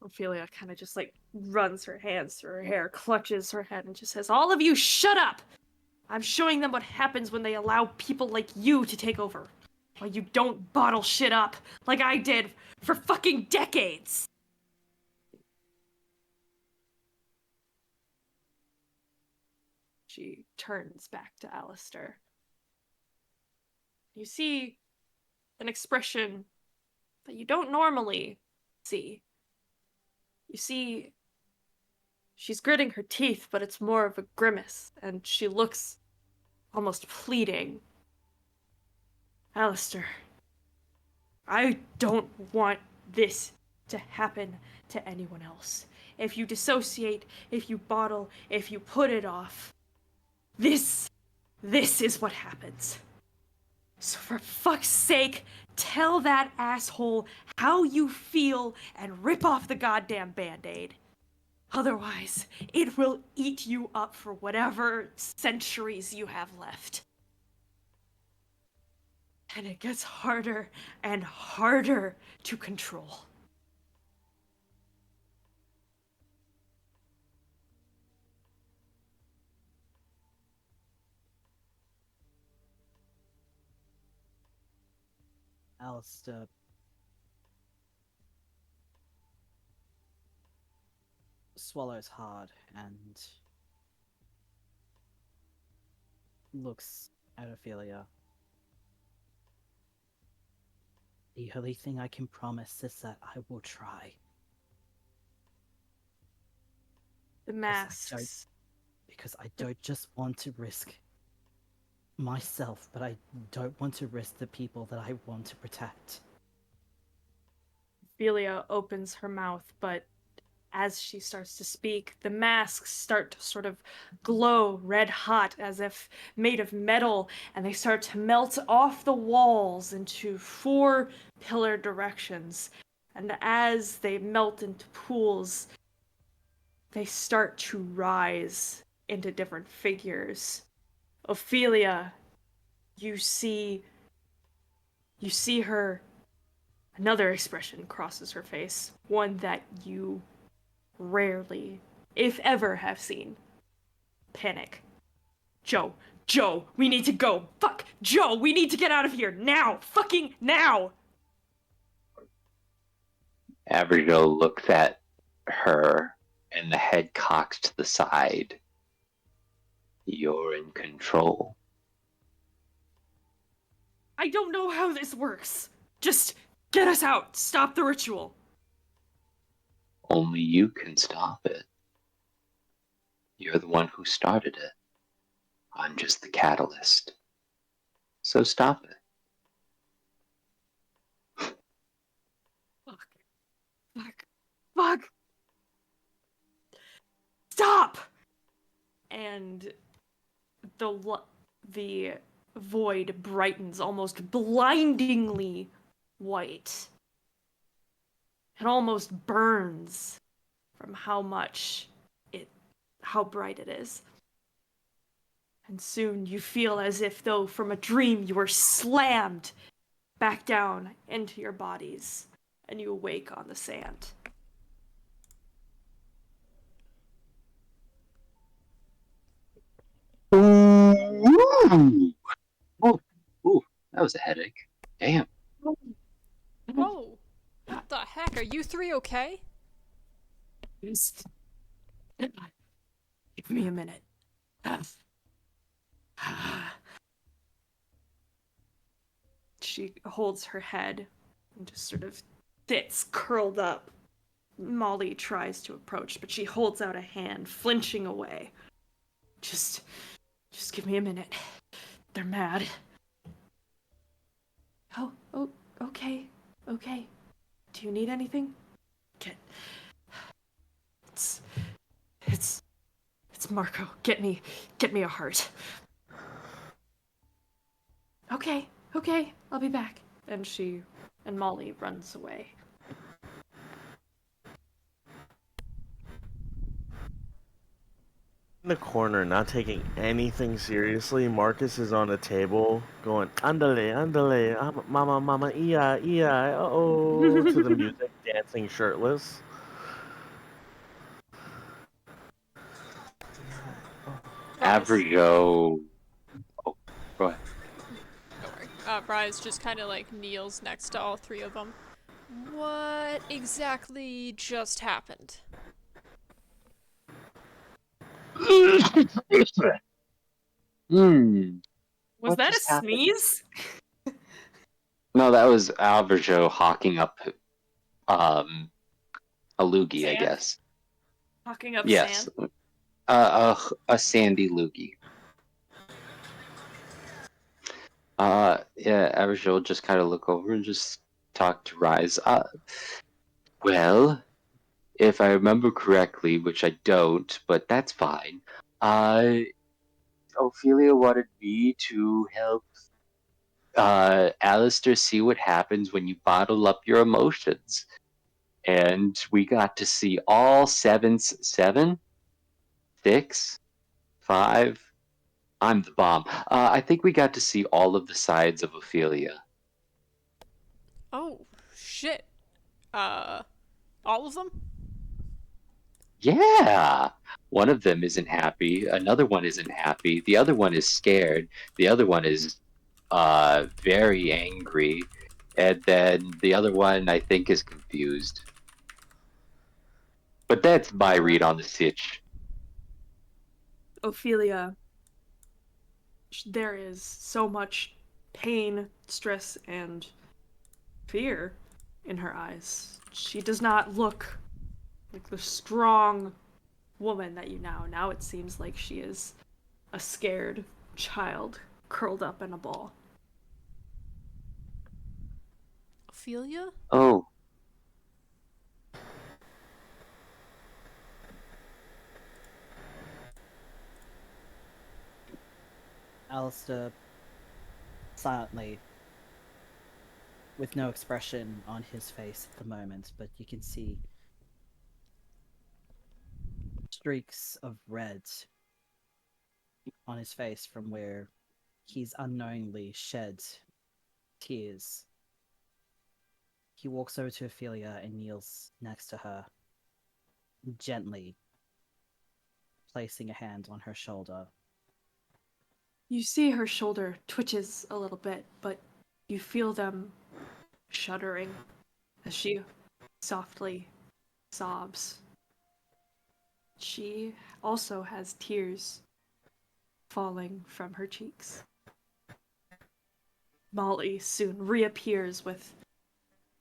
Ophelia kind of just like runs her hands through her hair, clutches her head, and just says, "All of you, shut up! I'm showing them what happens when they allow people like you to take over. While you don't bottle shit up like I did for fucking decades!" She turns back to Alistair. You see an expression that you don't normally see. You see, she's gritting her teeth, but it's more of a grimace, and she looks almost pleading. Alistair, I don't want this to happen to anyone else. If you dissociate, if you bottle, if you put it off, this is what happens. So for fuck's sake, tell that asshole how you feel and rip off the goddamn Band-Aid. Otherwise, it will eat you up for whatever centuries you have left. And it gets harder and harder to control. Alistair swallows hard and looks at Ophelia. The only thing I can promise is that I will try. The masks. Because I don't just want to risk myself, but I don't want to risk the people that I want to protect. Ophelia opens her mouth, but as she starts to speak, the masks start to sort of glow red hot as if made of metal, and they start to melt off the walls into 4 pillar directions. And as they melt into pools, they start to rise into different figures. Ophelia, you see her. Another expression crosses her face, one that you rarely, if ever, have seen. Panic. Joe, we need to go. Fuck, Joe, we need to get out of here now. Fucking now. Abigail looks at her, and the head cocks to the side. You're in control. I don't know how this works. Just get us out. Stop the ritual. Only you can stop it. You're the one who started it. I'm just the catalyst. So stop it. Fuck. Stop! And the void brightens almost blindingly white. It almost burns from how bright it is. And soon you feel as if though from a dream you were slammed back down into your bodies, and you awake on the sand. Ooh, that was a headache. Damn. Whoa! What the heck? Are you three okay? Just give me a minute. She holds her head and just sort of sits curled up. Molly tries to approach, but she holds out a hand, flinching away. Just give me a minute. They're mad. Oh, okay. Do you need anything? It's Marco. Get me a heart. Okay, I'll be back. And Molly runs away. In the corner, not taking anything seriously, Marcus is on a table going, andale, andale, mama, iya, oh, to the music, dancing shirtless. Abrigo. Oh, go ahead. Don't worry. Rise just kind of like kneels next to all three of them. What exactly just happened? Was What that a just happened? sneeze? No, that was Alberto hawking up a loogie, I Sand? guess. Hawking up Yes. sand? A sandy loogie. Yeah, Alberto will just kind of look over and just talk to Rise. Well, if I remember correctly, which I don't, but that's fine. Ophelia wanted me to help Alistair see what happens when you bottle up your emotions. And we got to see all 7, 6, 5. I'm the bomb. I think we got to see all of the sides of Ophelia. Oh, shit. All of them? Yeah! One of them isn't happy. Another one isn't happy. The other one is scared. The other one is very angry. And then the other one, I think, is confused. But that's my read on the sitch. Ophelia, there is so much pain, stress, and fear in her eyes. She does not look like the strong woman that you know. Now it seems like she is a scared child curled up in a ball. Ophelia? Oh. Alistair silently with no expression on his face at the moment, but you can see streaks of red on his face from where he's unknowingly shed tears. He walks over to Ophelia and kneels next to her, gently placing a hand on her shoulder. You see her shoulder twitches a little bit, but you feel them shuddering as she softly sobs. She also has tears falling from her cheeks. Molly soon reappears with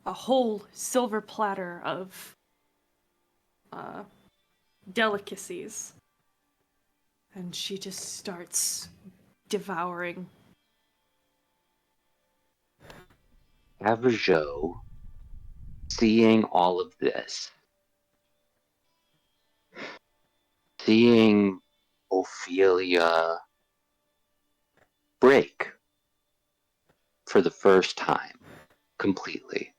a whole silver platter of delicacies. And she just starts devouring. Averjo, seeing all of this, seeing Ophelia break for the first time completely,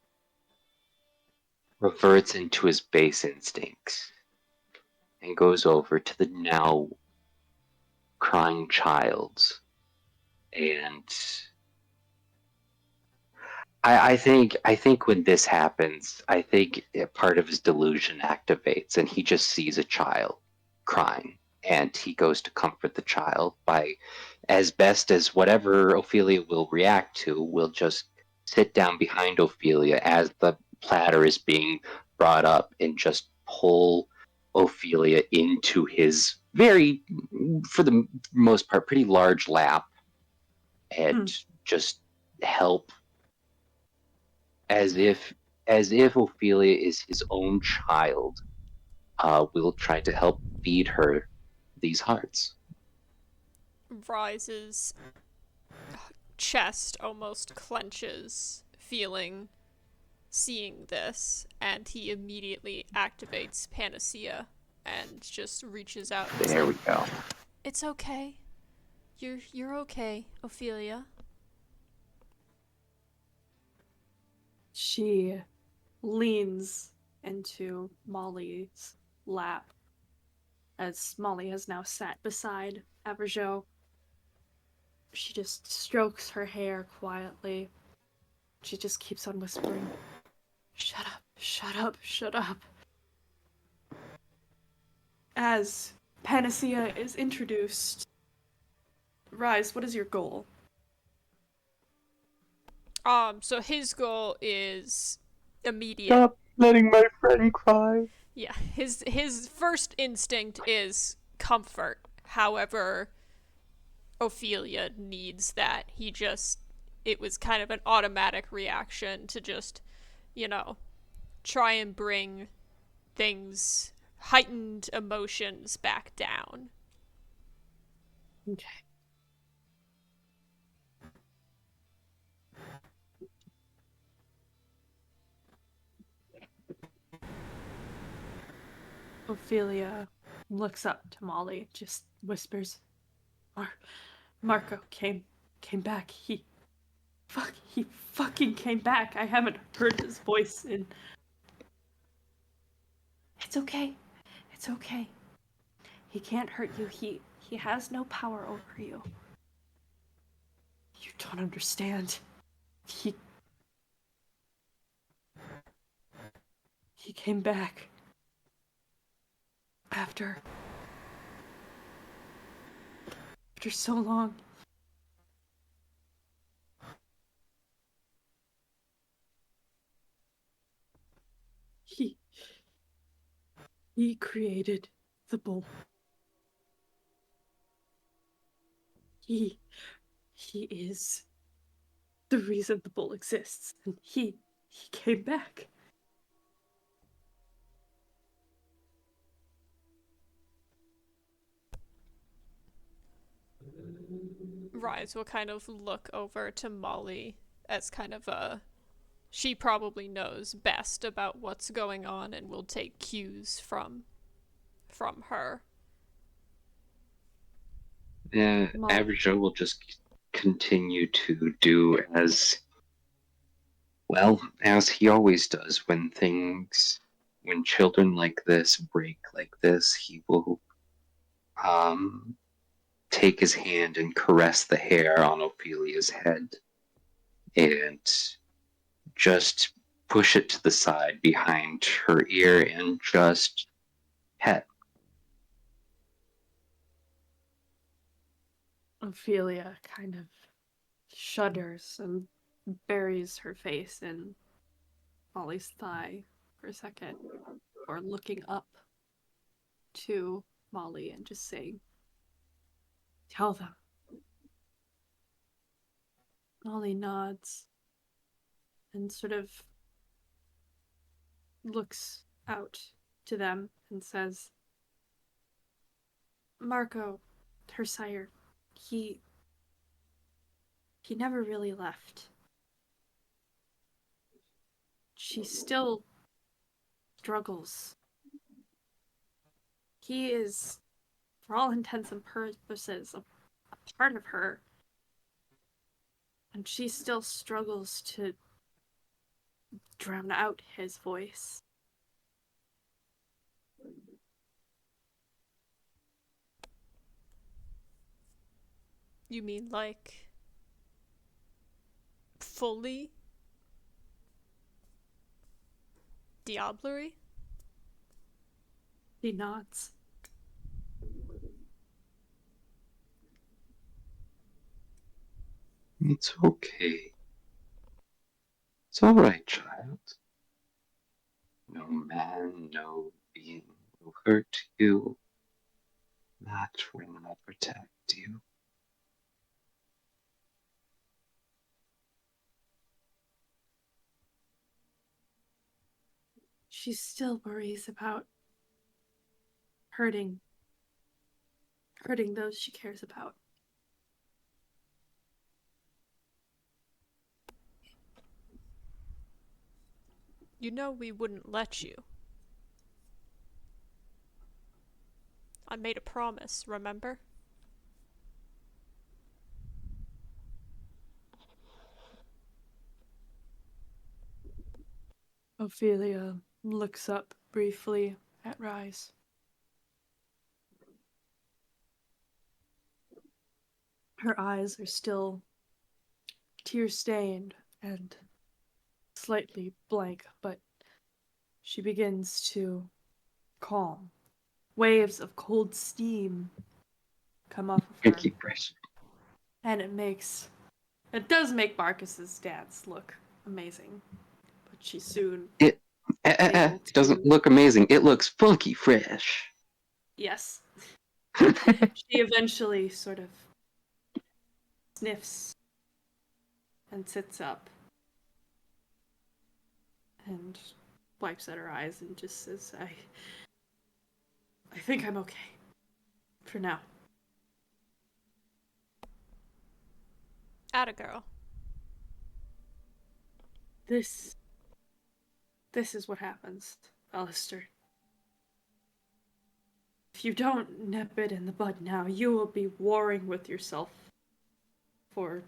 reverts into his base instincts and goes over to the now crying child. And I think when this happens, I think part of his delusion activates and he just sees a child crying and he goes to comfort the child by, as best as whatever Ophelia will react to, will just sit down behind Ophelia as the platter is being brought up and just pull Ophelia into his very, for the most part, pretty large lap and just help as if Ophelia is his own child, will try to help feed her these hearts. Rise's chest almost clenches, seeing this, and he immediately activates Panacea and just reaches out. And There we go. It's okay. You're okay, Ophelia. She leans into Molly's lap as Molly has now sat beside Averjo. She just strokes her hair quietly. She just keeps on whispering, "Shut up, shut up, shut up." As Panacea is introduced, Rise, what is your goal? So his goal is immediate. Stop letting my friend cry. Yeah, his first instinct is comfort. However, Ophelia needs that. It was kind of an automatic reaction to just, try and bring heightened emotions back down. Okay. Ophelia looks up to Molly, just whispers, Marco came back. He fucking came back. I haven't heard his voice in... It's okay. It's okay. He can't hurt you. He has no power over you. You don't understand. He came back. After so long. He created the bull. He is the reason the bull exists. And he came back. Rise will kind of look over to Molly as kind of she probably knows best about what's going on and will take cues from her. Yeah, Averjo will just continue to do as Well, as he always does when children like this break like this, he will um, take his hand and caress the hair on Ophelia's head and just push it to the side behind her ear and just pet. Ophelia kind of shudders and buries her face in Molly's thigh for a second, or looking up to Molly and just saying, "Tell them." Molly nods and sort of looks out to them and says, "Marco, her sire, he never really left. She still struggles. He is, for all intents and purposes, a part of her, and she still struggles to drown out his voice." You mean like fully diablerie? He nods. It's okay. It's all right, child. No man, no being will hurt you. Not when I protect you. She still worries about hurting those she cares about. You know we wouldn't let you. I made a promise, remember? Ophelia looks up briefly at Rise. Her eyes are still tear-stained and slightly blank, but she begins to calm. Waves of cold steam come off of her, Pinky press. and it does make Marcus's dance look amazing. But she soon able It doesn't to- look amazing. It looks funky fresh. Yes. She eventually sort of sniffs and sits up and wipes at her eyes and just says, I think I'm okay. For now. Atta girl. This is what happens, Alistair. If you don't nip it in the bud now, you will be warring with yourself for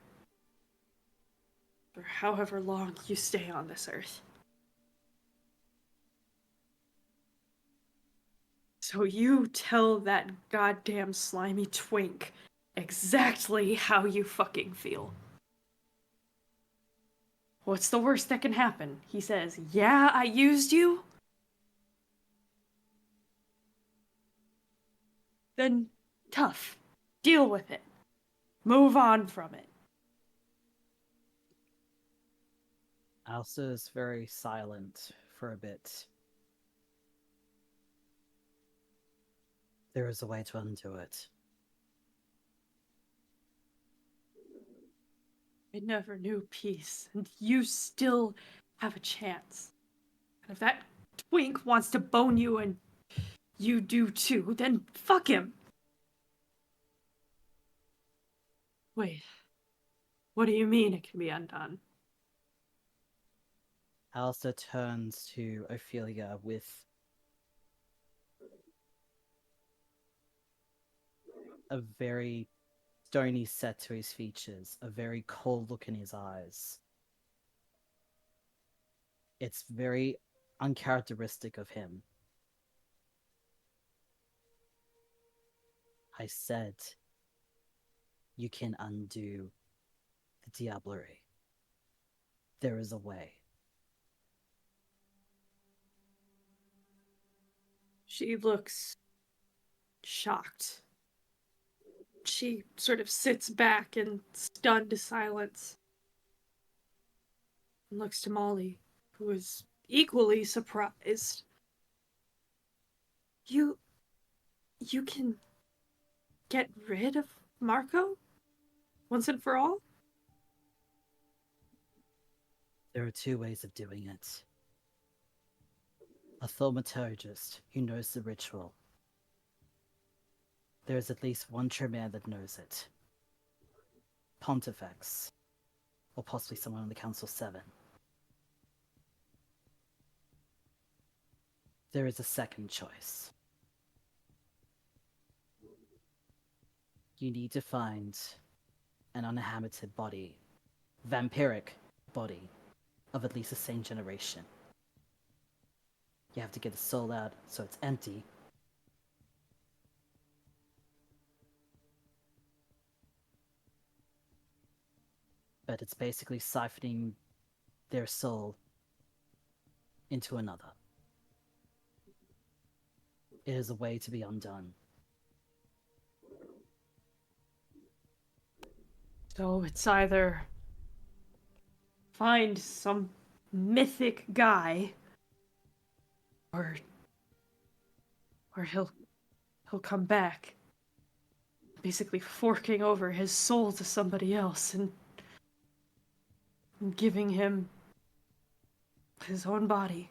however long you stay on this earth. So you tell that goddamn slimy twink exactly how you fucking feel. What's the worst that can happen? He says, "Yeah, I used you." Then tough. Deal with it. Move on from it. Alistair is very silent for a bit. There is a way to undo it. I never knew peace, and you still have a chance. And if that twink wants to bone you and you do too, then fuck him. Wait. What do you mean it can be undone? Alistair turns to Ophelia with a very stony set to his features, a very cold look in his eyes. It's very uncharacteristic of him. I said you can undo the Diablerie. There is a way. She looks shocked. She sort of sits back in stunned silence and looks to Molly, who is equally surprised. You can get rid of Marco? Once and for all? There are two ways of doing it. A thaumaturgist who knows the ritual. There is at least one Tremere that knows it. Pontifex. Or possibly someone on the Council 7. There is a second choice. You need to find an uninhabited body, vampiric body, of at least the same generation. You have to get the soul out so it's empty. But it's basically siphoning their soul into another. It is a way to be undone. So it's either find some mythic guy, or he'll come back, basically forking over his soul to somebody else and giving him his own body.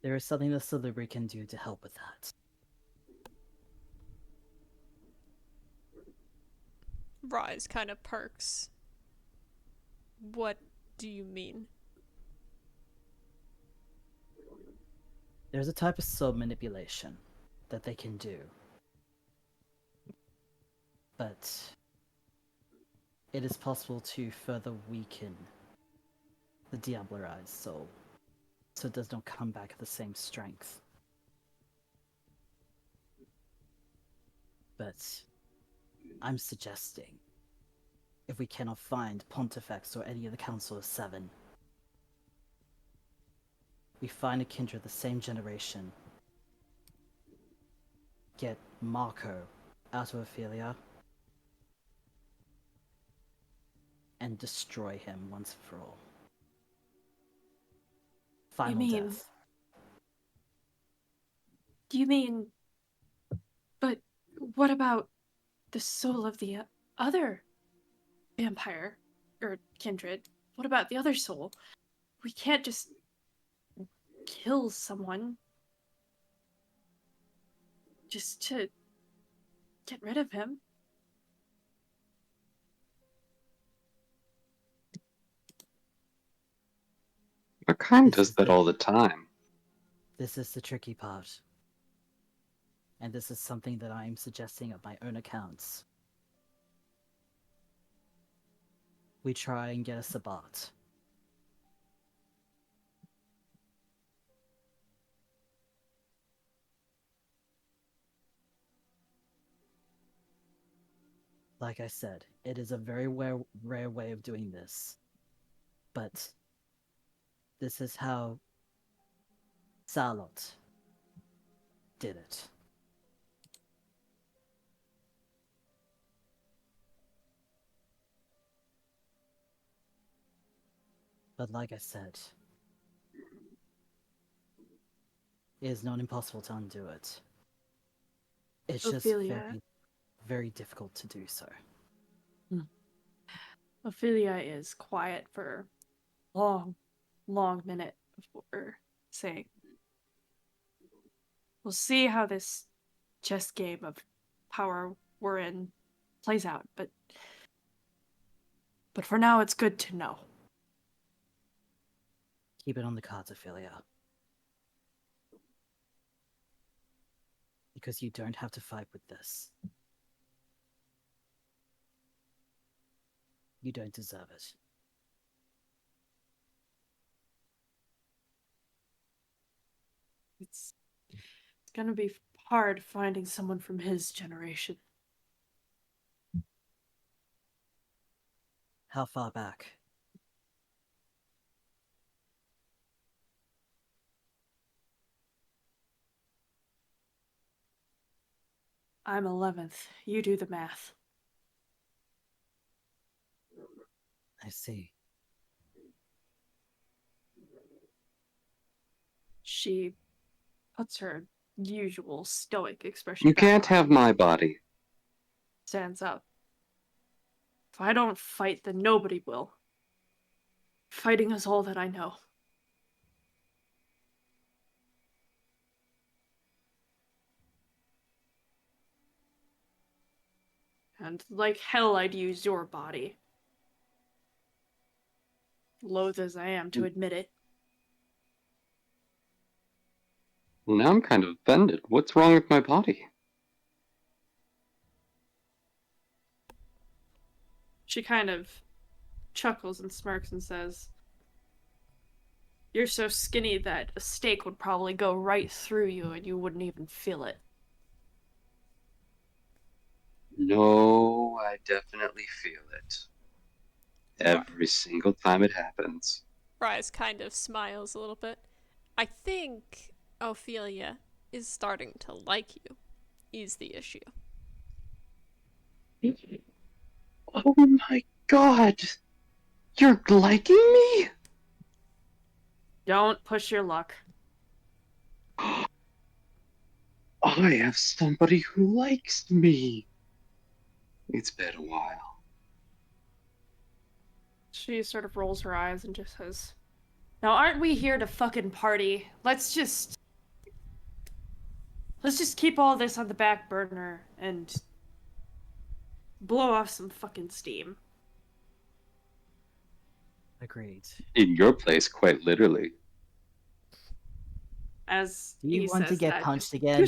There is something the Celibri can do to help with that. Rise kind of perks. What do you mean? There's a type of soul manipulation that they can do. But it is possible to further weaken the Diablerized soul, so it does not come back at the same strength. But I'm suggesting, if we cannot find Pontifex or any of the Council of 7, we find a kindred of the same generation, get Marco out of Ophelia, and destroy him once and for all. Final mean- death. Do you mean... But what about the soul of the other vampire? Or kindred? What about the other soul? We can't just kill someone just to get rid of him. Archon This does is that the- all the time. This is the tricky part. And this is something that I am suggesting of my own accounts. We try and get a Sabbat. Like I said, it is a very rare way of doing this. But this is how Salot did it. But like I said, it is not impossible to undo it. It's just Ophelia. very, very difficult to do so. Ophelia is quiet for a long minute before saying, "We'll see how this chess game of power we're in plays out, but for now it's good to know." Keep it on the cards, Ophelia. because you don't have to fight with this. You don't deserve it. It's gonna be hard finding someone from his generation. How far back? I'm 11th. You do the math. I see. She puts her usual stoic expression. You back can't on, have my body. Stands up. If I don't fight, then nobody will. Fighting is all that I know. And like hell, I'd use your body. Loath as I am to admit it. Well, now I'm kind of offended. What's wrong with my body? She kind of chuckles and smirks and says, "You're so skinny that a steak would probably go right through you and you wouldn't even feel it." No, I definitely feel it. Every single time it happens. Rise kind of smiles a little bit. I think Ophelia is starting to like you, is the issue. Oh my god! You're liking me? Don't push your luck. I have somebody who likes me. It's been a while. She sort of rolls her eyes and just says, "Now aren't we here to fucking party? Let's just keep all this on the back burner and blow off some fucking steam." Agreed. In your place, quite literally. As Do you he want to says get that, punched just- again?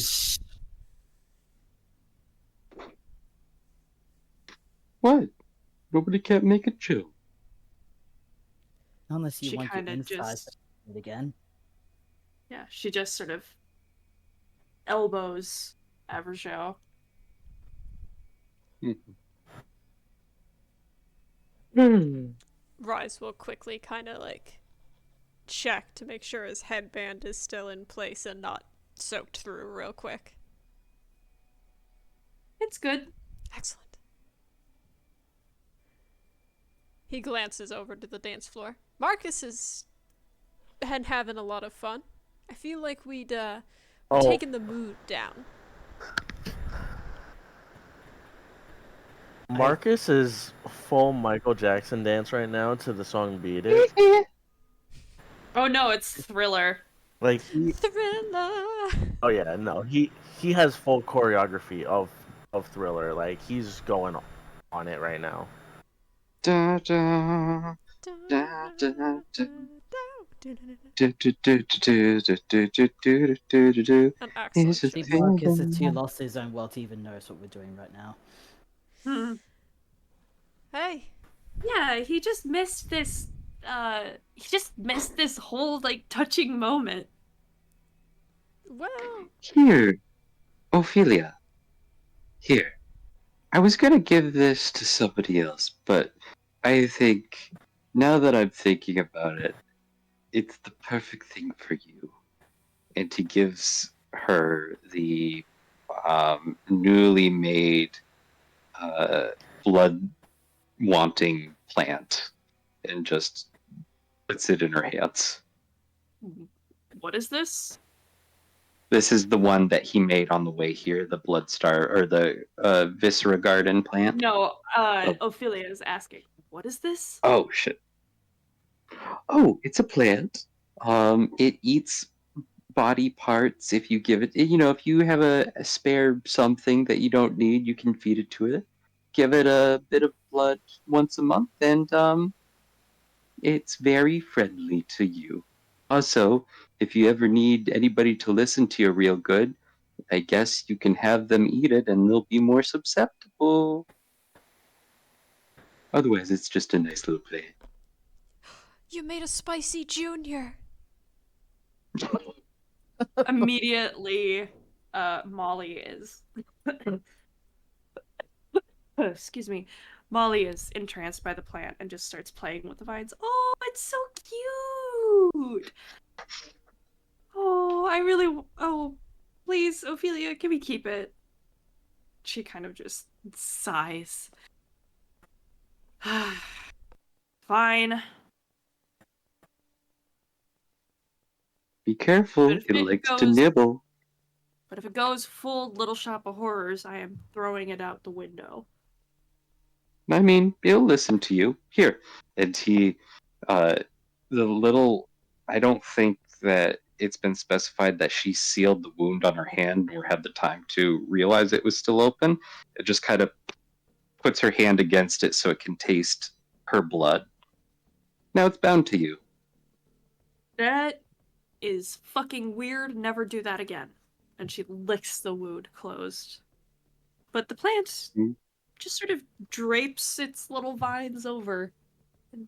What? Nobody kept making chill. Unless you She want your kinda insides just- to it again. Yeah, she just sort of elbows Averjo. Rise will quickly kind of like check to make sure his headband is still in place and not soaked through real quick. It's good. Excellent. He glances over to the dance floor. Marcus is having a lot of fun. I feel like we'd taken the mood down. Marcus is full Michael Jackson dance right now to the song "Beat It." Oh no, it's Thriller. Like, Thriller. oh yeah, no, he has full choreography of Thriller. Like, he's going on it right now. Da, da, da, da, da. Do, do, do, do, do, do, do, do, do, do, do. An excellent Is it choice. Big Marcus is too lost in his own world to even notice what we're doing right now. Hey, Yeah, he just missed this whole like touching moment. well, Here, Ophelia. Here. I was gonna give this to somebody else, but I think, now that I'm thinking about it, it's the perfect thing for you. And he gives her the newly made blood-wanting plant and just puts it in her hands. What is this? This is the one that he made on the way here, the Blood Star, or the Viscera Garden plant. No, Ophelia is asking, what is this? Oh, shit. Oh, it's a plant. It eats body parts if you give it, if you have a spare something that you don't need, you can feed it to it. Give it a bit of blood once a month, and it's very friendly to you. Also, if you ever need anybody to listen to you real good, I guess you can have them eat it and they'll be more susceptible. Otherwise, it's just a nice little play. You made a spicy junior. Immediately, Molly is. Excuse me. Molly is entranced by the plant and just starts playing with the vines. Oh, it's so cute! Oh, I really. Oh, please, Ophelia, can we keep it? She kind of just sighs. Fine. Be careful, But if it it likes to goes- nibble. But if it goes full Little Shop of Horrors, I am throwing it out the window. I mean, he'll listen to you. Here. And he, the little, I don't think that it's been specified that she sealed the wound on her hand or had the time to realize it was still open. It just kind of puts her hand against it so it can taste her blood. Now it's bound to you. That is fucking weird. Never do that again. And she licks the wound closed. But the plant Hmm. just sort of drapes its little vines over. And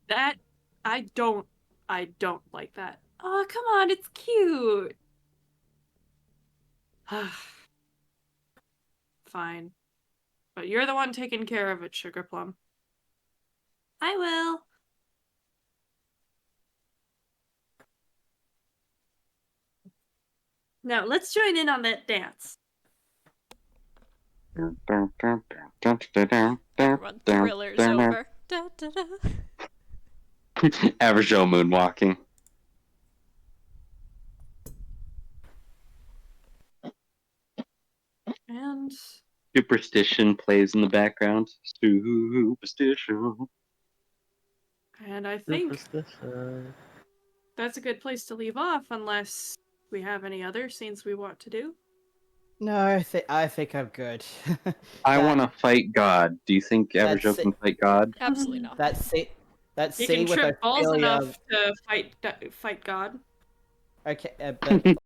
that I don't like that. Oh, come on, it's cute. Fine. But you're the one taking care of it, Sugar Plum. I will. Now, let's join in on that dance. Run Thriller's over. Da, da, da. Average Joe moonwalking. And Superstition plays in the background. Superstition. I think Superstition. that's a good place to leave off, unless we have any other scenes we want to do. No, I think I'm good. I That- want to fight God. Do you think Average Joe That's can fight God? Absolutely not. That scene He can with trip balls Ophelia. enough to fight God. Okay, but